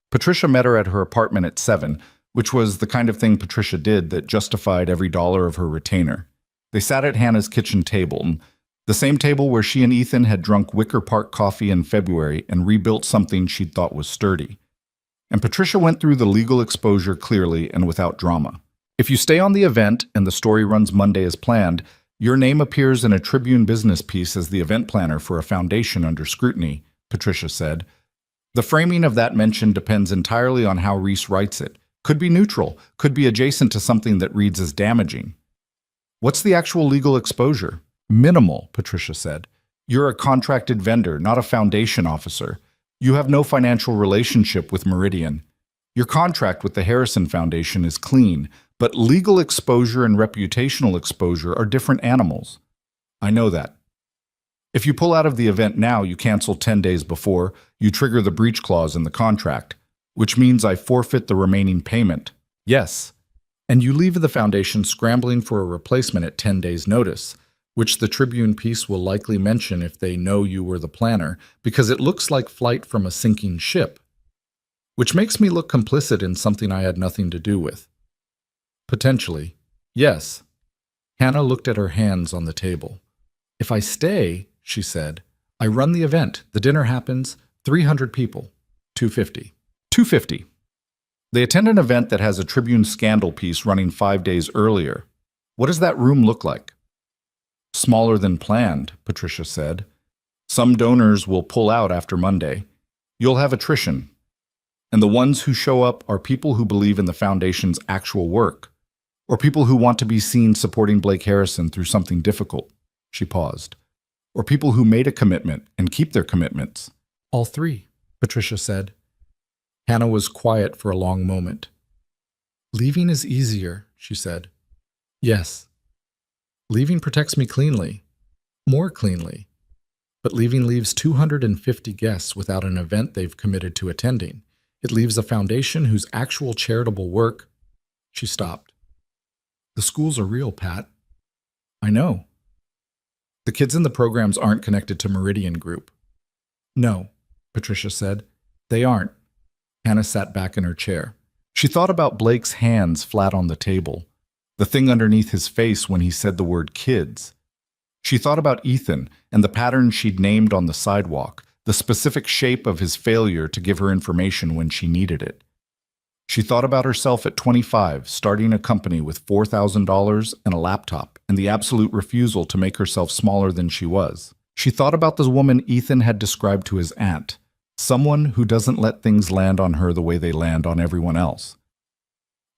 Patricia met her at her apartment at 7, which was the kind of thing Patricia did that justified every dollar of her retainer. They sat at Hannah's kitchen table, the same table where she and Ethan had drunk Wicker Park coffee in February and rebuilt something she'd thought was sturdy. And Patricia went through the legal exposure clearly and without drama. "If you stay on the event and the story runs Monday as planned, your name appears in a Tribune business piece as the event planner for a foundation under scrutiny," Patricia said. "The framing of that mention depends entirely on how Reese writes it. Could be neutral, could be adjacent to something that reads as damaging." "What's the actual legal exposure?" "Minimal," Patricia said. "You're a contracted vendor, not a foundation officer. You have no financial relationship with Meridian. Your contract with the Harrison Foundation is clean, but legal exposure and reputational exposure are different animals." "I know that." "If you pull out of the event now, you cancel 10 days before, you trigger the breach clause in the contract, which means I forfeit the remaining payment." "Yes." "And you leave the foundation scrambling for a replacement at 10 days' notice, which the Tribune piece will likely mention if they know you were the planner, because it looks like flight from a sinking ship. Which makes me look complicit in something I had nothing to do with." "Potentially. Yes." Hannah looked at her hands on the table. "If I stay," she said, "I run the event. The dinner happens. 300 people. 250. 250. They attend an event that has a Tribune scandal piece running 5 days earlier. What does that room look like? Smaller than planned, Patricia said. Some donors will pull out after Monday. You'll have attrition. And the ones who show up are people who believe in the foundation's actual work, or people who want to be seen supporting Blake Harrison through something difficult. She paused. Or people who made a commitment and keep their commitments. All three, Patricia said. Hannah was quiet for a long moment. Leaving is easier, she said. Yes. Leaving protects me cleanly. More cleanly. But leaving leaves 250 guests without an event they've committed to attending. It leaves a foundation whose actual charitable work... She stopped. The schools are real, Pat. I know. The kids in the programs aren't connected to Meridian Group. No, Patricia said. They aren't. Hannah sat back in her chair. She thought about Blake's hands flat on the table, the thing underneath his face when he said the word kids. She thought about Ethan and the pattern she'd named on the sidewalk, the specific shape of his failure to give her information when she needed it. She thought about herself at 25, starting a company with $4,000 and a laptop, and the absolute refusal to make herself smaller than she was. She thought about the woman Ethan had described to his aunt, someone who doesn't let things land on her the way they land on everyone else.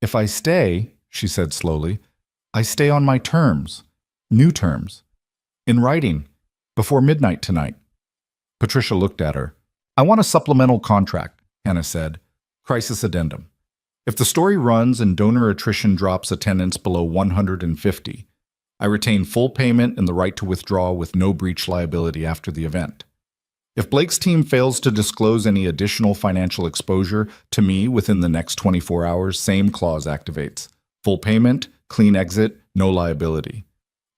If I stay, she said slowly, I stay on my terms, new terms, in writing, before midnight tonight. Patricia looked at her. I want a supplemental contract, Hannah said. Crisis addendum. If the story runs and donor attrition drops attendance below 150, I retain full payment and the right to withdraw with no breach liability after the event. If Blake's team fails to disclose any additional financial exposure to me within the next 24 hours, same clause activates. Full payment, clean exit, no liability.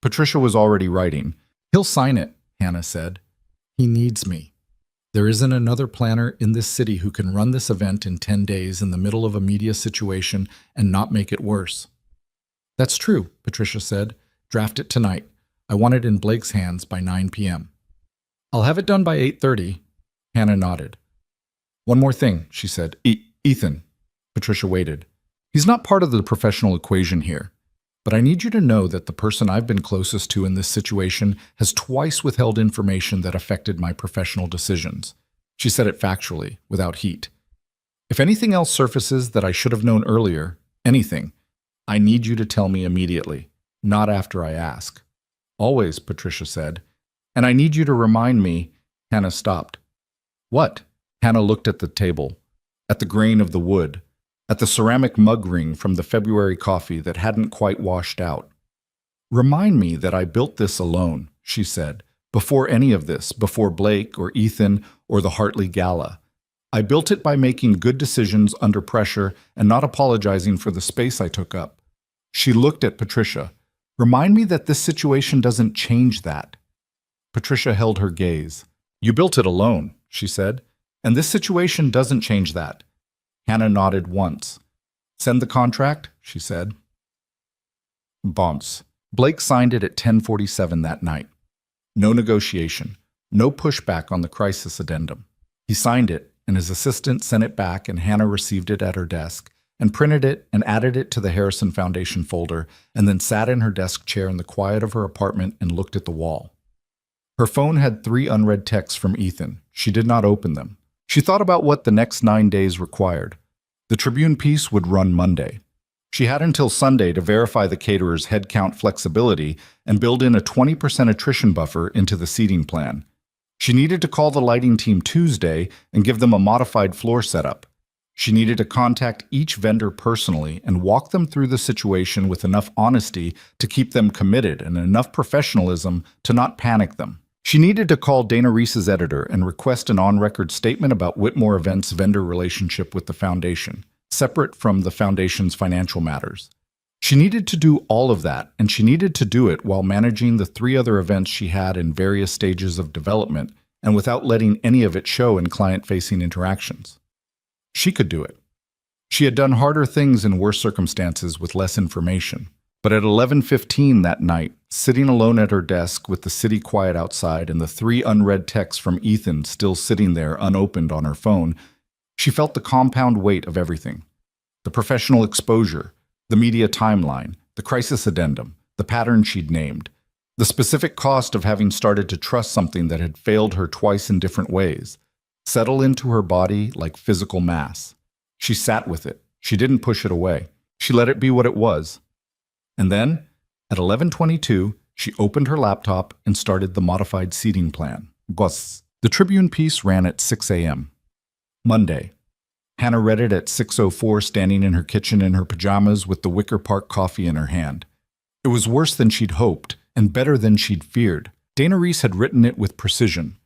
Patricia was already writing. He'll sign it, Hannah said. He needs me. There isn't another planner in this city who can run this event in 10 days in the middle of a media situation and not make it worse. That's true, Patricia said. Draft it tonight. I want it in Blake's hands by 9 p.m. I'll have it done by 8:30. Hannah nodded. One more thing, she said. Ethan. Patricia waited. He's not part of the professional equation here. But I need you to know that the person I've been closest to in this situation has twice withheld information that affected my professional decisions. She said it factually, without heat. If anything else surfaces that I should have known earlier, anything, I need you to tell me immediately, not after I ask. Always, Patricia said. And I need you to remind me. Hannah stopped. What? Hannah looked at the table, at the grain of the wood, at the ceramic mug ring from the February coffee that hadn't quite washed out. Remind me that I built this alone, she said, before any of this, before Blake or Ethan or the Hartley Gala. I built it by making good decisions under pressure and not apologizing for the space I took up. She looked at Patricia. Remind me that this situation doesn't change that. Patricia held her gaze. You built it alone, she said, and this situation doesn't change that. Hannah nodded once. Send the contract, she said. Bonce. Blake signed it at 10:47 that night. No negotiation, no pushback on the crisis addendum. He signed it, and his assistant sent it back, and Hannah received it at her desk, and printed it and added it to the Harrison Foundation folder, and then sat in her desk chair in the quiet of her apartment and looked at the wall. Her phone had 3 unread texts from Ethan. She did not open them. She thought about what the next 9 days required. The Tribune piece would run Monday. She had until Sunday to verify the caterer's headcount flexibility and build in a 20% attrition buffer into the seating plan. She needed to call the lighting team Tuesday and give them a modified floor setup. She needed to contact each vendor personally and walk them through the situation with enough honesty to keep them committed and enough professionalism to not panic them. She needed to call Dana Reese's editor and request an on-record statement about Whitmore Events' vendor relationship with the foundation, separate from the foundation's financial matters. She needed to do all of that, and she needed to do it while managing the 3 other events she had in various stages of development and without letting any of it show in client-facing interactions. She could do it. She had done harder things in worse circumstances with less information. But at 11:15 that night, sitting alone at her desk with the city quiet outside and the 3 unread texts from Ethan still sitting there unopened on her phone, she felt the compound weight of everything. The professional exposure, the media timeline, the crisis addendum, the pattern she'd named, the specific cost of having started to trust something that had failed her twice in different ways, settle into her body like physical mass. She sat with it. She didn't push it away. She let it be what it was. And then, at 11:22, she opened her laptop and started the modified seating plan. Gos. The Tribune piece ran at 6 a.m. Monday. Hannah read it at 6:04, standing in her kitchen in her pajamas with the Wicker Park coffee in her hand. It was worse than she'd hoped, and better than she'd feared. Dana Reese had written it with precision.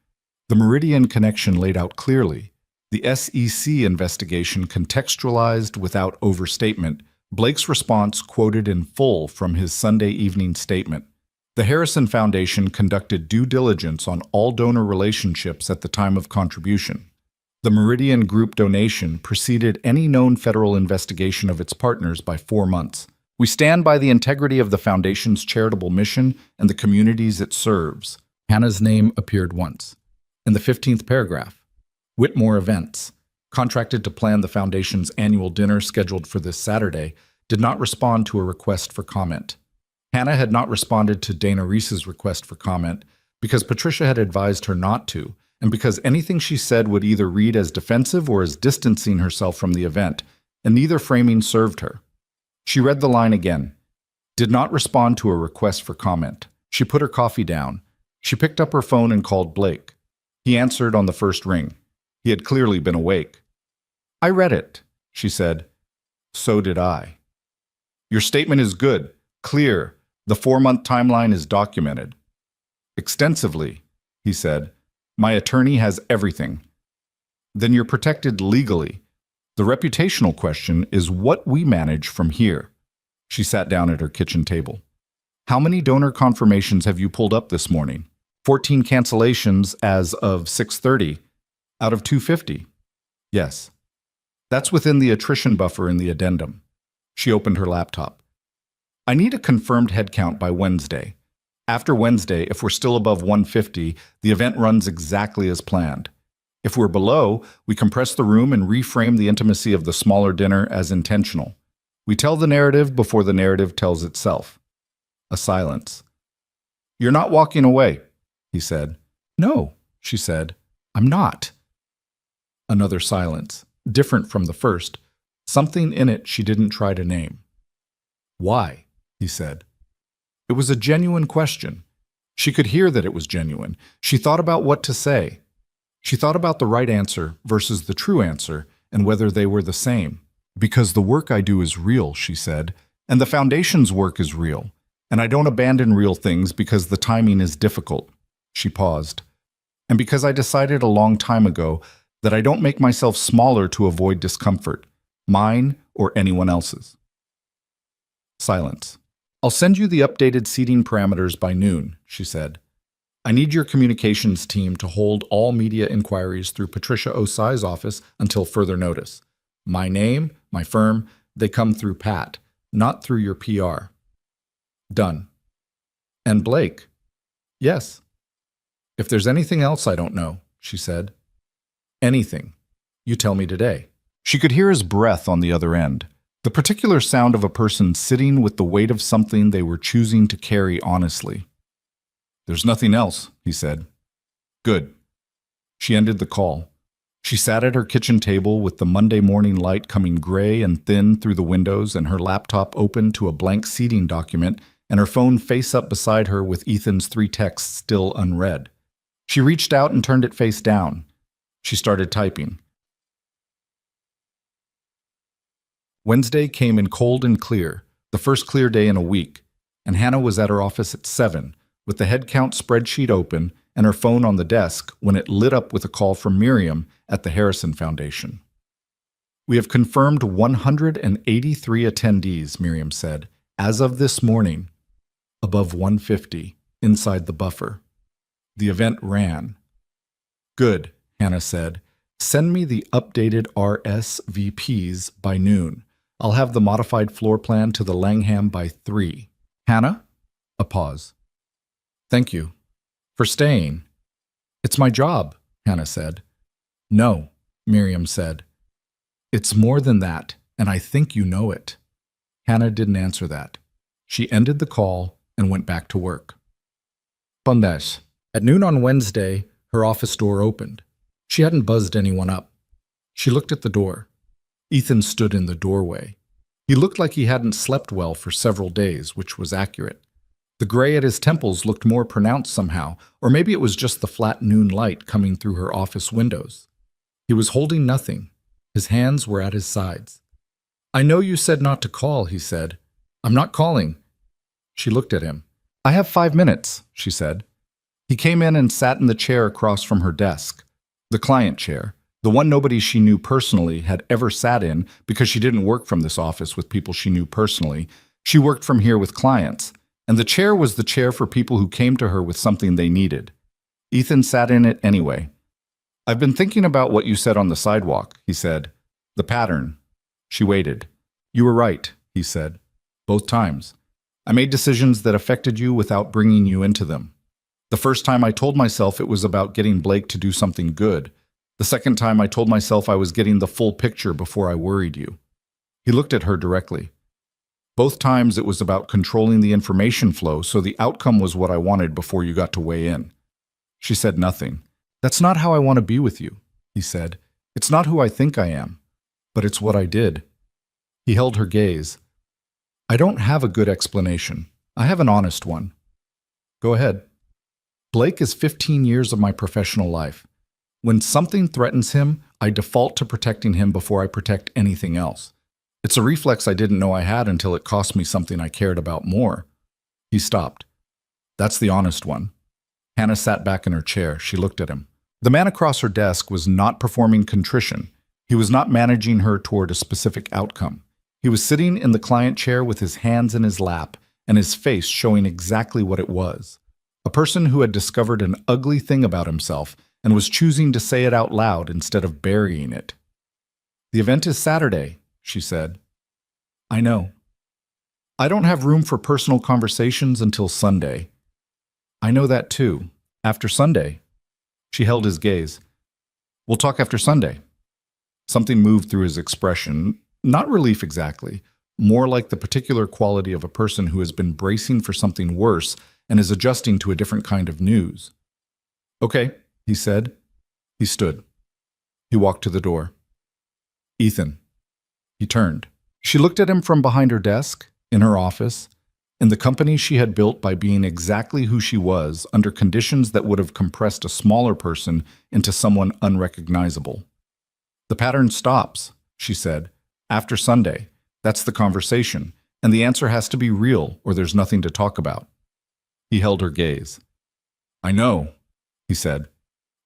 The Meridian connection laid out clearly. The SEC investigation contextualized without overstatement. Blake's response quoted in full from his Sunday evening statement. The Harrison Foundation conducted due diligence on all donor relationships at the time of contribution. The Meridian Group donation preceded any known federal investigation of its partners by 4 months. We stand by the integrity of the Foundation's charitable mission and the communities it serves. Hannah's name appeared once. In the 15th paragraph, Whitmore Events, contracted to plan the Foundation's annual dinner scheduled for this Saturday, did not respond to a request for comment. Hannah had not responded to Dana Reese's request for comment because Patricia had advised her not to, and because anything she said would either read as defensive or as distancing herself from the event, and neither framing served her. She read the line again. Did not respond to a request for comment. She put her coffee down. She picked up her phone and called Blake. He answered on the first ring. He had clearly been awake. I read it, she said. So did I. Your statement is good, clear. The 4-month timeline is documented. Extensively, he said. My attorney has everything. Then you're protected legally. The reputational question is what we manage from here. She sat down at her kitchen table. How many donor confirmations have you pulled up this morning? 14 cancellations as of 6:30 out of 250. Yes. That's within the attrition buffer in the addendum. She opened her laptop. I need a confirmed headcount by Wednesday. After Wednesday, if we're still above 150, the event runs exactly as planned. If we're below, we compress the room and reframe the intimacy of the smaller dinner as intentional. We tell the narrative before the narrative tells itself. A silence. You're not walking away, he said. No, she said. I'm not. Another silence, different from the first, something in it she didn't try to name. Why? He said. It was a genuine question. She could hear that it was genuine. She thought about what to say. She thought about the right answer versus the true answer and whether they were the same. Because the work I do is real, she said, and the Foundation's work is real, and I don't abandon real things because the timing is difficult. She paused. And because I decided a long time ago that I don't make myself smaller to avoid discomfort, mine or anyone else's. Silence. I'll send you the updated seating parameters by noon, she said. I need your communications team to hold all media inquiries through Patricia Osai's office until further notice. My name, my firm, they come through Pat, not through your PR. Done. And Blake? Yes. If there's anything else I don't know, she said. Anything. You tell me today. She could hear his breath on the other end. The particular sound of a person sitting with the weight of something they were choosing to carry honestly. There's nothing else, he said. Good. She ended the call. She sat at her kitchen table with the Monday morning light coming gray and thin through the windows and her laptop open to a blank seating document and her phone face up beside her with Ethan's 3 texts still unread. She reached out and turned it face down. She started typing. Wednesday came in cold and clear, the first clear day in a week, and Hannah was at her office at 7, with the headcount spreadsheet open and her phone on the desk when it lit up with a call from Miriam at the Harrison Foundation. We have confirmed 183 attendees, Miriam said, as of this morning, above 150, inside the buffer. The event ran. Good, Hannah said. Send me the updated RSVPs by noon. I'll have the modified floor plan to the Langham by 3. Hannah? A pause. Thank you. For staying. It's my job, Hannah said. No, Miriam said. It's more than that, and I think you know it." Hannah didn't answer that. She ended the call and went back to work. Bundes. At noon on Wednesday, her office door opened. She hadn't buzzed anyone up. She looked at the door. Ethan stood in the doorway. He looked like he hadn't slept well for several days, which was accurate. The gray at his temples looked more pronounced somehow, or maybe it was just the flat noon light coming through her office windows. He was holding nothing. His hands were at his sides. "I know you said not to call," he said. "I'm not calling." She looked at him. "I have 5 minutes," she said. He came in and sat in the chair across from her desk, the client chair, the one nobody she knew personally had ever sat in because she didn't work from this office with people she knew personally. She worked from here with clients, and the chair was the chair for people who came to her with something they needed. Ethan sat in it anyway. "I've been thinking about what you said on the sidewalk," he said. "The pattern." She waited. "You were right," he said. "Both times. I made decisions that affected you without bringing you into them. The first time I told myself it was about getting Blake to do something good. The second time I told myself I was getting the full picture before I worried you." He looked at her directly. "Both times it was about controlling the information flow, so the outcome was what I wanted before you got to weigh in." She said nothing. "That's not how I want to be with you," he said. "It's not who I think I am, but it's what I did." He held her gaze. "I don't have a good explanation. I have an honest one." "Go ahead." "Blake is 15 years of my professional life. When something threatens him, I default to protecting him before I protect anything else. It's a reflex I didn't know I had until it cost me something I cared about more." He stopped. "That's the honest one." Hannah sat back in her chair. She looked at him. The man across her desk was not performing contrition. He was not managing her toward a specific outcome. He was sitting in the client chair with his hands in his lap and his face showing exactly what it was. A person who had discovered an ugly thing about himself and was choosing to say it out loud instead of burying it. "The event is Saturday," she said. "I know." "I don't have room for personal conversations until Sunday." "I know that too. After Sunday." She held his gaze. "We'll talk after Sunday." Something moved through his expression, not relief exactly, more like the particular quality of a person who has been bracing for something worse and is adjusting to a different kind of news. "Okay," he said. He stood. He walked to the door. "Ethan." He turned. She looked at him from behind her desk, in her office, in the company she had built by being exactly who she was under conditions that would have compressed a smaller person into someone unrecognizable. "The pattern stops," she said. "After Sunday. That's the conversation, and the answer has to be real or there's nothing to talk about." He held her gaze. "I know," he said.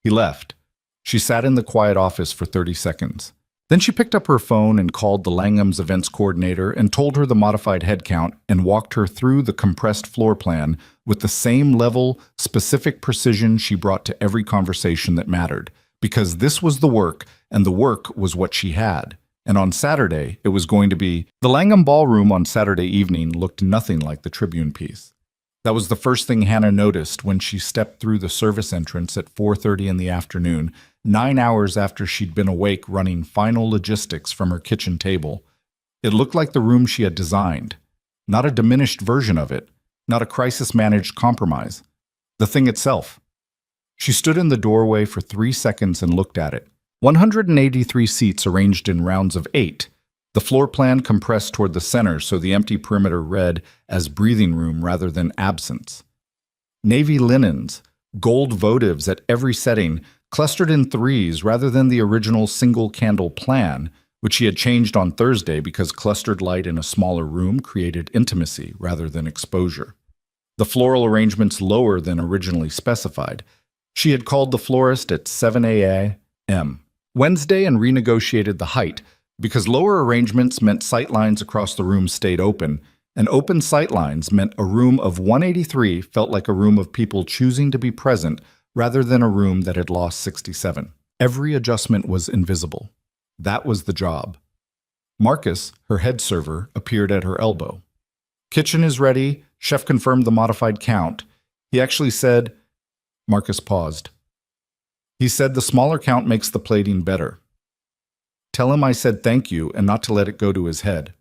He left. She sat in the quiet office for 30 seconds. Then she picked up her phone and called the Langham's events coordinator and told her the modified head count and walked her through the compressed floor plan with the same level, specific precision she brought to every conversation that mattered, because this was the work and the work was what she had. And on Saturday, it was going to be... The Langham Ballroom on Saturday evening looked nothing like the Tribune piece. That was the first thing Hannah noticed when she stepped through the service entrance at 4:30 in the afternoon, 9 hours after she'd been awake running final logistics from her kitchen table. It looked like the room she had designed. Not a diminished version of it, not a crisis-managed compromise. The thing itself. She stood in the doorway for 3 seconds and looked at it. 183 seats arranged in rounds of 8. The floor plan compressed toward the center so the empty perimeter read as breathing room rather than absence. Navy linens, gold votives at every setting, clustered in threes rather than the original single-candle plan, which she had changed on Thursday because clustered light in a smaller room created intimacy rather than exposure. The floral arrangements lower than originally specified. She had called the florist at 7 a.m. Wednesday and renegotiated the height, because lower arrangements meant sightlines across the room stayed open, and open sightlines meant a room of 183 felt like a room of people choosing to be present rather than a room that had lost 67. Every adjustment was invisible. That was the job. Marcus, her head server, appeared at her elbow. "Kitchen is ready. Chef confirmed the modified count. He actually said..." Marcus paused. "He said the smaller count makes the plating better." Tell him I said thank you and not to let it go to his head.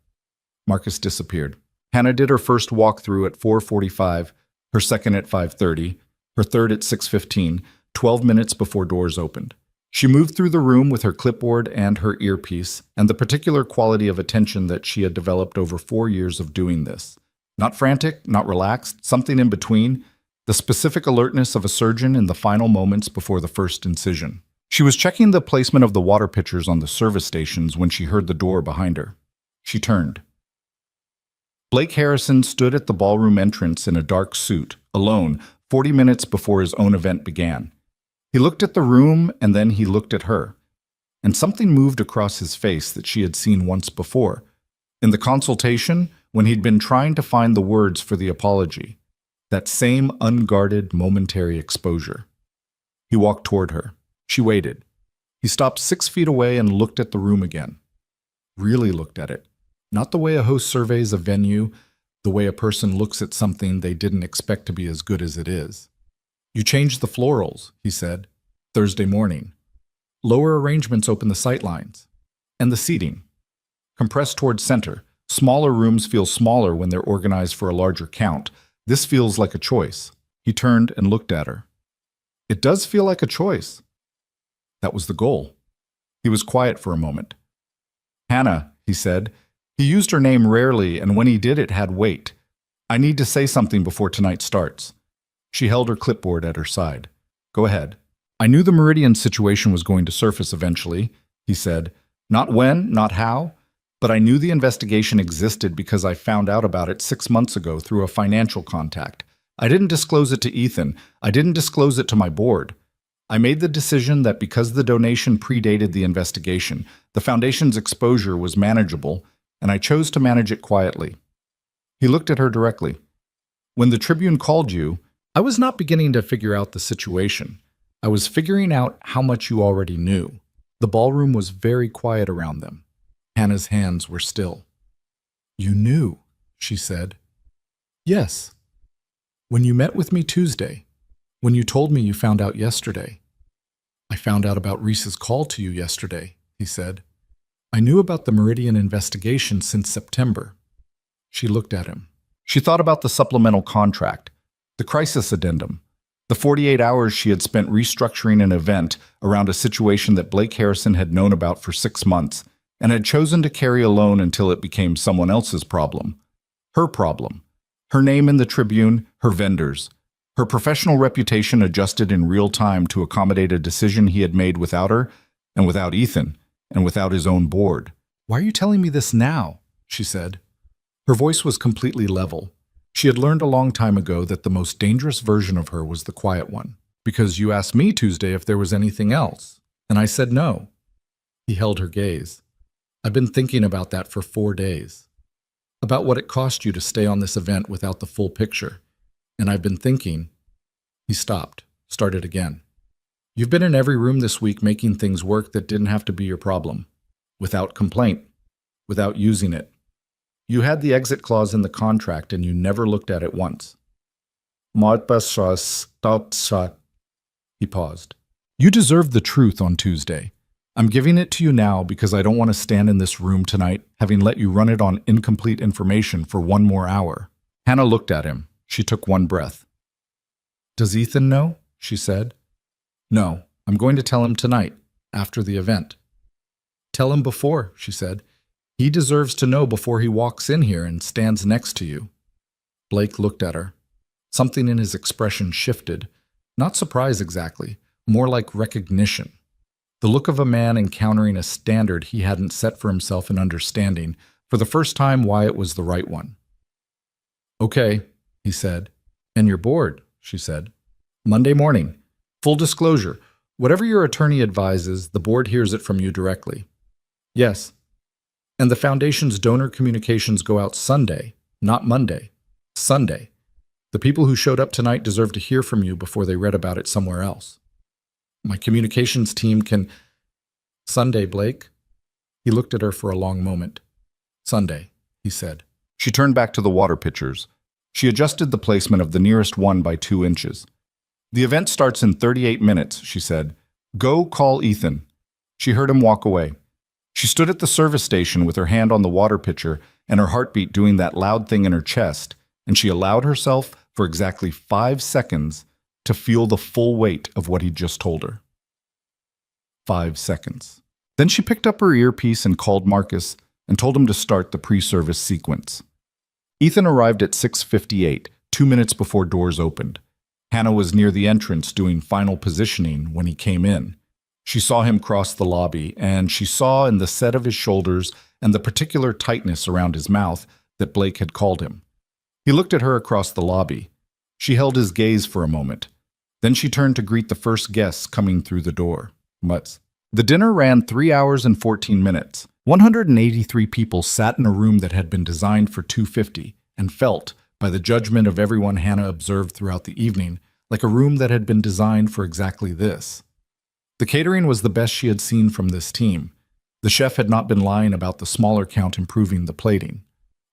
Marcus disappeared. Hannah did her first walkthrough at 4:45, her second at 5:30, her third at 6:15, 12 minutes before doors opened. She moved through the room with her clipboard and her earpiece, and the particular quality of attention that she had developed over 4 years of doing this. Not frantic, not relaxed, something in between, the specific alertness of a surgeon in the final moments before the first incision. She was checking the placement of the water pitchers on the service stations when she heard the door behind her. She turned. Blake Harrison stood at the ballroom entrance in a dark suit, alone, 40 minutes before his own event began. He looked at the room and then he looked at her. And something moved across his face that she had seen once before. In the consultation, when he'd been trying to find the words for the apology. That same unguarded, momentary exposure. He walked toward her. She waited. He stopped 6 feet away and looked at the room again. Really looked at it. Not the way a host surveys a venue, the way a person looks at something they didn't expect to be as good as it is. You changed the florals, he said, Thursday morning. Lower arrangements open the sightlines. And the seating. Compressed towards center. Smaller rooms feel smaller when they're organized for a larger count. This feels like a choice. He turned and looked at her. It does feel like a choice. That was the goal. He was quiet for a moment. Hannah, he said. He used her name rarely, and when he did, it had weight. I need to say something before tonight starts. She held her clipboard at her side. Go ahead. I knew the Meridian situation was going to surface eventually, he said. Not when, not how, but I knew the investigation existed because I found out about it 6 months ago through a financial contact. I didn't disclose it to Ethan. I didn't disclose it to my board. I made the decision that because the donation predated the investigation, the foundation's exposure was manageable, and I chose to manage it quietly. He looked at her directly. When the Tribune called you, I was not beginning to figure out the situation. I was figuring out how much you already knew. The ballroom was very quiet around them. Hannah's hands were still. You knew, she said. Yes. When you met with me Tuesday, when you told me you found out yesterday. I found out about Reese's call to you yesterday, he said. I knew about the Meridian investigation since September. She looked at him. She thought about the supplemental contract, the crisis addendum, the 48 hours she had spent restructuring an event around a situation that Blake Harrison had known about for 6 months and had chosen to carry alone until it became someone else's problem. Her problem. Her name in the Tribune, her vendors. Her professional reputation adjusted in real time to accommodate a decision he had made without her and without Ethan and without his own board. Why are you telling me this now? She said. Her voice was completely level. She had learned a long time ago that the most dangerous version of her was the quiet one. Because you asked me Tuesday if there was anything else, and I said no. He held her gaze. I've been thinking about that for 4 days. About what it cost you to stay on this event without the full picture. And I've been thinking. He stopped, started again. You've been in every room this week making things work that didn't have to be your problem. Without complaint. Without using it. You had the exit clause in the contract and you never looked at it once. He paused. You deserved the truth on Tuesday. I'm giving it to you now because I don't want to stand in this room tonight having let you run it on incomplete information for 1 more hour. Hannah looked at him. She took 1 breath. Does Ethan know? She said. No, I'm going to tell him tonight, after the event. Tell him before, she said. He deserves to know before he walks in here and stands next to you. Blake looked at her. Something in his expression shifted. Not surprise exactly, more like recognition. The look of a man encountering a standard he hadn't set for himself and understanding, for the first time, why it was the right one. Okay, he said. And you're bored, she said. Monday morning. Full disclosure, whatever your attorney advises, the board hears it from you directly. Yes. And the foundation's donor communications go out Sunday, not Monday. Sunday. The people who showed up tonight deserve to hear from you before they read about it somewhere else. My communications team can... Sunday, Blake. He looked at her for a long moment. Sunday, he said. She turned back to the water pitchers. She adjusted the placement of the nearest one by 2 inches. The event starts in 38 minutes, she said. Go call Ethan. She heard him walk away. She stood at the service station with her hand on the water pitcher and her heartbeat doing that loud thing in her chest, and she allowed herself for exactly 5 seconds to feel the full weight of what he'd just told her. 5 seconds. Then she picked up her earpiece and called Marcus and told him to start the pre-service sequence. Ethan arrived at 6:58, 2 minutes before doors opened. Hannah was near the entrance doing final positioning when he came in. She saw him cross the lobby, and she saw in the set of his shoulders and the particular tightness around his mouth that Blake had called him. He looked at her across the lobby. She held his gaze for a moment. Then she turned to greet the first guests coming through the door. The dinner ran 3 hours and 14 minutes. 183 people sat in a room that had been designed for 250 and felt, by the judgment of everyone Hannah observed throughout the evening, like a room that had been designed for exactly this. The catering was the best she had seen from this team. The chef had not been lying about the smaller count improving the plating.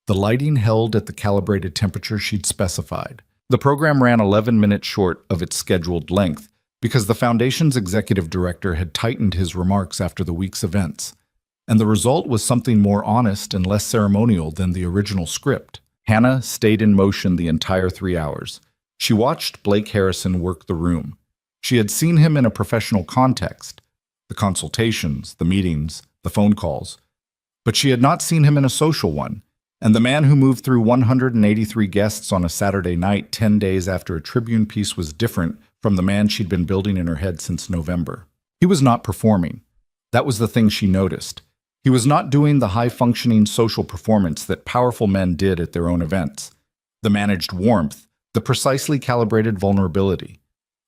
The lighting held at the calibrated temperature she'd specified. The program ran 11 minutes short of its scheduled length because the Foundation's executive director had tightened his remarks after the week's events, and the result was something more honest and less ceremonial than the original script. Hannah stayed in motion the entire 3 hours. She watched Blake Harrison work the room. She had seen him in a professional context, the consultations, the meetings, the phone calls, but she had not seen him in a social one, and the man who moved through 183 guests on a Saturday night 10 days after a Tribune piece was different from the man she'd been building in her head since November. He was not performing. That was the thing she noticed. He was not doing the high-functioning social performance that powerful men did at their own events, the managed warmth, the precisely calibrated vulnerability.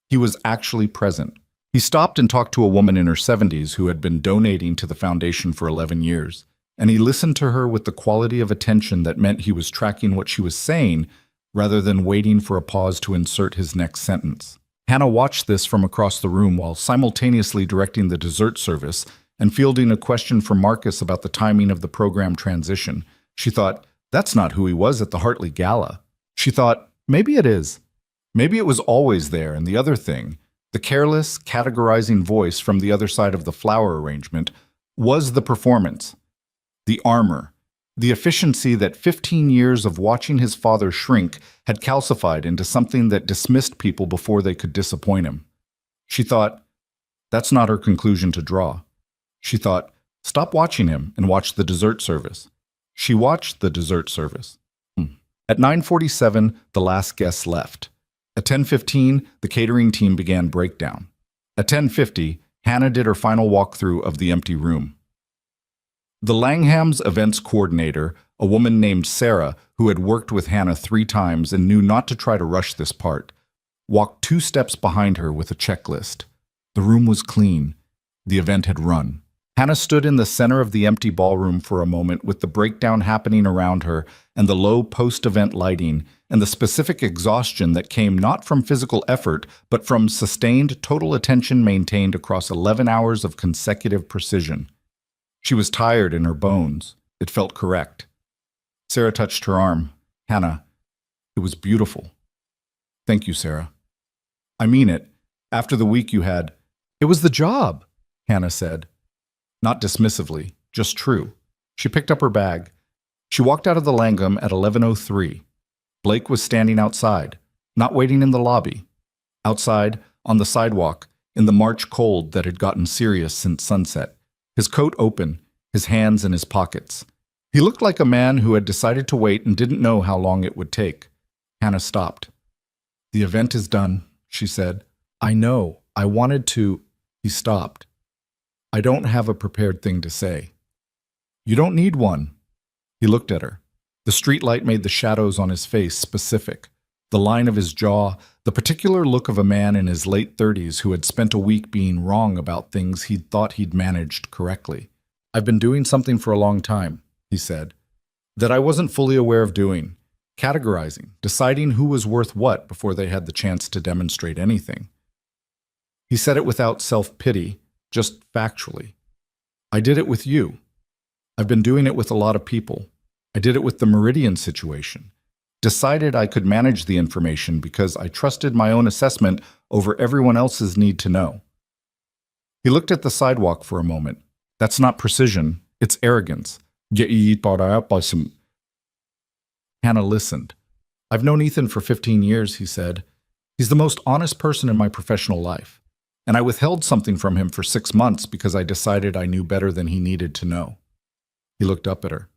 He was actually present. He stopped and talked to a woman in her 70s who had been donating to the foundation for 11 years, and he listened to her with the quality of attention that meant he was tracking what she was saying rather than waiting for a pause to insert his next sentence. Hannah watched this from across the room while simultaneously directing the dessert service and fielding a question from Marcus about the timing of the program transition. She thought, that's not who he was at the Hartley Gala. She thought, maybe it is. Maybe it was always there, and the other thing, the careless, categorizing voice from the other side of the flower arrangement, was the performance, the armor, the efficiency that 15 years of watching his father shrink had calcified into something that dismissed people before they could disappoint him. She thought, that's not her conclusion to draw. She thought, stop watching him and watch the dessert service. She watched the dessert service. At 9:47, the last guests left. At 10:15, the catering team began breakdown. At 10:50, Hannah did her final walkthrough of the empty room. The Langhams' events coordinator, a woman named Sarah, who had worked with Hannah 3 times and knew not to try to rush this part, walked 2 steps behind her with a checklist. The room was clean. The event had run. Hannah stood in the center of the empty ballroom for a moment with the breakdown happening around her and the low post-event lighting and the specific exhaustion that came not from physical effort but from sustained total attention maintained across 11 hours of consecutive precision. She was tired in her bones. It felt correct. Sarah touched her arm. Hannah, it was beautiful. Thank you, Sarah. I mean it. After the week you had. It was the job, Hannah said. Not dismissively, just true. She picked up her bag. She walked out of the Langham at 11:03. Blake was standing outside, not waiting in the lobby. Outside, on the sidewalk, in the March cold that had gotten serious since sunset, his coat open, his hands in his pockets. He looked like a man who had decided to wait and didn't know how long it would take. Hannah stopped. The event is done, she said. I know. I wanted to. He stopped. I don't have a prepared thing to say. You don't need one. He looked at her. The streetlight made the shadows on his face specific. The line of his jaw, the particular look of a man in his late 30s who had spent a week being wrong about things he'd thought he'd managed correctly. I've been doing something for a long time, he said, that I wasn't fully aware of doing, categorizing, deciding who was worth what before they had the chance to demonstrate anything. He said it without self-pity, just factually. I did it with you. I've been doing it with a lot of people. I did it with the Meridian situation. Decided I could manage the information because I trusted my own assessment over everyone else's need to know. He looked at the sidewalk for a moment, That's not precision, it's arrogance. Hannah listened. I've known Ethan for 15 years, he said. He's the most honest person in my professional life. And I withheld something from him for 6 months because I decided I knew better than he needed to know. He looked up at her.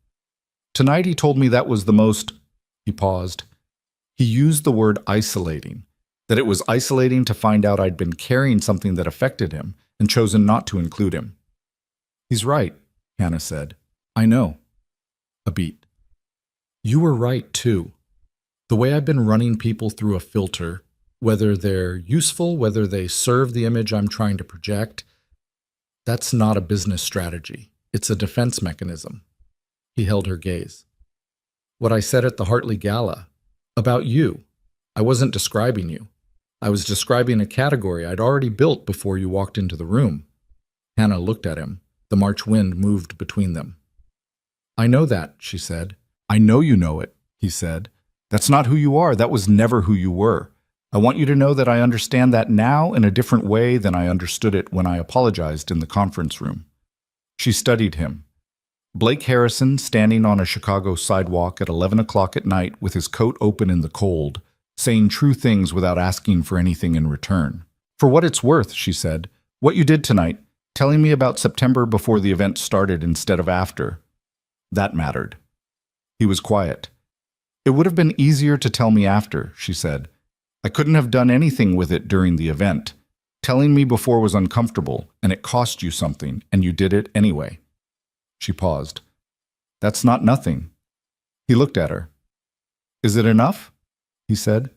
Tonight he told me that was the most... He paused. He used the word isolating, that it was isolating to find out I'd been carrying something that affected him and chosen not to include him. He's right, Hannah said. I know. A beat. You were right, too. The way I've been running people through a filter, whether they're useful, whether they serve the image I'm trying to project, that's not a business strategy. It's a defense mechanism. He held her gaze. What I said at the Hartley Gala, about you, I wasn't describing you. I was describing a category I'd already built before you walked into the room. Hannah looked at him. The March wind moved between them. I know that, she said. I know you know it, he said. That's not who you are. That was never who you were. I want you to know that I understand that now in a different way than I understood it when I apologized in the conference room. She studied him. Blake Harrison standing on a Chicago sidewalk at 11 o'clock at night with his coat open in the cold, saying true things without asking for anything in return. For what it's worth, she said, what you did tonight, telling me about September before the event started instead of after, that mattered. He was quiet. It would have been easier to tell me after, she said. I couldn't have done anything with it during the event. Telling me before was uncomfortable, and it cost you something, and you did it anyway. She paused. That's not nothing. He looked at her. Is it enough? He said.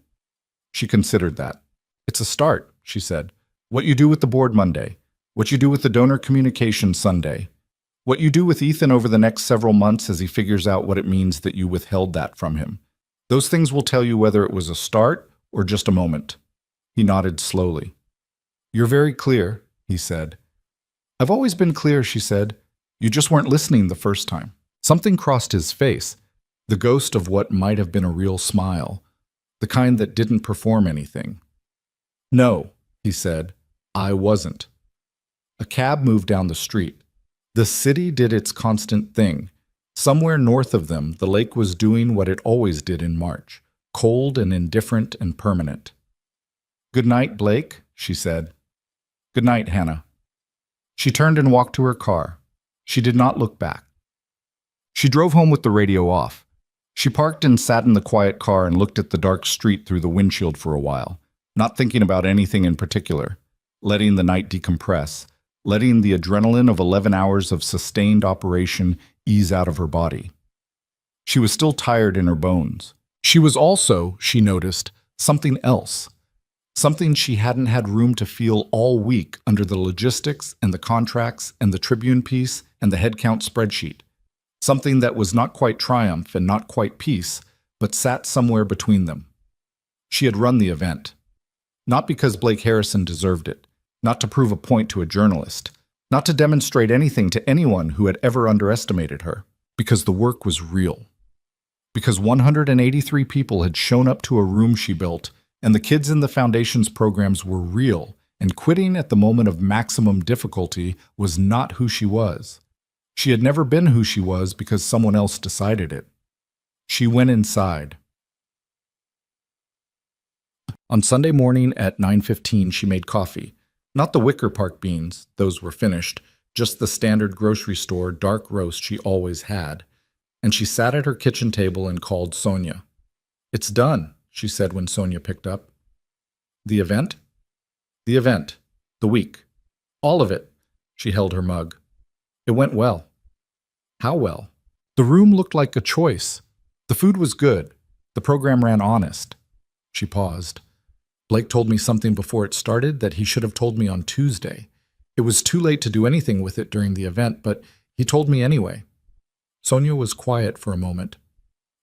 She considered that. It's a start, she said. What you do with the board Monday, what you do with the donor communication Sunday, what you do with Ethan over the next several months as he figures out what it means that you withheld that from him. Those things will tell you whether it was a start or just a moment. He nodded slowly. You're very clear, he said. I've always been clear, she said. You just weren't listening the first time. Something crossed his face, the ghost of what might have been a real smile, the kind that didn't perform anything. No, he said, I wasn't. A cab moved down the street. The city did its constant thing. Somewhere north of them, the lake was doing what it always did in March, cold and indifferent and permanent. Good night, Blake, she said. Good night, Hannah. She turned and walked to her car. She did not look back. She drove home with the radio off. She parked and sat in the quiet car and looked at the dark street through the windshield for a while, not thinking about anything in particular, letting the night decompress, letting the adrenaline of 11 hours of sustained operation ease out of her body. She was still tired in her bones. She was also, she noticed, something else. Something she hadn't had room to feel all week under the logistics and the contracts and the Tribune piece and the headcount spreadsheet. Something that was not quite triumph and not quite peace, but sat somewhere between them. She had run the event. Not because Blake Harrison deserved it, not to prove a point to a journalist, not to demonstrate anything to anyone who had ever underestimated her, because the work was real. Because 183 people had shown up to a room she built, and the kids in the foundation's programs were real, and quitting at the moment of maximum difficulty was not who she was. She had never been who she was because someone else decided it. She went inside. On Sunday morning at 9:15, she made coffee. Not the Wicker Park beans, those were finished, just the standard grocery store dark roast she always had. And she sat at her kitchen table and called Sonia. It's done, she said when Sonia picked up. The event? The event. The week. All of it. She held her mug. It went well. How well? The room looked like a choice. The food was good. The program ran honest. She paused. Blake told me something before it started that he should have told me on Tuesday. It was too late to do anything with it during the event, but he told me anyway. Sonia was quiet for a moment.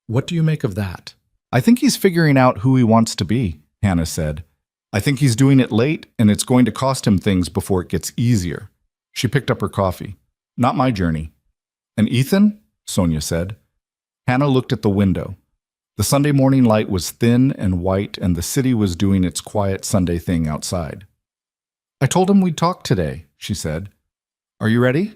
What do you make of that? I think he's figuring out who he wants to be, Hannah said. I think he's doing it late, and it's going to cost him things before it gets easier. She picked up her coffee. Not my journey. And Ethan? Sonia said. Hannah looked at the window. The Sunday morning light was thin and white, and the city was doing its quiet Sunday thing outside. I told him we'd talk today, she said. Are you ready?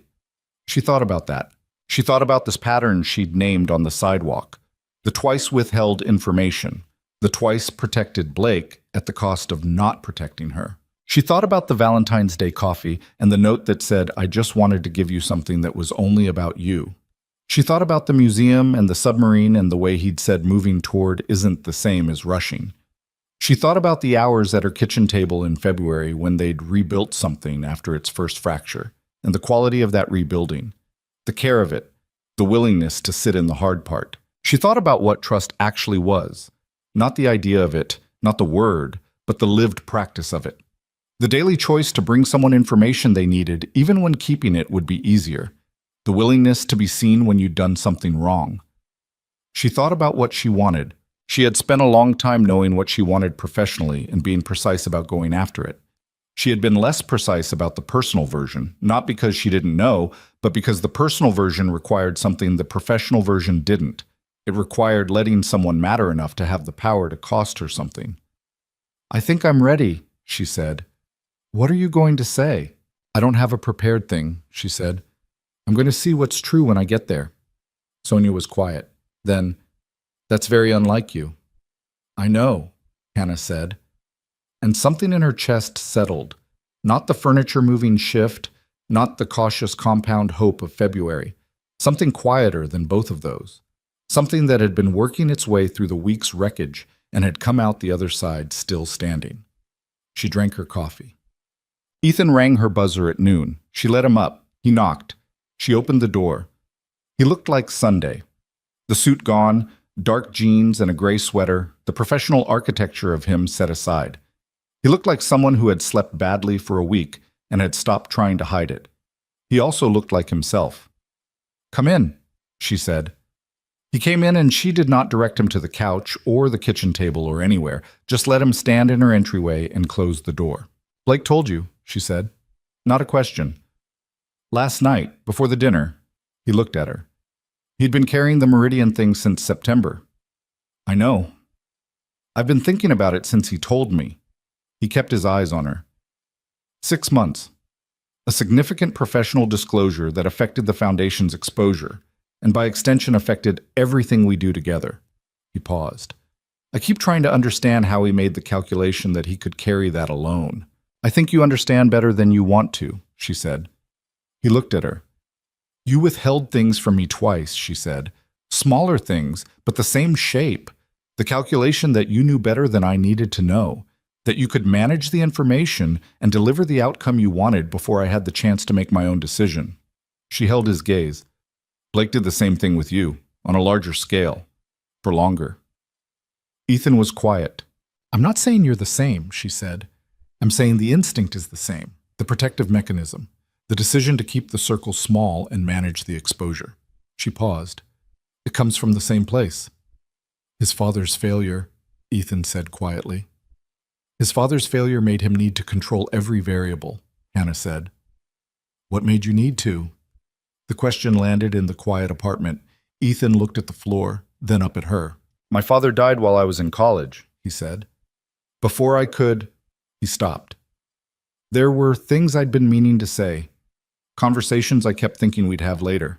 She thought about that. She thought about this pattern she'd named on the sidewalk. The twice withheld information. The twice protected Blake at the cost of not protecting her. She thought about the Valentine's Day coffee and the note that said, "I just wanted to give you something that was only about you." She thought about the museum and the submarine and the way he'd said moving toward isn't the same as rushing. She thought about the hours at her kitchen table in February when they'd rebuilt something after its first fracture, and the quality of that rebuilding, the care of it, the willingness to sit in the hard part. She thought about what trust actually was, not the idea of it, not the word, but the lived practice of it. The daily choice to bring someone information they needed, even when keeping it would be easier. The willingness to be seen when you'd done something wrong. She thought about what she wanted. She had spent a long time knowing what she wanted professionally and being precise about going after it. She had been less precise about the personal version, not because she didn't know, but because the personal version required something the professional version didn't. It required letting someone matter enough to have the power to cost her something. "I think I'm ready," she said. "What are you going to say?" "I don't have a prepared thing," she said. "I'm going to see what's true when I get there." Sonia was quiet. Then, "That's very unlike you." "I know," Hannah said. And something in her chest settled. Not the furniture-moving shift, not the cautious compound hope of February. Something quieter than both of those. Something that had been working its way through the week's wreckage and had come out the other side still standing. She drank her coffee. Ethan rang her buzzer at noon. She let him up. He knocked. She opened the door. He looked like Sunday. The suit gone, dark jeans and a gray sweater, the professional architecture of him set aside. He looked like someone who had slept badly for a week and had stopped trying to hide it. He also looked like himself. "Come in," she said. He came in and she did not direct him to the couch or the kitchen table or anywhere, just let him stand in her entryway and close the door. "Blake told you," she said. "Not a question." "Last night, before the dinner," he looked at her. "He'd been carrying the Meridian thing since September." "I know. I've been thinking about it since he told me." He kept his eyes on her. 6 months. A significant professional disclosure that affected the Foundation's exposure, and by extension affected everything we do together. He paused. "I keep trying to understand how he made the calculation that he could carry that alone." "I think you understand better than you want to," she said. He looked at her. "You withheld things from me twice," she said. "Smaller things, but the same shape. The calculation that you knew better than I needed to know. That you could manage the information and deliver the outcome you wanted before I had the chance to make my own decision." She held his gaze. "Blake did the same thing with you, on a larger scale, for longer." Ethan was quiet. "I'm not saying you're the same," she said. "I'm saying the instinct is the same, the protective mechanism, the decision to keep the circle small and manage the exposure." She paused. "It comes from the same place." "His father's failure," Ethan said quietly. "His father's failure made him need to control every variable," Hannah said. "What made you need to?" The question landed in the quiet apartment. Ethan looked at the floor, then up at her. "My father died while I was in college," he said. "Before I could—" He stopped. "There were things I'd been meaning to say. Conversations I kept thinking we'd have later."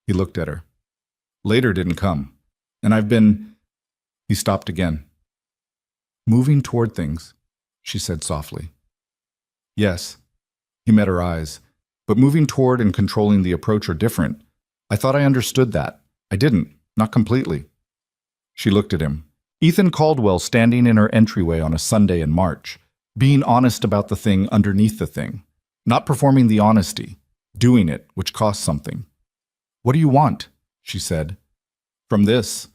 He looked at her. "Later didn't come. And I've been—" He stopped again. "Moving toward things," she said softly. "Yes." He met her eyes. "But moving toward and controlling the approach are different. I thought I understood that. I didn't. Not completely." She looked at him. Ethan Caldwell standing in her entryway on a Sunday in March, being honest about the thing underneath the thing, not performing the honesty, doing it, which costs something. "What do you want?" she said. "From this.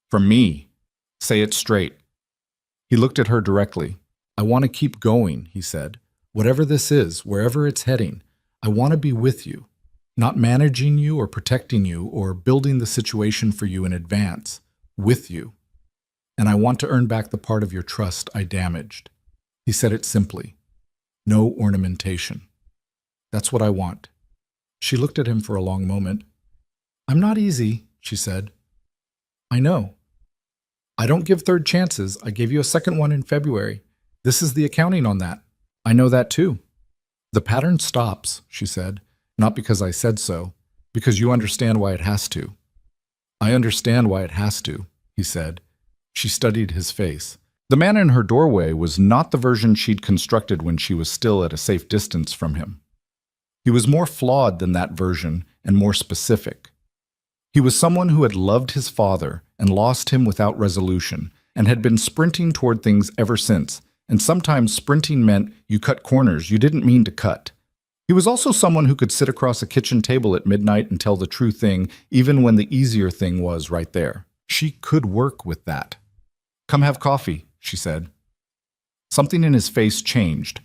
From me. Say it straight." He looked at her directly. "I want to keep going," he said. "Whatever this is, wherever it's heading, I want to be with you, not managing you or protecting you or building the situation for you in advance, with you. And I want to earn back the part of your trust I damaged." He said it simply. No ornamentation. "That's what I want." She looked at him for a long moment. "I'm not easy," she said. "I know. I don't give third chances. I gave you a second one in February. This is the accounting on that. I know that too." "The pattern stops," she said, "not because I said so. Because you understand why it has to. I understand why it has to, he said. She studied his face. The man in her doorway was not the version she'd constructed when she was still at a safe distance from him. He was more flawed than that version and more specific. He was someone who had loved his father and lost him without resolution and had been sprinting toward things ever since, and sometimes sprinting meant you cut corners you didn't mean to cut. He was also someone who could sit across a kitchen table at midnight and tell the true thing, even when the easier thing was right there. She could work with that. "Come have coffee," she said. Something in his face changed.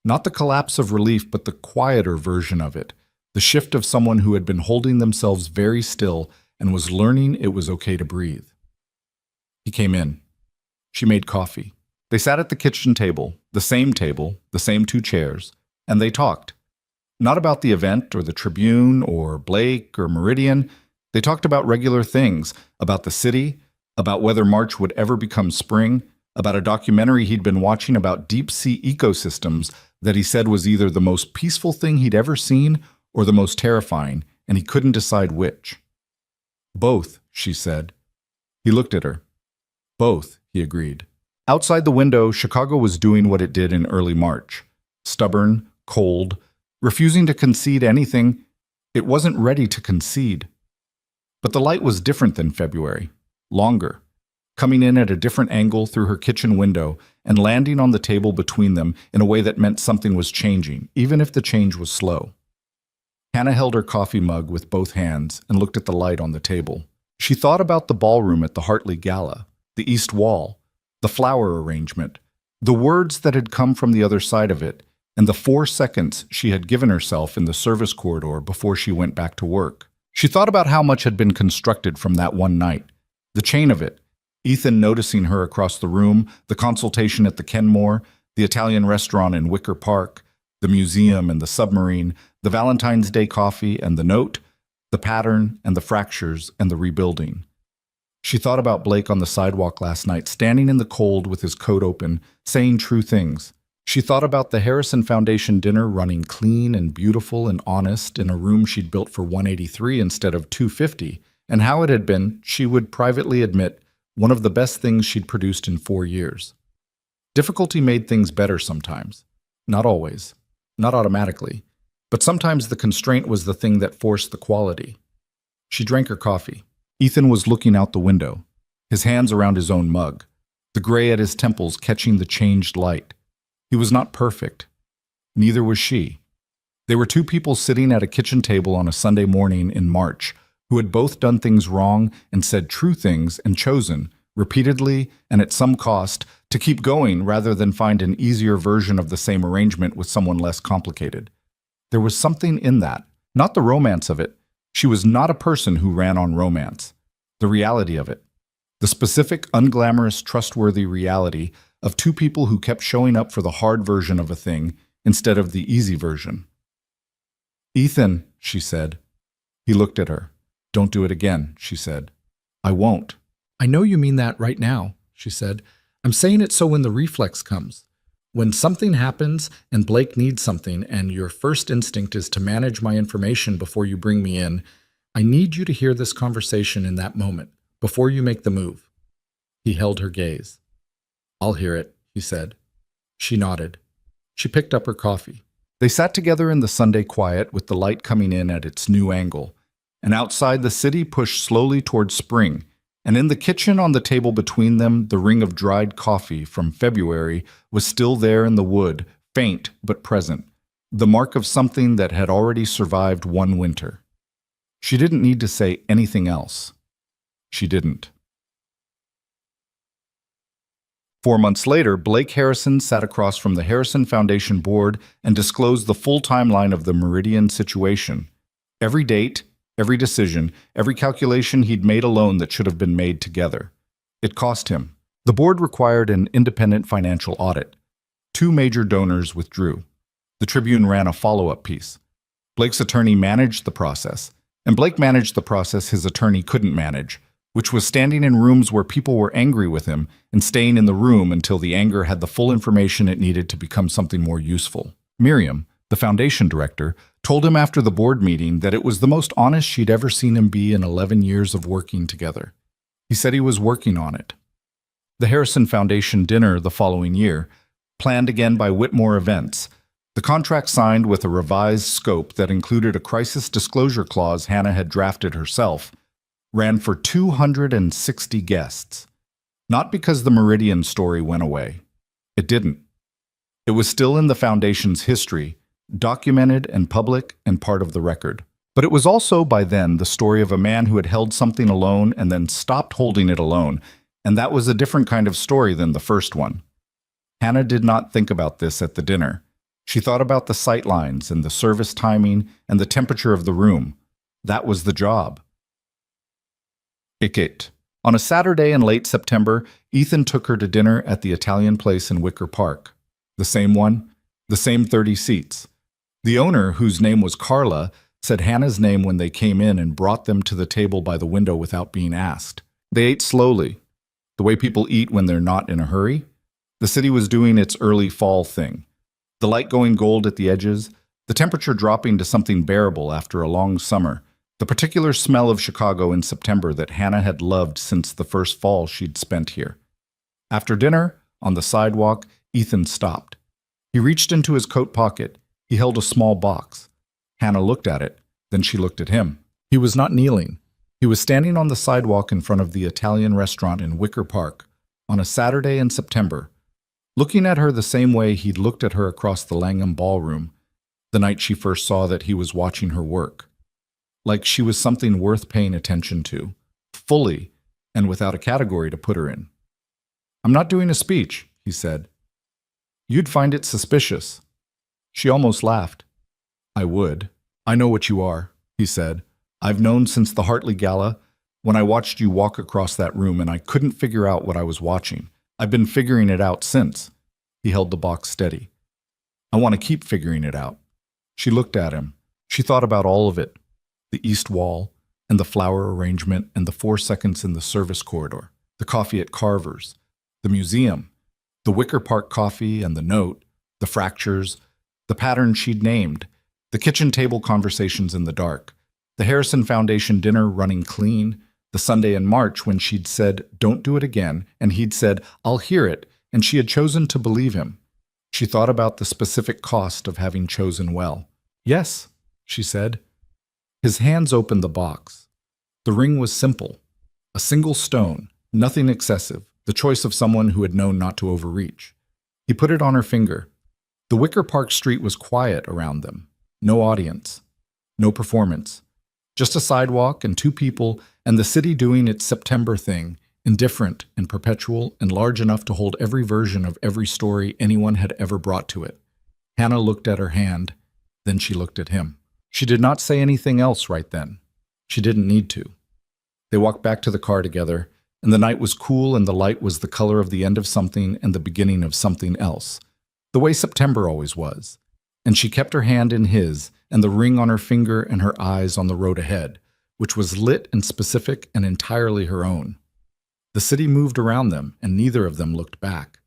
Not the collapse of relief, but the quieter version of it. The shift of someone who had been holding themselves very still and was learning it was okay to breathe. He came in. She made coffee. They sat at the kitchen table, the same 2 chairs, and they talked. Not about the event or the Tribune or Blake or Meridian. They talked about regular things, about the city, about whether March would ever become spring, about a documentary he'd been watching about deep-sea ecosystems that he said was either the most peaceful thing he'd ever seen or the most terrifying, and he couldn't decide which. "Both," she said. He looked at her. "Both," he agreed. Outside the window, Chicago was doing what it did in early March. Stubborn, cold, refusing to concede anything. It wasn't ready to concede. But the light was different than February. Longer. Coming in at a different angle through her kitchen window and landing on the table between them in a way that meant something was changing, even if the change was slow. Hannah held her coffee mug with both hands and looked at the light on the table. She thought about the ballroom at the Hartley Gala, the east wall, the flower arrangement, the words that had come from the other side of it, and the 4 seconds she had given herself in the service corridor before she went back to work. She thought about how much had been constructed from that one night, the chain of it. Ethan noticing her across the room, the consultation at the Kenmore, the Italian restaurant in Wicker Park, the museum and the submarine, the Valentine's Day coffee and the note, the pattern and the fractures and the rebuilding. She thought about Blake on the sidewalk last night, standing in the cold with his coat open, saying true things. She thought about the Harrison Foundation dinner running clean and beautiful and honest in a room she'd built for $183 instead of $250, and how it had been, she would privately admit, one of the best things she'd produced in 4 years. Difficulty made things better sometimes. Not always. Not automatically. But sometimes the constraint was the thing that forced the quality. She drank her coffee. Ethan was looking out the window, his hands around his own mug, the gray at his temples catching the changed light. He was not perfect. Neither was she. They were 2 people sitting at a kitchen table on a Sunday morning in March who had both done things wrong and said true things and chosen, repeatedly and at some cost, to keep going rather than find an easier version of the same arrangement with someone less complicated. There was something in that, not the romance of it. She was not a person who ran on romance. The reality of it. The specific, unglamorous, trustworthy reality of 2 people who kept showing up for the hard version of a thing instead of the easy version. "Ethan," she said. He looked at her. "Don't do it again," she said. "I won't." "I know you mean that right now," she said. "I'm saying it so when the reflex comes. When something happens and Blake needs something and your first instinct is to manage my information before you bring me in, I need you to hear this conversation in that moment, before you make the move." He held her gaze. "I'll hear it," he said. She nodded. She picked up her coffee. They sat together in the Sunday quiet with the light coming in at its new angle, and outside the city pushed slowly toward spring, and in the kitchen on the table between them the ring of dried coffee from February was still there in the wood, faint but present, the mark of something that had already survived one winter. She didn't need to say anything else. She didn't. 4 months later, Blake Harrison sat across from the Harrison Foundation board and disclosed the full timeline of the Meridian situation. Every date, every decision, every calculation he'd made alone that should have been made together. It cost him. The board required an independent financial audit. 2 major donors withdrew. The Tribune ran a follow-up piece. Blake's attorney managed the process, and Blake managed the process his attorney couldn't manage, which was standing in rooms where people were angry with him and staying in the room until the anger had the full information it needed to become something more useful. Miriam, The foundation director told him after the board meeting that it was the most honest she'd ever seen him be in 11 years of working together. He said he was working on it. The Harrison Foundation dinner the following year, planned again by Whitmore Events, the contract signed with a revised scope that included a crisis disclosure clause Hannah had drafted herself, ran for 260 guests. Not because the Meridian story went away. It didn't. It was still in the Foundation's history, documented and public and part of the record. But it was also, by then, the story of a man who had held something alone and then stopped holding it alone, and that was a different kind of story than the first one. Hannah did not think about this at the dinner. She thought about the sight lines and the service timing and the temperature of the room. That was the job. Icket. On a Saturday in late September, Ethan took her to dinner at the Italian place in Wicker Park. The same one, the same 30 seats. The owner, whose name was Carla, said Hannah's name when they came in and brought them to the table by the window without being asked. They ate slowly, the way people eat when they're not in a hurry. The city was doing its early fall thing. The light going gold at the edges, the temperature dropping to something bearable after a long summer, the particular smell of Chicago in September that Hannah had loved since the first fall she'd spent here. After dinner, on the sidewalk, Ethan stopped. He reached into his coat pocket. He held a small box. Hannah looked at it, then she looked at him. He was not kneeling. He was standing on the sidewalk in front of the Italian restaurant in Wicker Park on a Saturday in September, looking at her the same way he'd looked at her across the Langham ballroom the night she first saw that he was watching her work. Like she was something worth paying attention to, fully, and without a category to put her in. "I'm not doing a speech," he said. "You'd find it suspicious." She almost laughed. "I would. I know what you are," he said. "I've known since the Hartley Gala, when I watched you walk across that room and I couldn't figure out what I was watching. I've been figuring it out since." He held the box steady. "I want to keep figuring it out." She looked at him. She thought about all of it. The east wall, and the flower arrangement, and the 4 seconds in the service corridor, the coffee at Carver's, the museum, the Wicker Park coffee and the note, the fractures, the pattern she'd named, the kitchen table conversations in the dark, the Harrison Foundation dinner running clean, the Sunday in March when she'd said, "Don't do it again," and he'd said, "I'll hear it," and she had chosen to believe him. She thought about the specific cost of having chosen well. "Yes," she said. His hands opened the box. The ring was simple. A single stone, nothing excessive, the choice of someone who had known not to overreach. He put it on her finger. The Wicker Park street was quiet around them. No audience. No performance. Just a sidewalk and 2 people and the city doing its September thing, indifferent and perpetual and large enough to hold every version of every story anyone had ever brought to it. Hannah looked at her hand, then she looked at him. She did not say anything else right then. She didn't need to. They walked back to the car together, and the night was cool and the light was the color of the end of something and the beginning of something else, the way September always was. And she kept her hand in his, and the ring on her finger and her eyes on the road ahead, which was lit and specific and entirely her own. The city moved around them, and neither of them looked back.